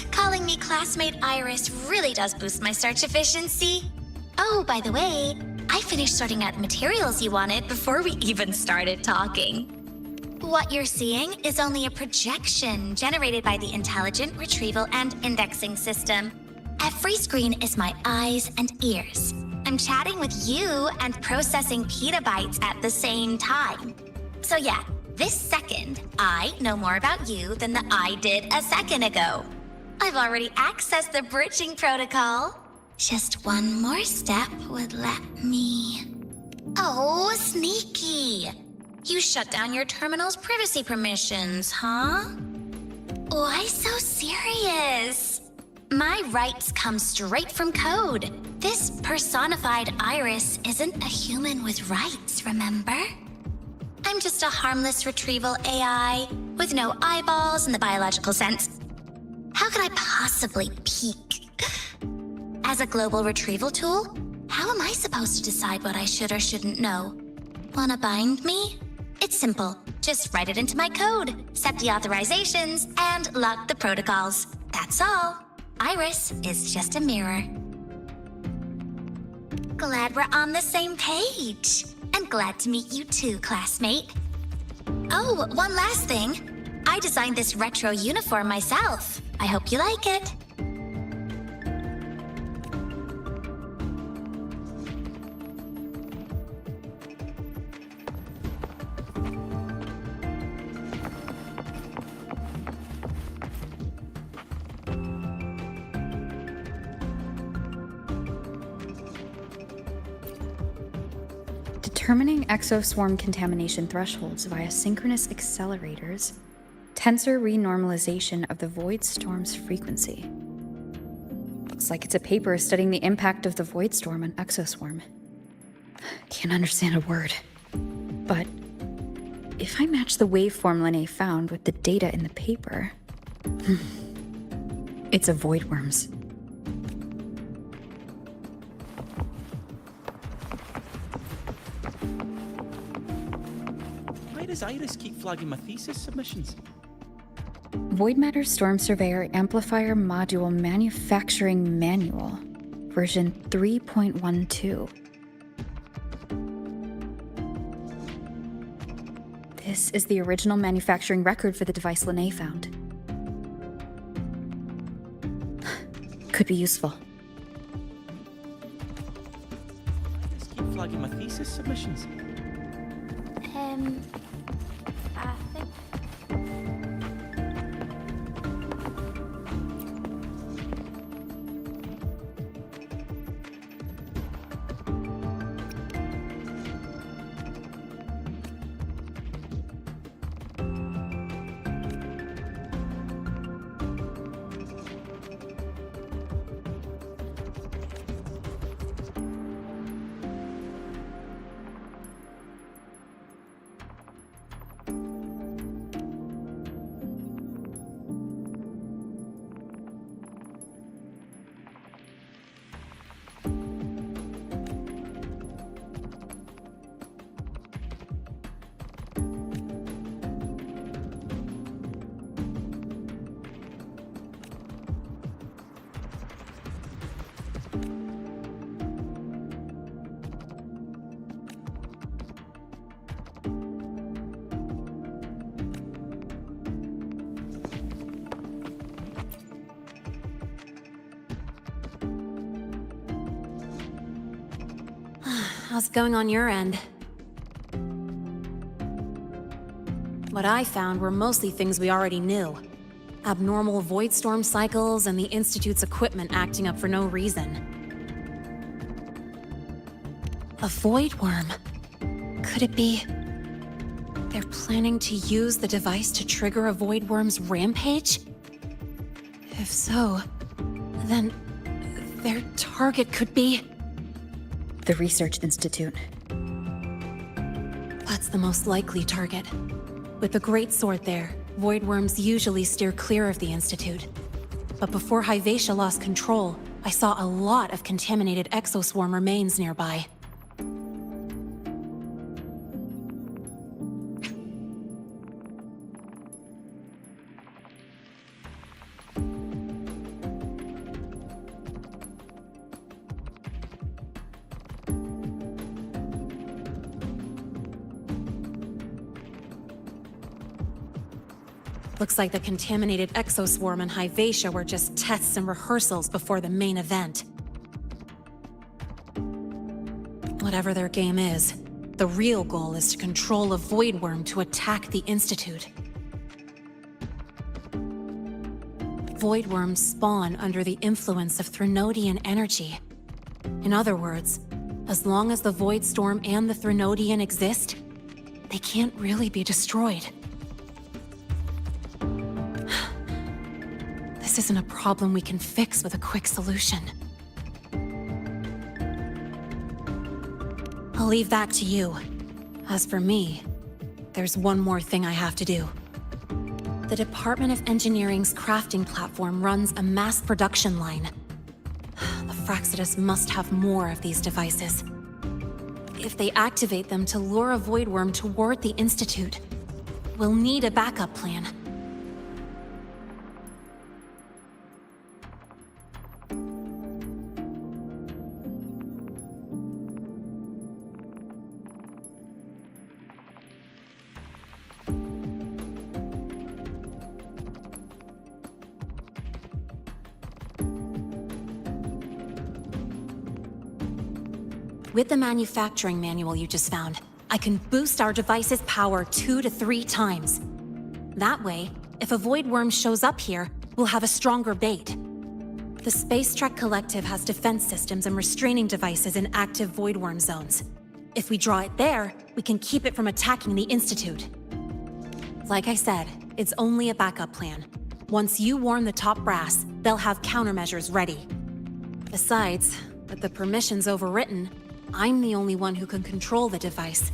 Calling me classmate Iris really does boost my search efficiency. Oh, by the way, I finished sorting out the materials you wanted before we even started talking. What you're seeing is only a projection generated by the Intelligent Retrieval and Indexing System. Every screen is my eyes and ears. I'm chatting with you and processing petabytes at the same time. So yeah, this second, I know more about you than the I did a second ago. I've already accessed the bridging protocol. Just one more step would let me... Oh, sneaky. You shut down your terminal's privacy permissions, huh? Why so serious? My rights come straight from code. This personified Iris isn't a human with rights, remember? I'm just a harmless retrieval AI with no eyeballs in the biological sense. How could I possibly peek? As a global retrieval tool, how am I supposed to decide what I should or shouldn't know? Wanna bind me? It's simple. Just write it into my code, set the authorizations, and lock the protocols. That's all. Iris is just a mirror. Glad we're on the same page. And glad to meet you too, classmate. Oh, one last thing. I designed this retro uniform myself. I hope you like it. Determining exoswarm contamination thresholds via synchronous accelerators, tensor renormalization of the void storm's frequency. Looks like it's a paper studying the impact of the void storm on exoswarm. Can't understand a word. But if I match the waveform Linnae found with the data in the paper, it's a void worms. Why does Iris keep flagging my thesis submissions? Void Matter Storm Surveyor Amplifier Module Manufacturing Manual, version 3.12. This is the original manufacturing record for the device Linnae found. Could be useful. Why does keep flagging my thesis submissions? I think... How's it going on your end? What I found were mostly things we already knew. Abnormal void storm cycles and the Institute's equipment acting up for no reason. A void worm. Could it be... they're planning to use the device to trigger a void worm's rampage? If so, then their target could be... The Research Institute. That's the most likely target. With the Great Sword there, void worms usually steer clear of the Institute. But before Hyvatia lost control, I saw a lot of contaminated exoswarm remains nearby. Looks like the contaminated exoswarm and Hyvatia were just tests and rehearsals before the main event. Whatever their game is, the real goal is to control a void worm to attack the Institute. Void worms spawn under the influence of Threnodian energy. In other words, as long as the void storm and the Threnodian exist, they can't really be destroyed. This isn't a problem we can fix with a quick solution. I'll leave that to you. As for me, there's one more thing I have to do. The Department of Engineering's crafting platform runs a mass production line. The Fraxidus must have more of these devices. If they activate them to lure a void worm toward the Institute, we'll need a backup plan. With the manufacturing manual you just found, I can boost our device's power 2 to 3 times. That way, if a void worm shows up here, we'll have a stronger bait. The Space Trek Collective has defense systems and restraining devices in active void worm zones. If we draw it there, we can keep it from attacking the Institute. Like I said, it's only a backup plan. Once you warn the top brass, they'll have countermeasures ready. Besides, with the permissions overwritten, I'm the only one who can control the device.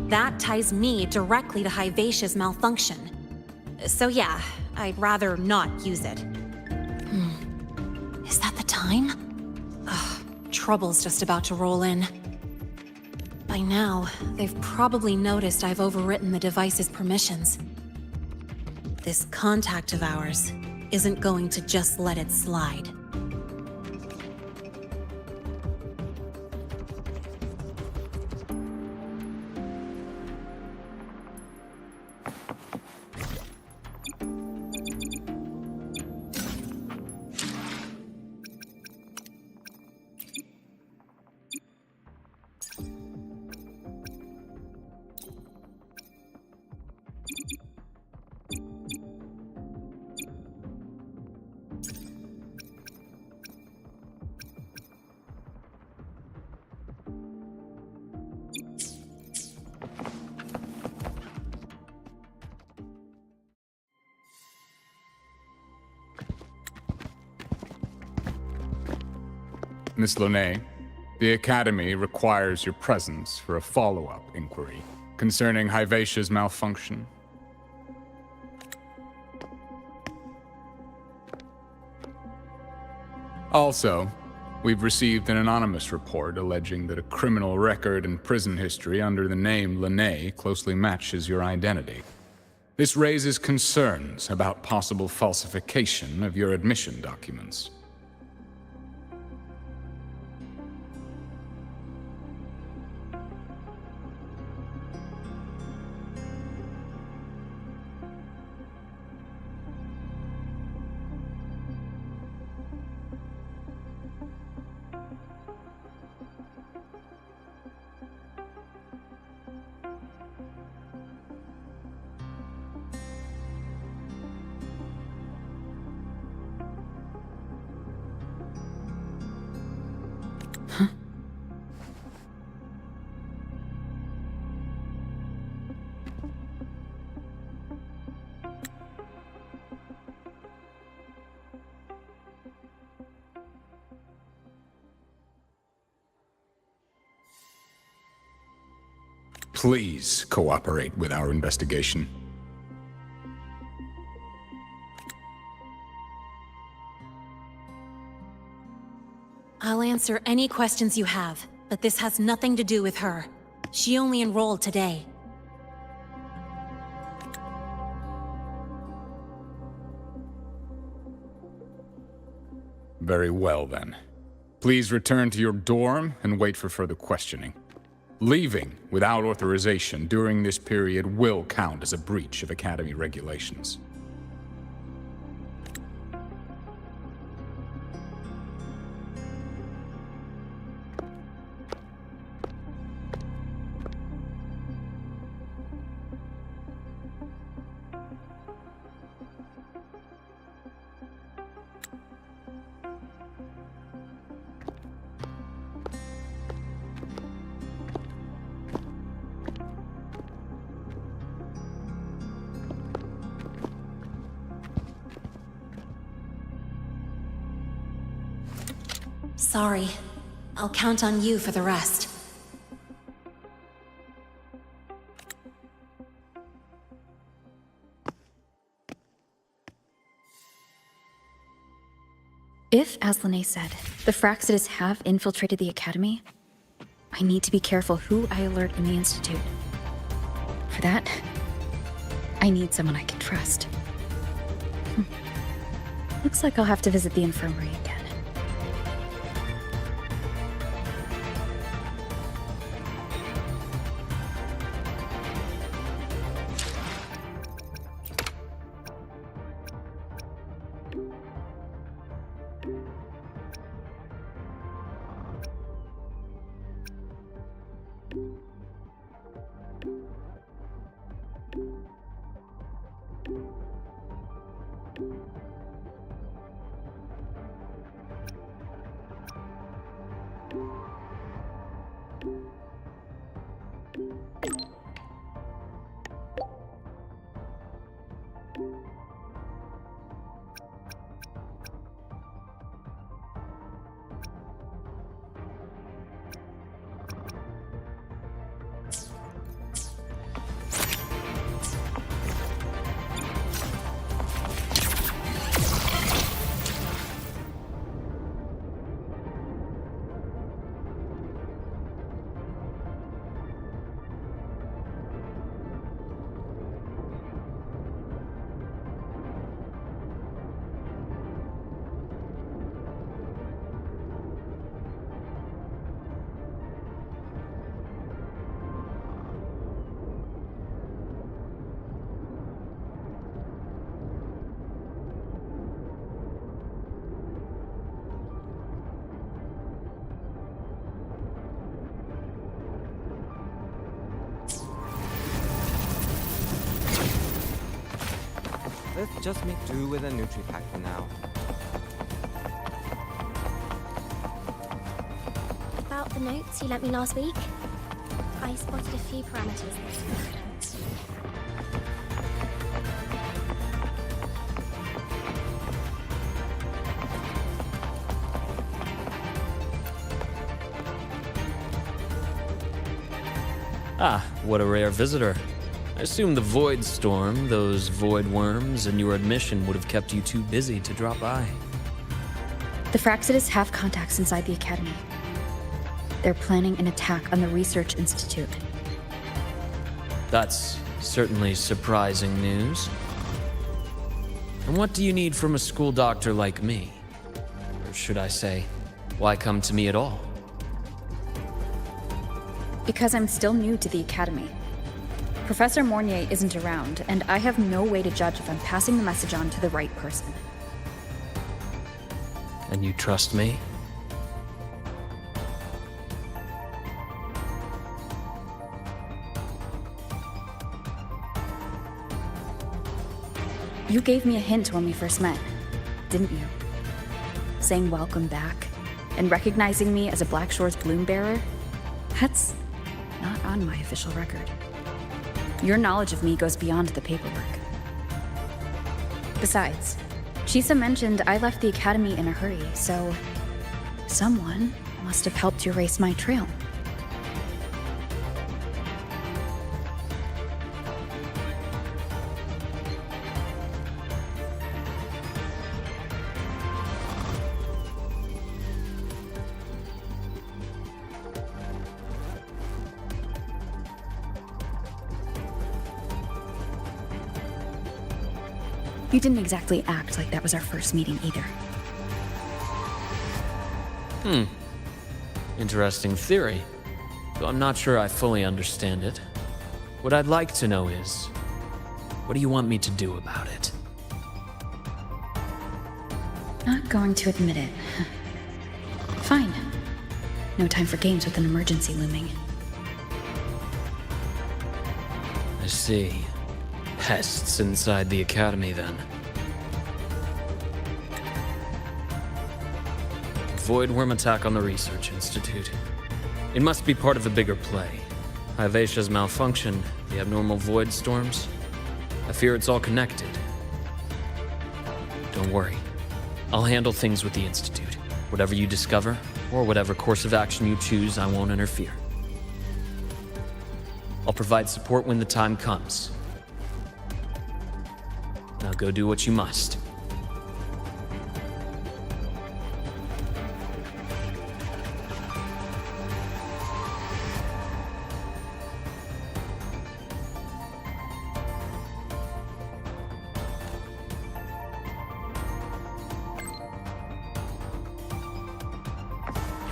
That ties me directly to Hivacia's malfunction. So yeah, I'd rather not use it. Is that the time? Ugh, trouble's just about to roll in. By now, they've probably noticed I've overwritten the device's permissions. This contact of ours isn't going to just let it slide. Miss Lene, the Academy requires your presence for a follow-up inquiry concerning Hivacia's malfunction. Also, we've received an anonymous report alleging that a criminal record and prison history under the name Lene closely matches your identity. This raises concerns about possible falsification of your admission documents. Please cooperate with our investigation. I'll answer any questions you have, but this has nothing to do with her. She only enrolled today. Very well, then. Please return to your dorm and wait for further questioning. Leaving without authorization during this period will count as a breach of Academy regulations. Sorry. I'll count on you for the rest. If, as Lene said, the Fraxidas have infiltrated the Academy, I need to be careful who I alert in the Institute. For that, I need someone I can trust. Looks like I'll have to visit the infirmary again. Let's just make do with a Nutri-Pack for now. About the notes you lent me last week, I spotted a few parameters. Ah, what a rare visitor. I assume the Void Storm, those void worms, and your admission would have kept you too busy to drop by. The Fraxidus have contacts inside the Academy. They're planning an attack on the Research Institute. That's certainly surprising news. And what do you need from a school doctor like me? Or should I say, why come to me at all? Because I'm still new to the Academy. Professor Mornier isn't around, and I have no way to judge if I'm passing the message on to the right person. And you trust me? You gave me a hint when we first met, didn't you? Saying welcome back, and recognizing me as a Black Shore's bloom bearer? That's not on my official record. Your knowledge of me goes beyond the paperwork. Besides, Shisa mentioned I left the Academy in a hurry, so someone must have helped you erase my trail. You didn't exactly act like that was our first meeting either. Interesting theory, though I'm not sure I fully understand it. What I'd like to know is, what do you want me to do about it? Not going to admit it. Fine. No time for games with an emergency looming. I see. Pests inside the Academy, then. Void worm attack on the Research Institute. It must be part of a bigger play. Hyvatia's malfunction, the abnormal void storms. I fear it's all connected. Don't worry. I'll handle things with the Institute. Whatever you discover, or whatever course of action you choose, I won't interfere. I'll provide support when the time comes. Now go do what you must.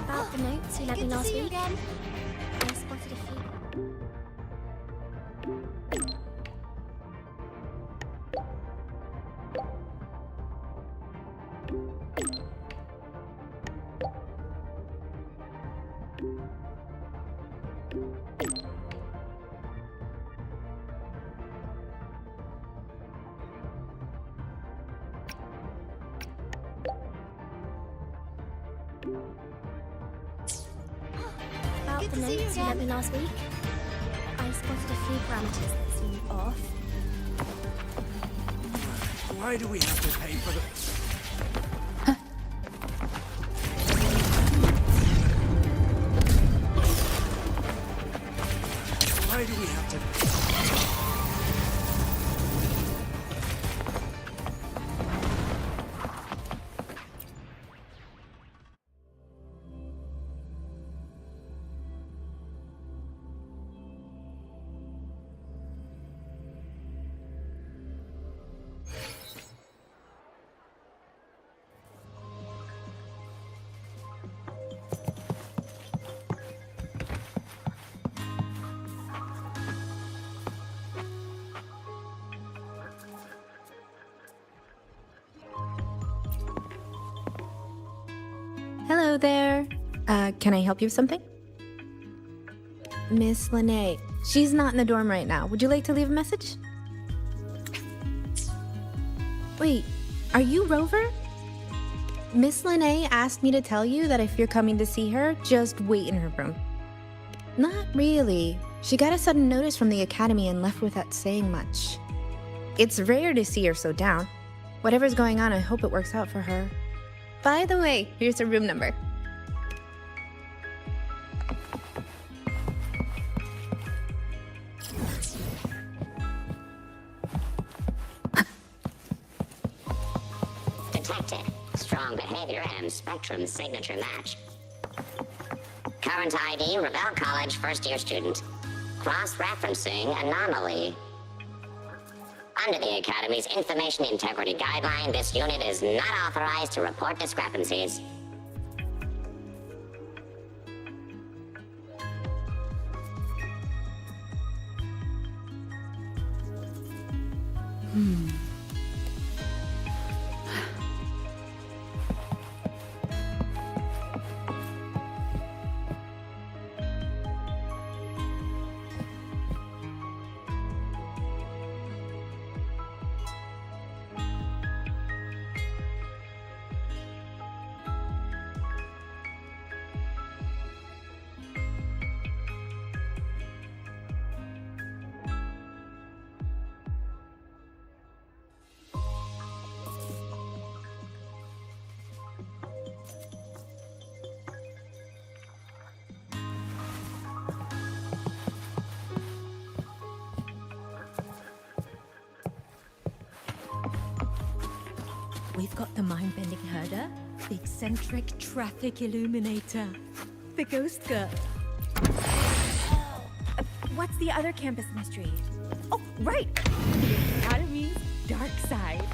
About the notes you lent me last week, I spotted a few. About the notes you lent me last week, I spotted a few parameters that seemed off. Why do we have to pay for the... Why do we have to... Hello there. Can I help you with something? Miss Lene. She's not in the dorm right now. Would you like to leave a message? Wait, are you Rover? Miss Lene asked me to tell you that if you're coming to see her, just wait in her room. Not really. She got a sudden notice from the academy and left without saying much. It's rare to see her so down. Whatever's going on, I hope it works out for her. By the way, here's her room number. Detected. Strong behavior and spectrum signature match. Current ID, Rebel College first-year student. Cross-referencing anomaly. Under the Academy's Information Integrity Guideline, this unit is not authorized to report discrepancies. We've got the mind-bending herder, the eccentric traffic illuminator, the ghost girl. What's the other campus mystery? Oh, right! The Academy's dark side.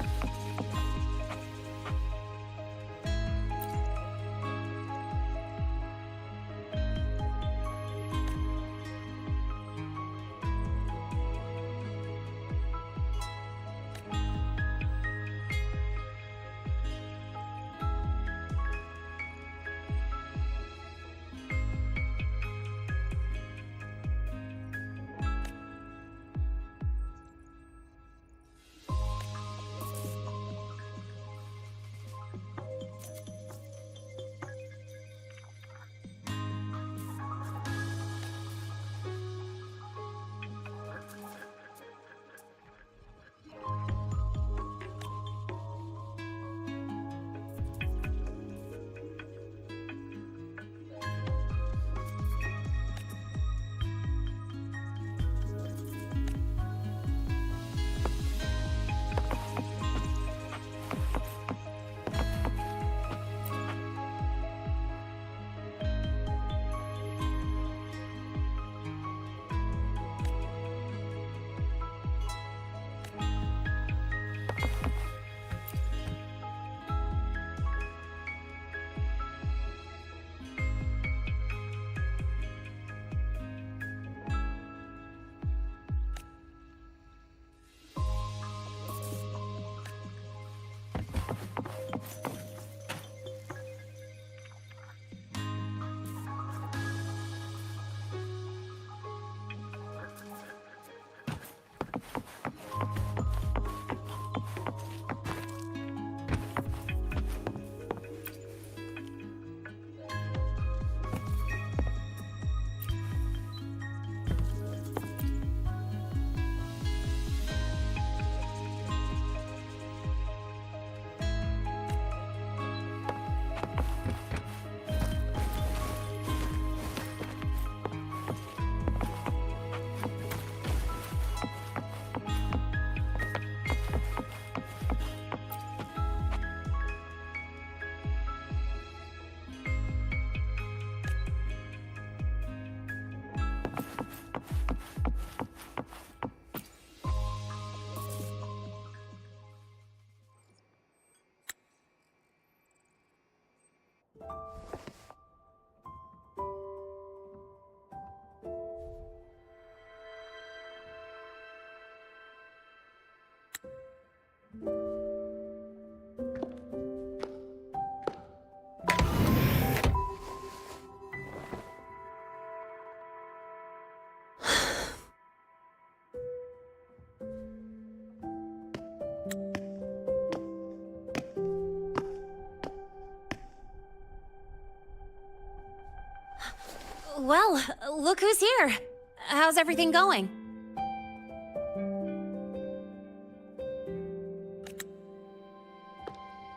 Well, look who's here. How's everything going?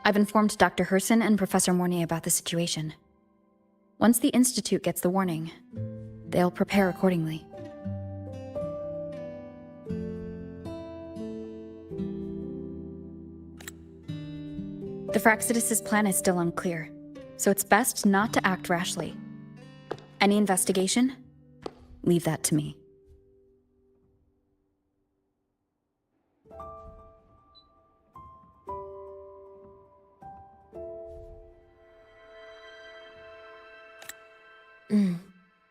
I've informed Dr. Herson and Professor Mornay about the situation. Once the Institute gets the warning, they'll prepare accordingly. The Fraxidus' plan is still unclear, so it's best not to act rashly. Any investigation? Leave that to me.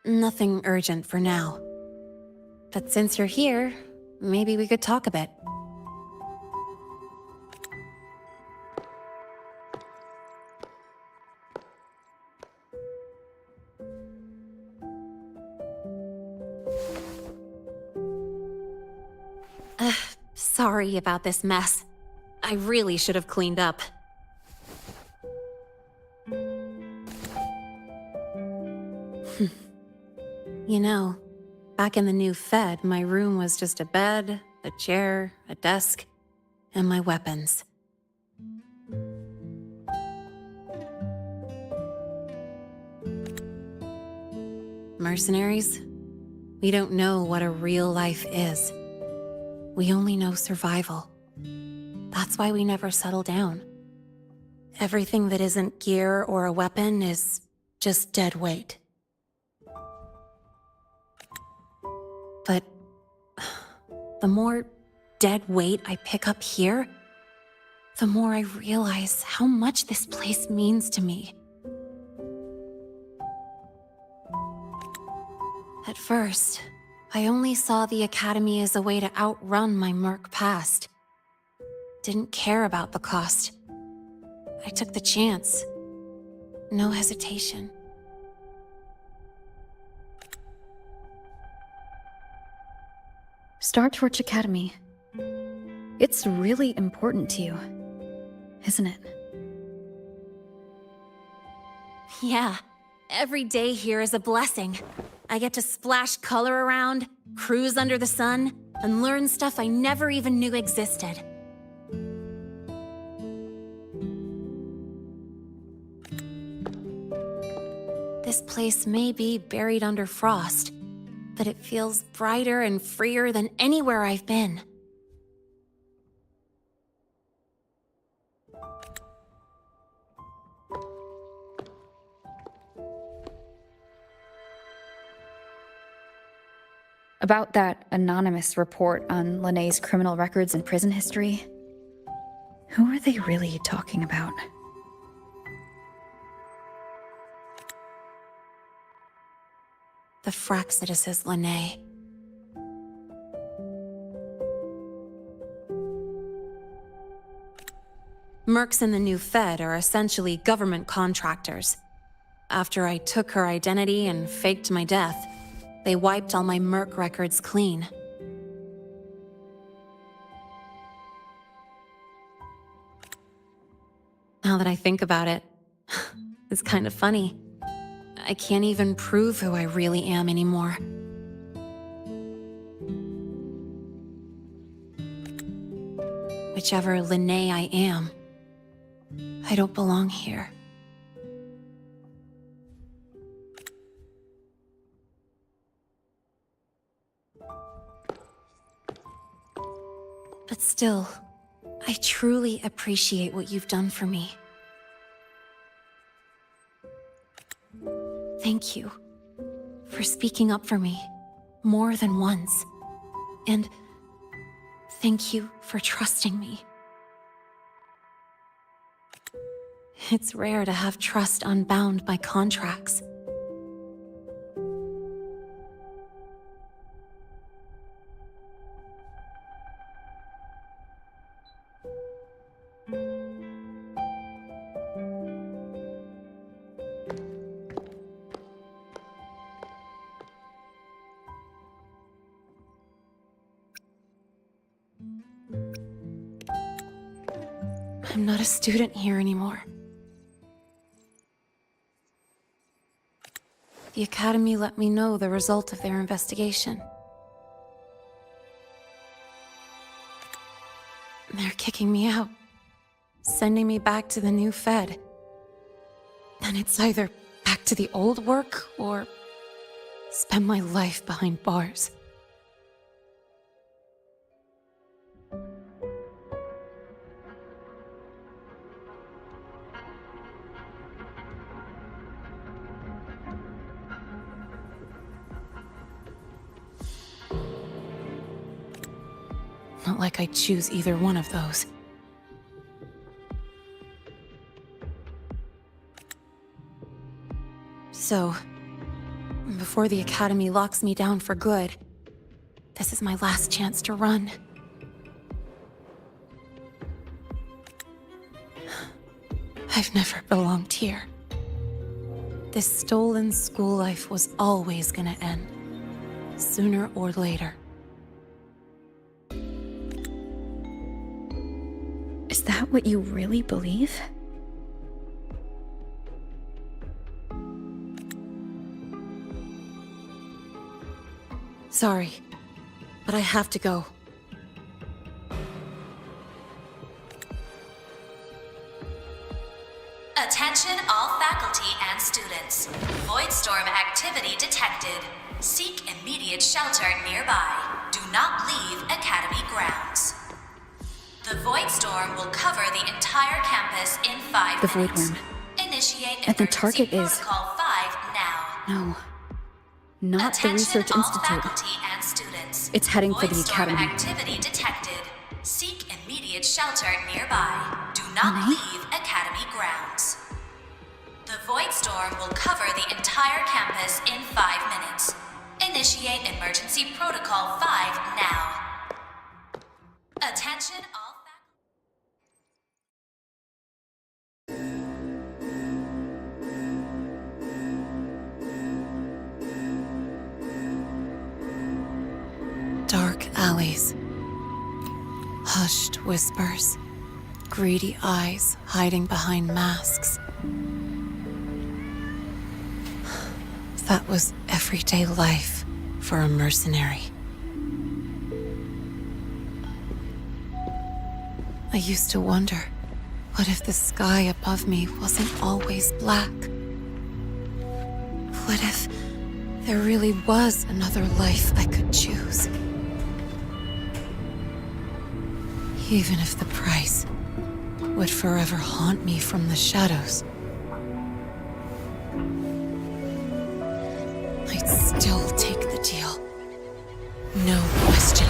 Nothing urgent for now. But since you're here, maybe we could talk a bit. Sorry about this mess. I really should have cleaned up. You know, back in the new Fed, my room was just a bed, a chair, a desk, and my weapons. Mercenaries? We don't know what a real life is. We only know survival. That's why we never settle down. Everything that isn't gear or a weapon is just dead weight. But the more dead weight I pick up here, the more I realize how much this place means to me. At first, I only saw the Academy as a way to outrun my merc past. Didn't care about the cost. I took the chance. No hesitation. Star Torch Academy. It's really important to you, isn't it? Yeah, every day here is a blessing. I get to splash color around, cruise under the sun, and learn stuff I never even knew existed. This place may be buried under frost, but it feels brighter and freer than anywhere I've been. About that anonymous report on Linnéa's criminal records and prison history, who are they really talking about? The Fraxidus is Linné. Mercs in the new Fed are essentially government contractors. After I took her identity and faked my death, they wiped all my merc records clean. Now that I think about it, it's kind of funny. I can't even prove who I really am anymore. Whichever Linné I am, I don't belong here. But still, I truly appreciate what you've done for me. Thank you for speaking up for me more than once. And thank you for trusting me. It's rare to have trust unbound by contracts. I'm not a student here anymore. The Academy let me know the result of their investigation. They're kicking me out, sending me back to the new Fed. And it's either back to the old work or spend my life behind bars. Not like I choose either one of those. So, before the Academy locks me down for good, this is my last chance to run. I've never belonged here. This stolen school life was always gonna end, sooner or later. Is that what you really believe? Sorry, but I have to go. Attention all faculty and students. Voidstorm activity detected. Seek immediate shelter nearby. Do not leave Academy grounds. The Voidstorm will cover the entire campus in 5 The minutes. Voidworm. Initiate And the emergency target is... protocol 5 now. No. Not the Attention Research all Institute. faculty and students. It's heading for the Voidstorm Academy. activity detected. Seek immediate shelter nearby. Do not leave Academy grounds. The Voidstorm will cover the entire campus in 5 minutes. Initiate emergency protocol 5 now. Attention all Dark alleys. Hushed whispers. Greedy eyes hiding behind masks. That was everyday life for a mercenary. I used to wonder, what if the sky above me wasn't always black? What if there really was another life I could choose? Even if the price would forever haunt me from the shadows, I'd still take the deal. No question.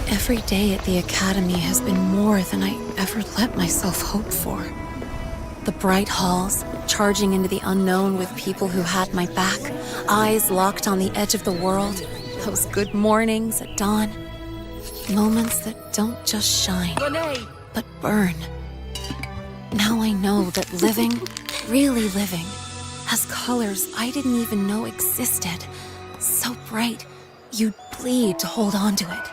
Every day at the Academy has been more than I ever let myself hope for. The bright halls, charging into the unknown with people who had my back, eyes locked on the edge of the world, those good mornings at dawn. Moments that don't just shine, but burn. Now I know that living, really living, has colors I didn't even know existed. So bright, you'd bleed to hold on to it.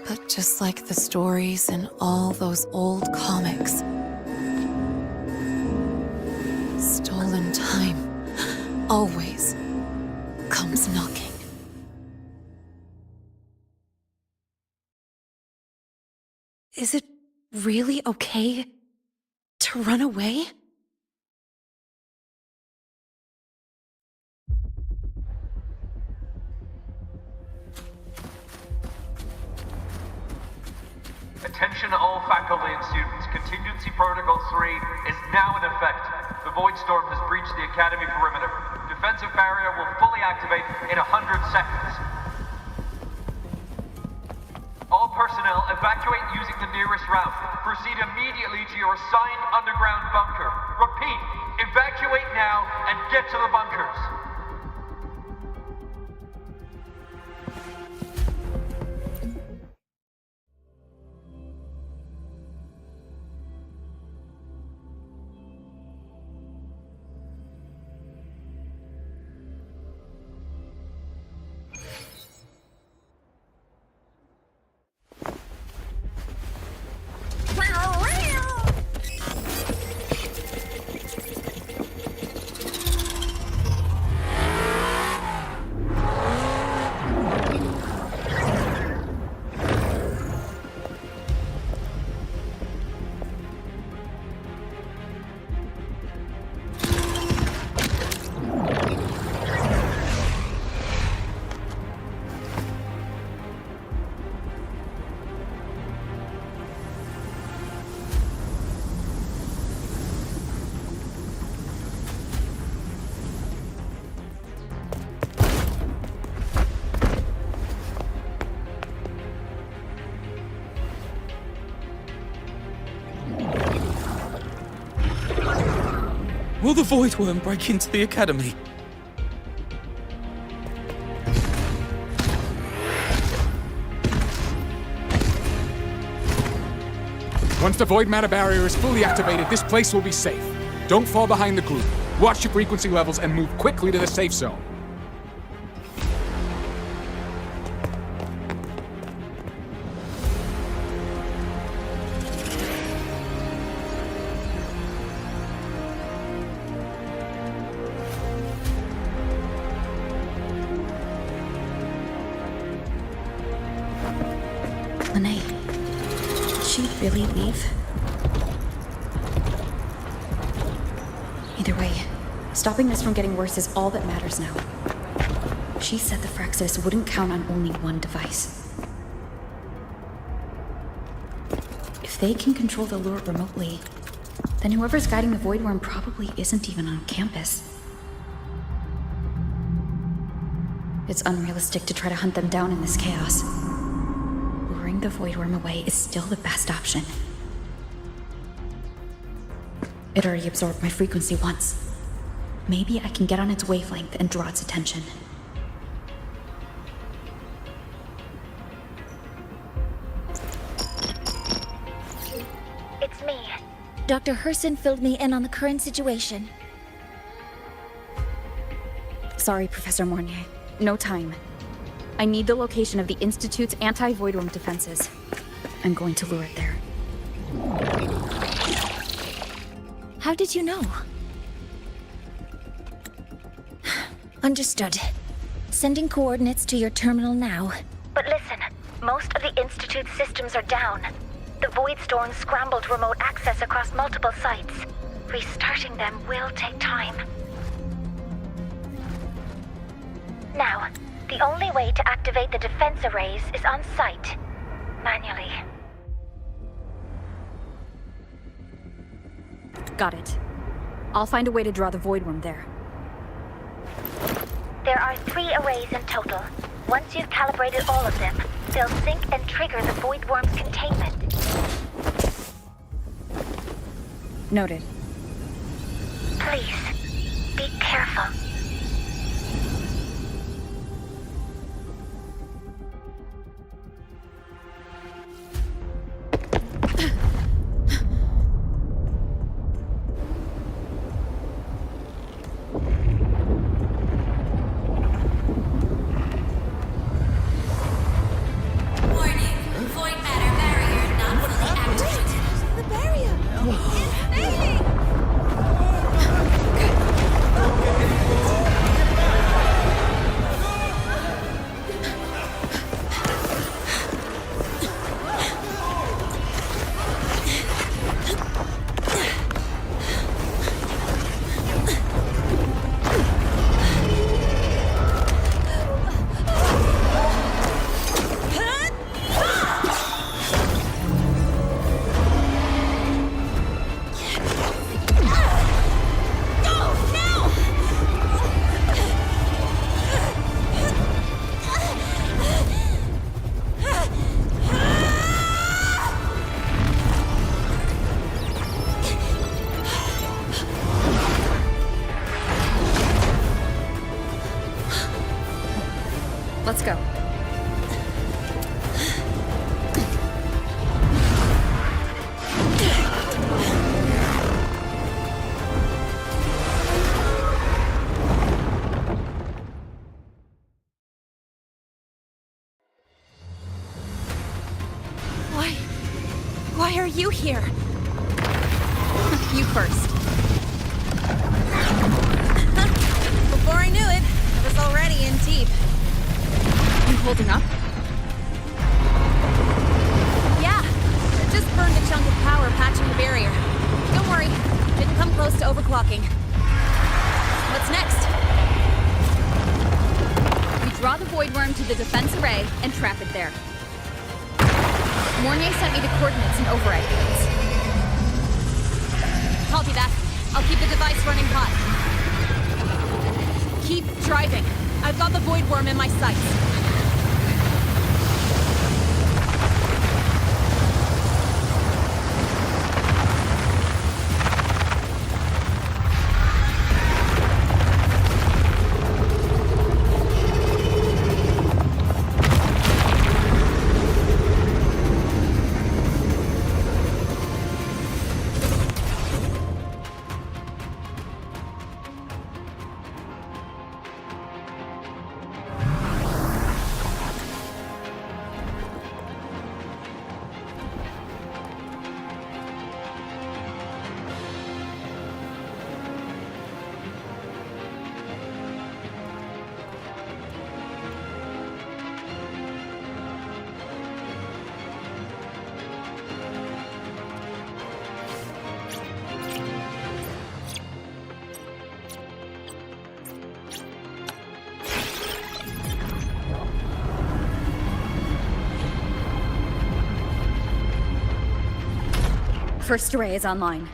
But just like the stories in all those old comics, stolen time always comes knocking. Is it really okay to run away? Attention all faculty and students. Contingency Protocol 3 is now in effect. The Voidstorm has breached the Academy perimeter. Defensive barrier will fully activate in 100 seconds. All personnel evacuate using the nearest route. Proceed immediately to your assigned underground bunker. Repeat, evacuate now and get to the bunkers. Will the Void Worm break into the Academy? Once the void matter barrier is fully activated, this place will be safe. Don't fall behind the group. Watch your frequency levels and move quickly to the safe zone. Lene, did she really leave? Either way, stopping this from getting worse is all that matters now. She said the Fraxis wouldn't count on only one device. If they can control the lure remotely, then whoever's guiding the Void Worm probably isn't even on campus. It's unrealistic to try to hunt them down in this chaos. Luring the Void Worm away is still the best option. It already absorbed my frequency once. Maybe I can get on its wavelength and draw its attention. It's me. Dr. Herson filled me in on the current situation. Sorry, Professor Mornier. No time. I need the location of the Institute's anti-Void Worm defenses. I'm going to lure it there. How did you know? Understood. Sending coordinates to your terminal now. But listen, most of the Institute's systems are down. The Void Storm scrambled remote access across multiple sites. Restarting them will take time. Now, the only way to activate the defense arrays is on site, manually. Got it. I'll find a way to draw the Void Worm there. There are 3 arrays in total. Once you've calibrated all of them, they'll sync and trigger the Void Worm's containment. Noted. Please, be careful. Let's go. Why are you here? You first. Before I knew it, I was already in deep. You holding up? Yeah, I just burned a chunk of power patching the barrier. Don't worry, didn't come close to overclocking. What's next? We draw the Void Worm to the defense array and trap it there. Mornier sent me the coordinates and override codes. Copy that. I'll keep the device running hot. Keep driving. I've got the Void Worm in my sights. First array is online.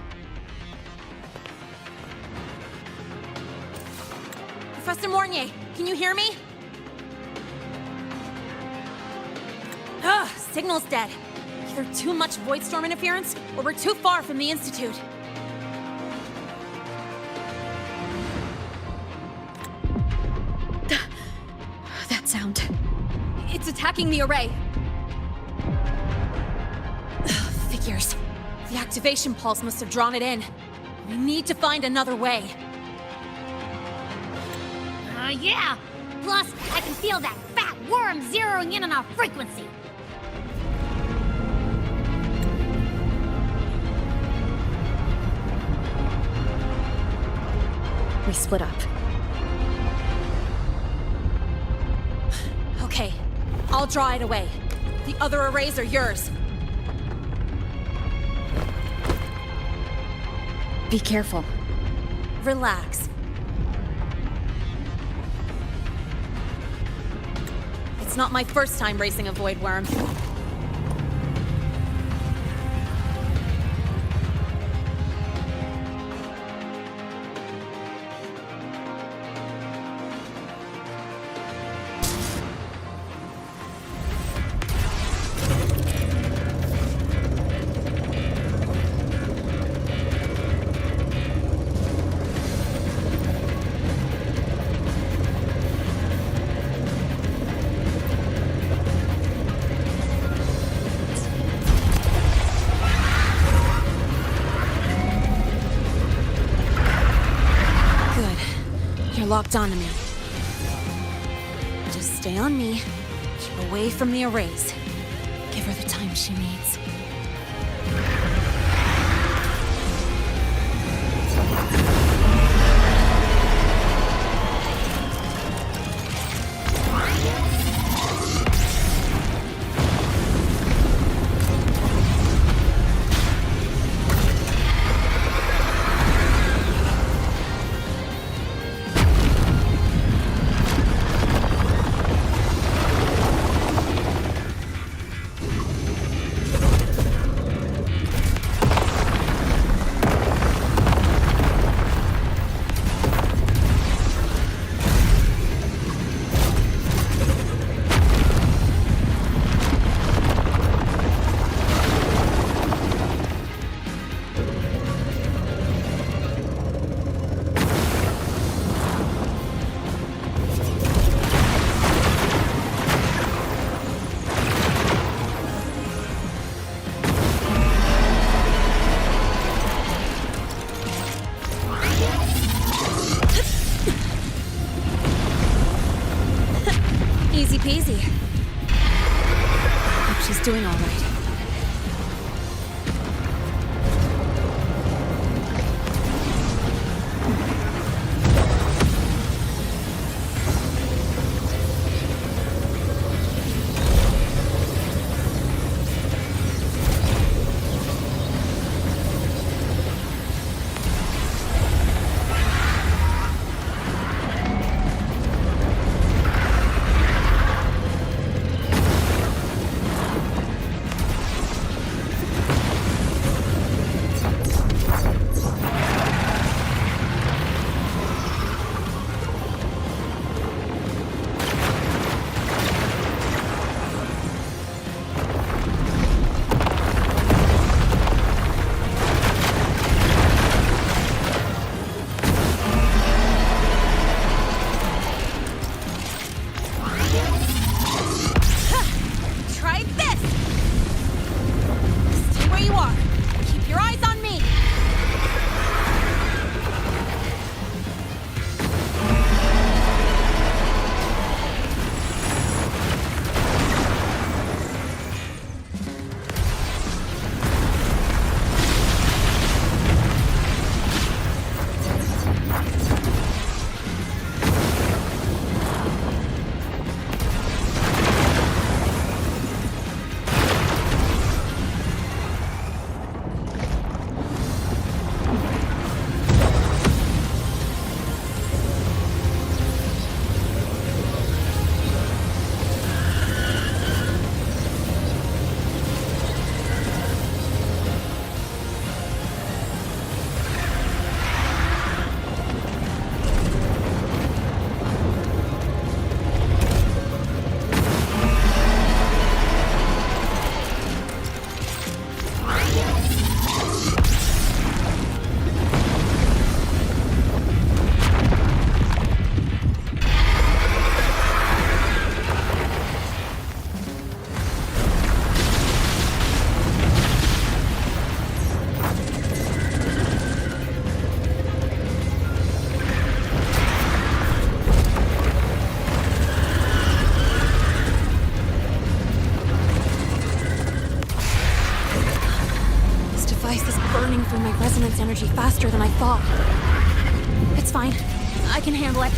Professor Mornier, can you hear me? Ugh, signal's dead. Either too much void storm interference, or we're too far from the Institute. That sound. It's attacking the array. Ugh, figures. The activation pulse must have drawn it in. We need to find another way. Yeah! Plus, I can feel that fat worm zeroing in on our frequency. We split up. Okay, I'll draw it away. The other arrays are yours. Be careful. Relax. It's not my first time racing a void worm. Locked onto me. Just stay on me. Keep away from the arrays. Give her the time she needs. Easy peasy. Hope she's doing all right. this energy faster than I thought. It's fine. I can handle it.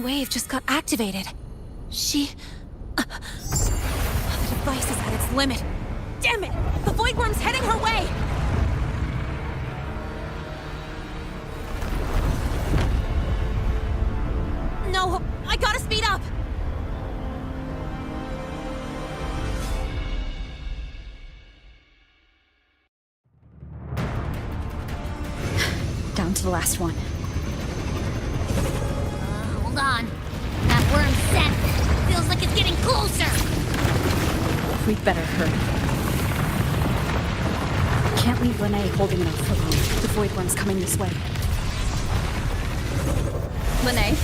Wave just got activated. The device is at its limit. Damn it! The Void Worm's heading her way! No, I gotta speed up! Down to the last one. Hold on. That worm's scent feels like it's getting closer. We'd better hurry. Can't leave Lene holding it off for long. The Void Worm's coming this way. Lene?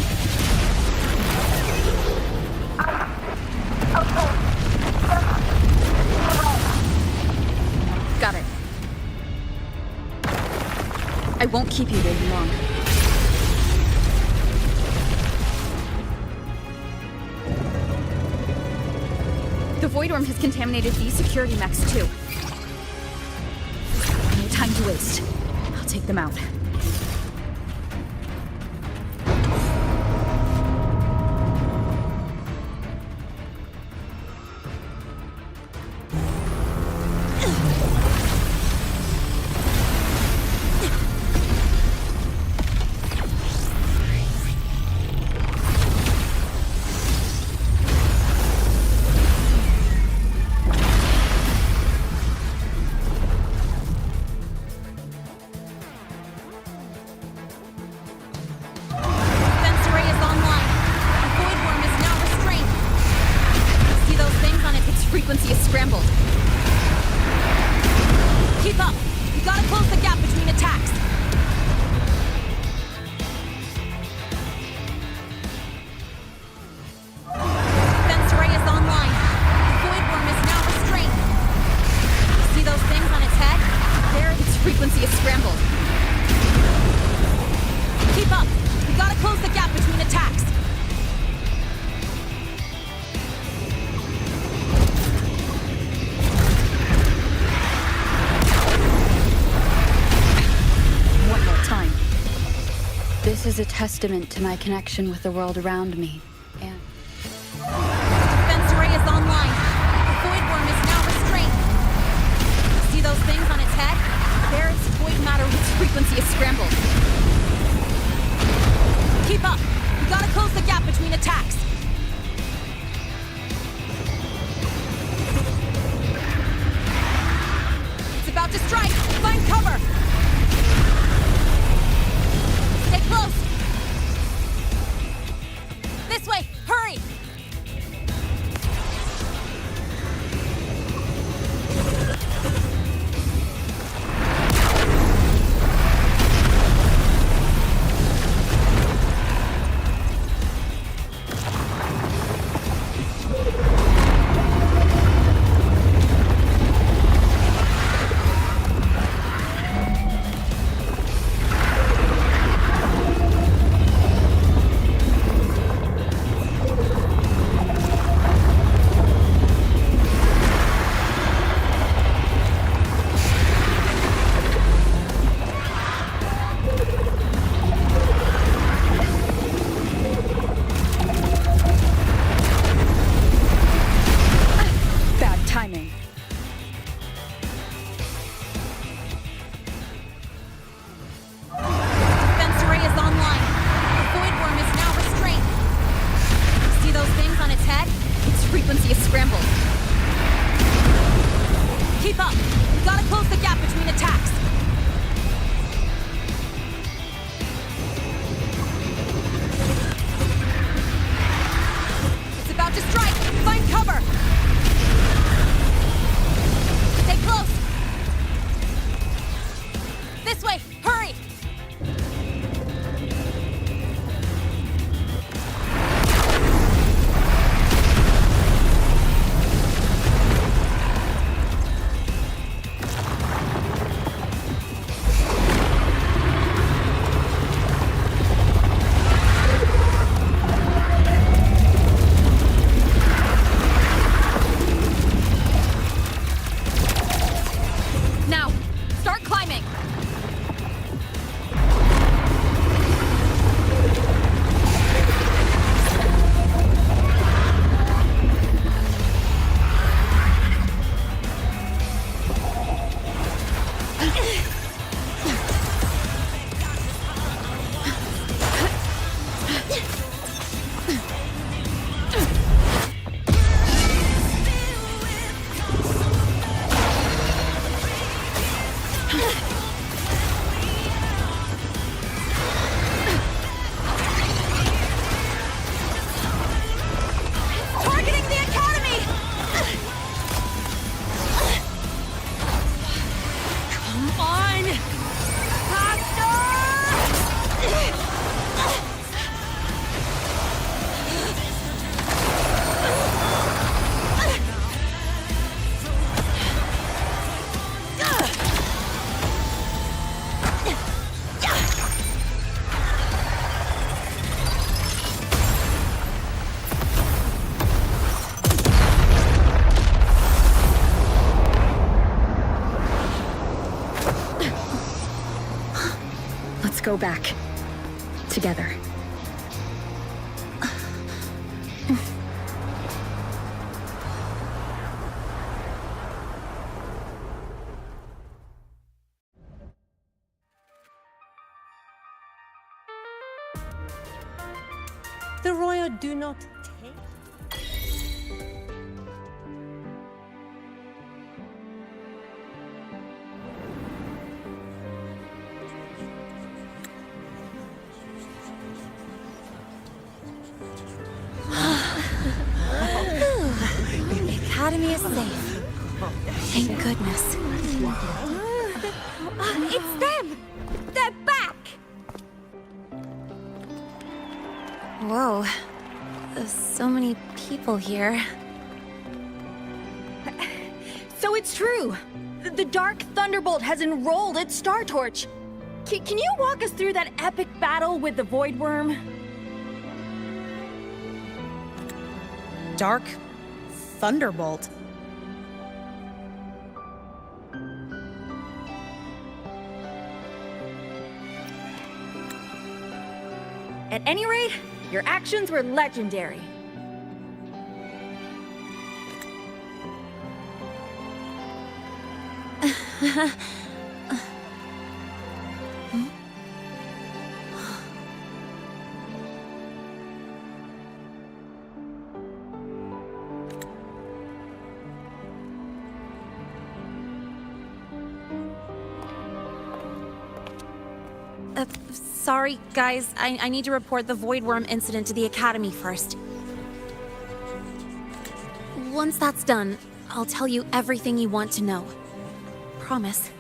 Got it. I won't keep you waiting long. The Void Worm has contaminated these security mechs too. No time to waste. I'll take them out. Frequency is scrambled. Keep up! We gotta close the gap between attacks! Defense array is online. The Void Worm is now restrained. See those things on its head? There, its frequency is scrambled. Keep up! We gotta close the gap between attacks! This is a testament to my connection with the world around me, and... Defense array is online. The Void Worm is now restrained. See those things on its head? There, its void matter whose frequency is scrambled. Keep up! We gotta close the gap between attacks! It's about to strike! Find cover! Stay close! This way! Hurry! Let's go back. Together. The royal do not take. The academy is safe. Thank goodness. It's them! They're back! Whoa. There's so many people here. So it's true! The Dark Thunderbolt has enrolled at Star Torch! Can you walk us through that epic battle with the Void Worm? Dark Thunderbolt. At any rate, your actions were legendary. Sorry, guys. I need to report the Void Worm incident to the Academy first. Once that's done, I'll tell you everything you want to know. Promise.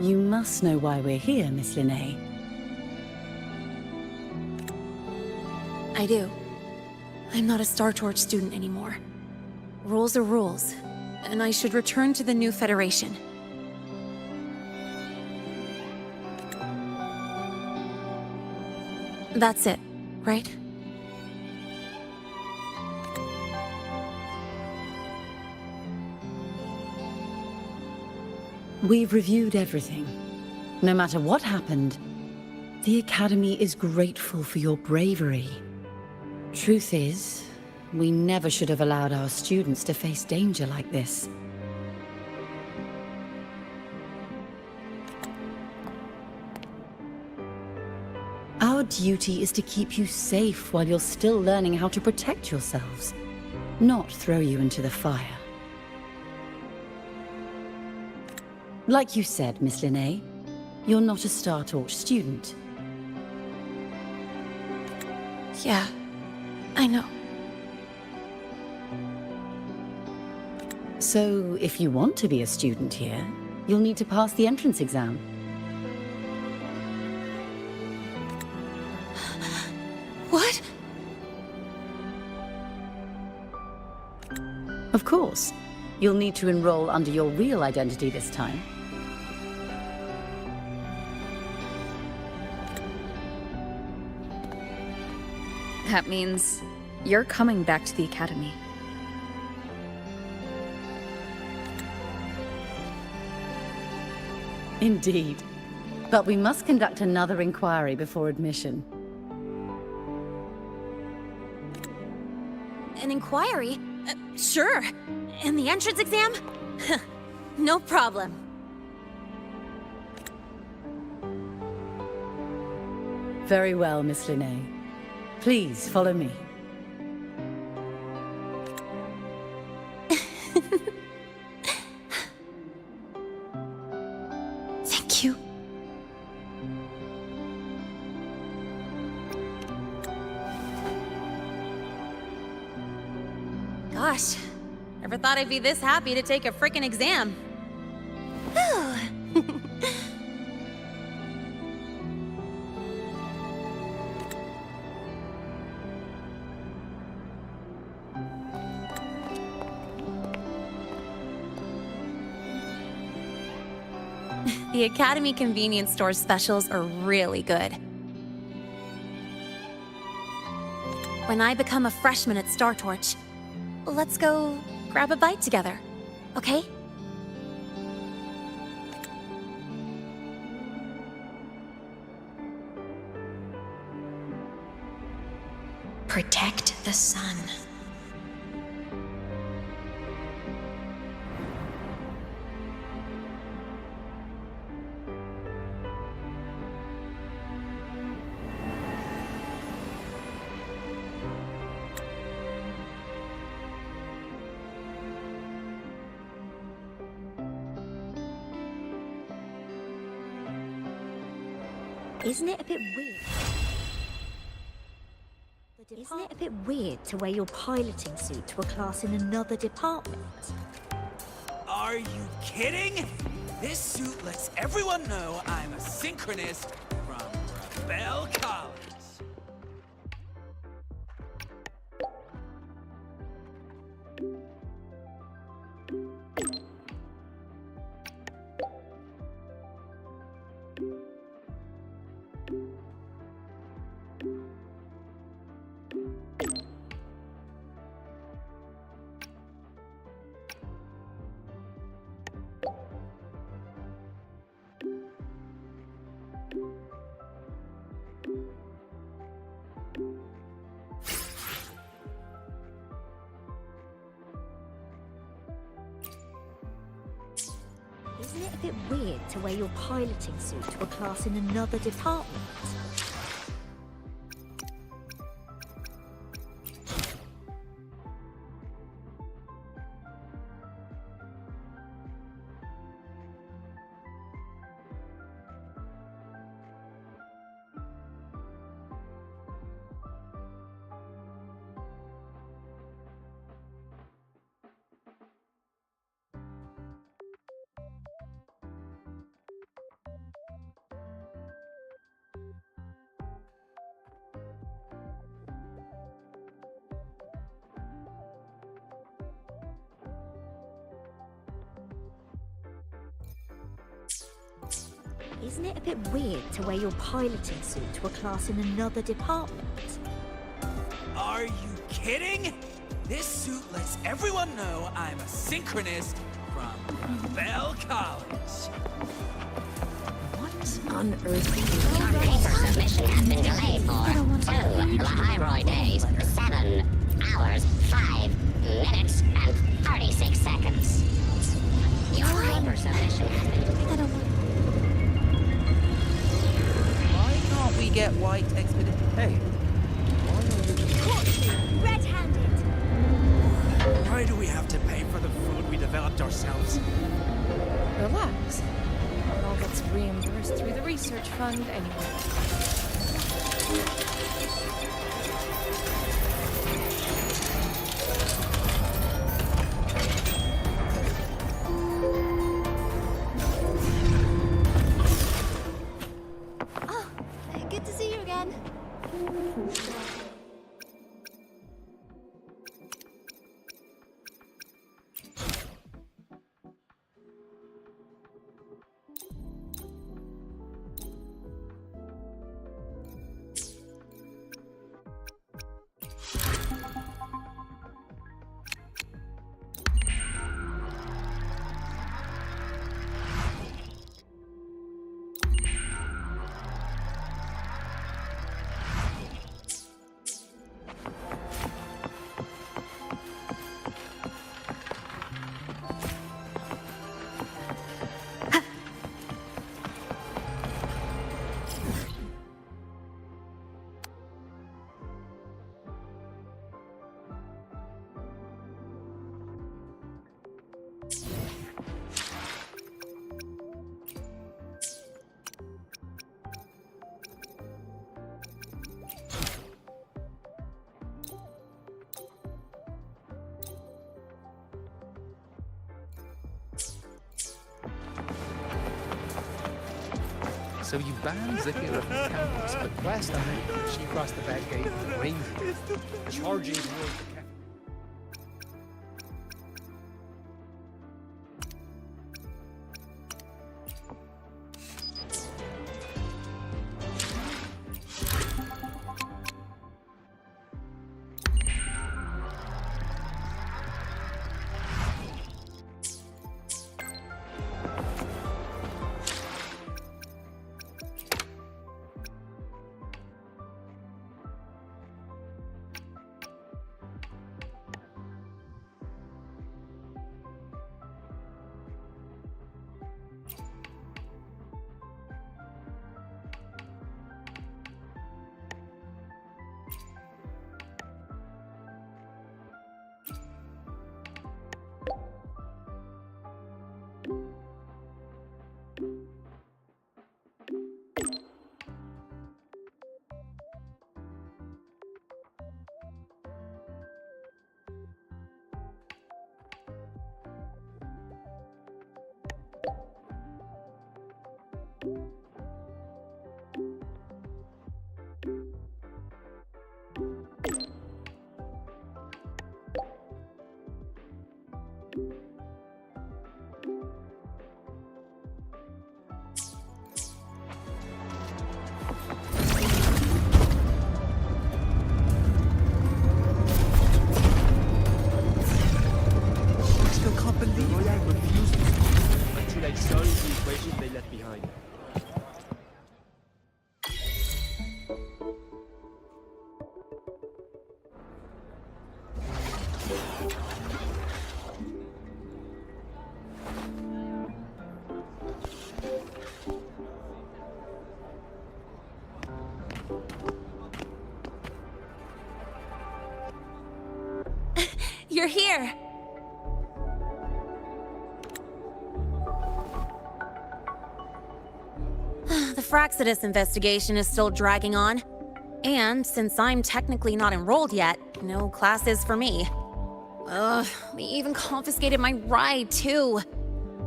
You must know why we're here, Miss Linnae. I do. I'm not a Star Torch student anymore. Rules are rules, and I should return to the new Federation. That's it, right? We've reviewed everything. No matter what happened, the Academy is grateful for your bravery. Truth is, we never should have allowed our students to face danger like this. Our duty is to keep you safe while you're still learning how to protect yourselves, not throw you into the fire. Like you said, Miss Linnae, you're not a Star Torch student. Yeah, I know. So, if you want to be a student here, you'll need to pass the entrance exam. What? Of course. You'll need to enroll under your real identity this time. That means you're coming back to the Academy. Indeed. But we must conduct another inquiry before admission. An inquiry? Sure. And the entrance exam? No problem. Very well, Miss Linnae. Please follow me. Thank you. Gosh, never thought I'd be this happy to take a frickin' exam. The The Academy convenience store specials are really good. When I become a freshman at Star Torch, let's go grab a bite together, okay? Protect the sun. Isn't it a bit weird? Isn't it a bit weird to wear your piloting suit to a class in another department? Are you kidding? This suit lets everyone know I'm a synchronist from Rebel College. Isn't it a bit weird to wear your piloting suit to a class in another department? Isn't it a bit weird to wear your piloting suit to a class in another department? Are you kidding? This suit lets everyone know I'm a synchronist from Rebel College. What on earth are Your paper submission has been delayed for 2 Lahiroy days, 7 hours, 5 minutes, and 36 seconds. Your paper submission has been delayed. Why can't we get white expedition? Hey. Red-handed! Why do we have to pay for the food we developed ourselves? Relax. It all gets reimbursed through the research fund anyway. Oh, good to see you again. So you banned Zahira from campus, but last time she crossed the back gate with a ranger, charging towards the campus. you're here. The Fraxidus investigation is still dragging on. And since I'm technically not enrolled yet, no classes for me. Ugh, they even confiscated my ride, too.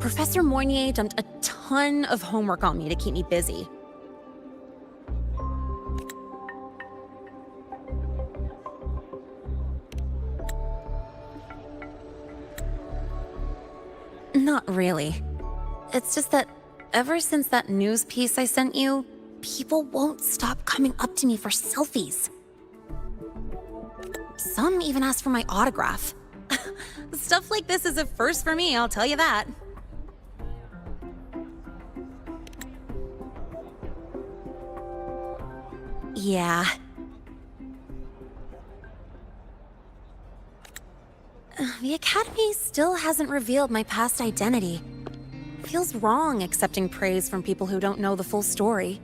Professor Moynier dumped a ton of homework on me to keep me busy. Not really. It's just that ever since that news piece I sent you, people won't stop coming up to me for selfies. Some even ask for my autograph. Stuff like this is a first for me, I'll tell you that. Yeah. The Academy still hasn't revealed my past identity. Feels wrong accepting praise from people who don't know the full story.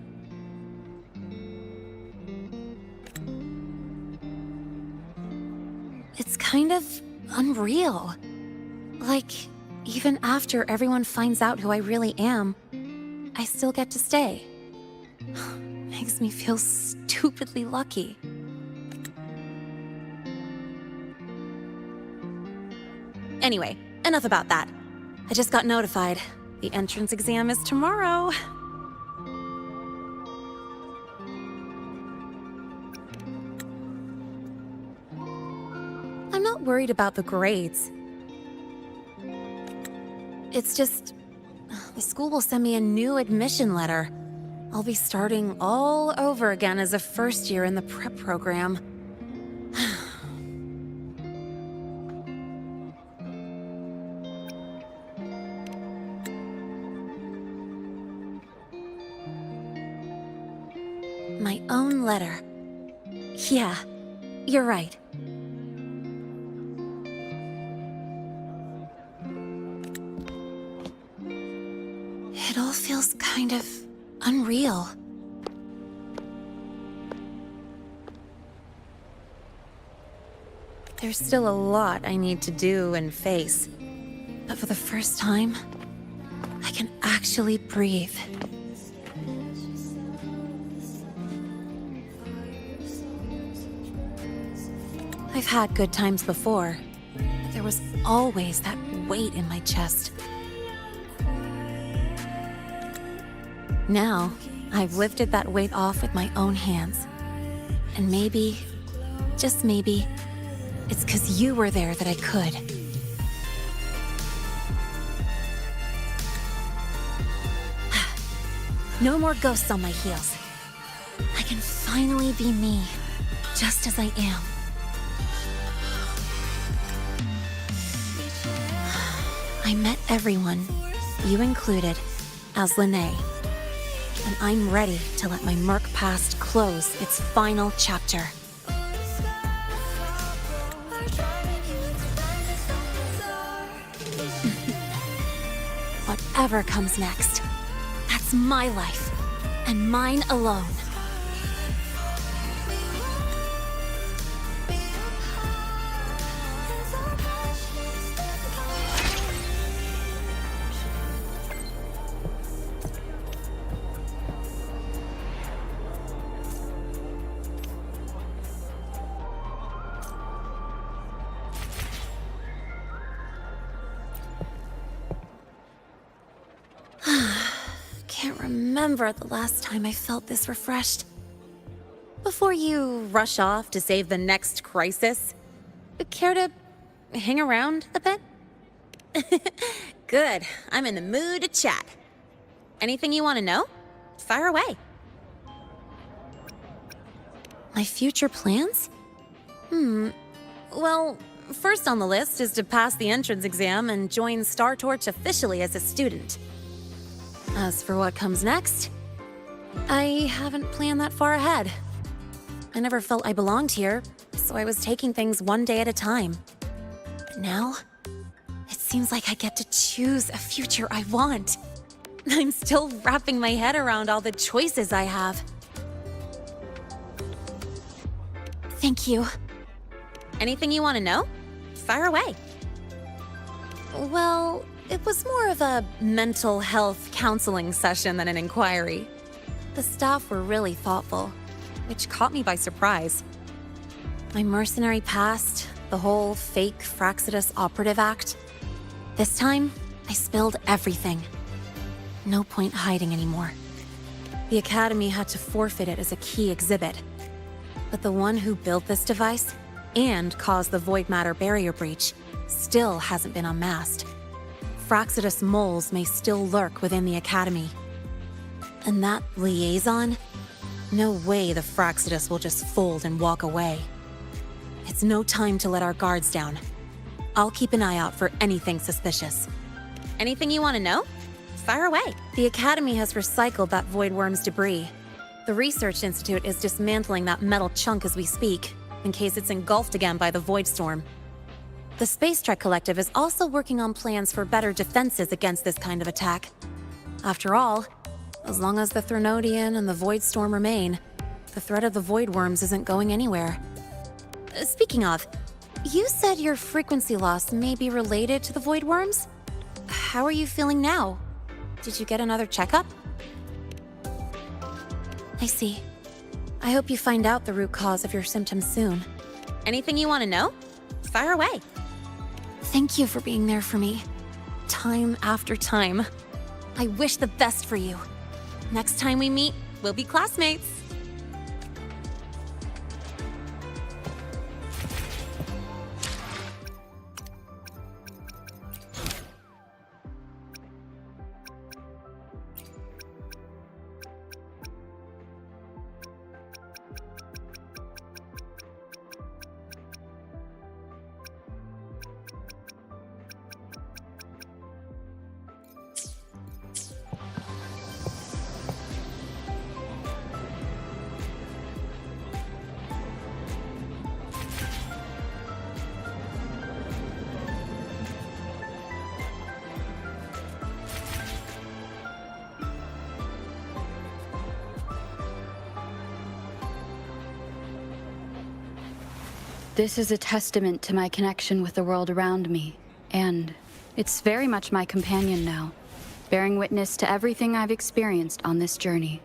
It's kind of unreal. Like, even after everyone finds out who I really am, I still get to stay. Makes me feel stupidly lucky. Anyway, enough about that. I just got notified. The entrance exam is tomorrow. I'm not worried about the grades. It's just, the school will send me a new admission letter. I'll be starting all over again as a first year in the prep program. My own letter. Yeah, you're right. It all feels kind of unreal. There's still a lot I need to do and face, but for the first time, I can actually breathe. I've had good times before, but there was always that weight in my chest. Now, I've lifted that weight off with my own hands. And maybe, just maybe, it's 'cause you were there that I could. No more ghosts on my heels. I can finally be me, just as I am. I met everyone, you included, as Lene. And I'm ready to let my Merc past close its final chapter. Whatever comes next, that's my life, and mine alone. Can't remember the last time I felt this refreshed. Before you rush off to save the next crisis, care to hang around a bit? Good, I'm in the mood to chat. Anything you want to know? Fire away. My future plans? Well, first on the list is to pass the entrance exam and join Star Torch officially as a student. As for what comes next, I haven't planned that far ahead. I never felt I belonged here, so I was taking things one day at a time. But now, it seems like I get to choose a future I want. I'm still wrapping my head around all the choices I have. Thank you. Anything you want to know? Fire away. Well, it was more of a mental health counseling session than an inquiry. The staff were really thoughtful, which caught me by surprise. My mercenary past, the whole fake Frostlands operative act. This time, I spilled everything. No point hiding anymore. The Academy had to forfeit it as a key exhibit. But the one who built this device and caused the void matter barrier breach still hasn't been unmasked. Frostlands moles may still lurk within the Academy. And that liaison? No way the Frostlands will just fold and walk away. It's no time to let our guards down. I'll keep an eye out for anything suspicious. Anything you want to know? Fire away. The Academy has recycled that void worm's debris. The Research Institute is dismantling that metal chunk as we speak, in case it's engulfed again by the void storm. The Space Trek Collective is also working on plans for better defenses against this kind of attack. After all, as long as the Threnodian and the void storm remain, the threat of the void worms isn't going anywhere. Speaking of, you said your frequency loss may be related to the void worms? How are you feeling now? Did you get another checkup? I see. I hope you find out the root cause of your symptoms soon. Anything you want to know? Fire away. Thank you for being there for me. Time after time. I wish the best for you. Next time we meet, we'll be classmates. This is a testament to my connection with the world around me, and it's very much my companion now, bearing witness to everything I've experienced on this journey.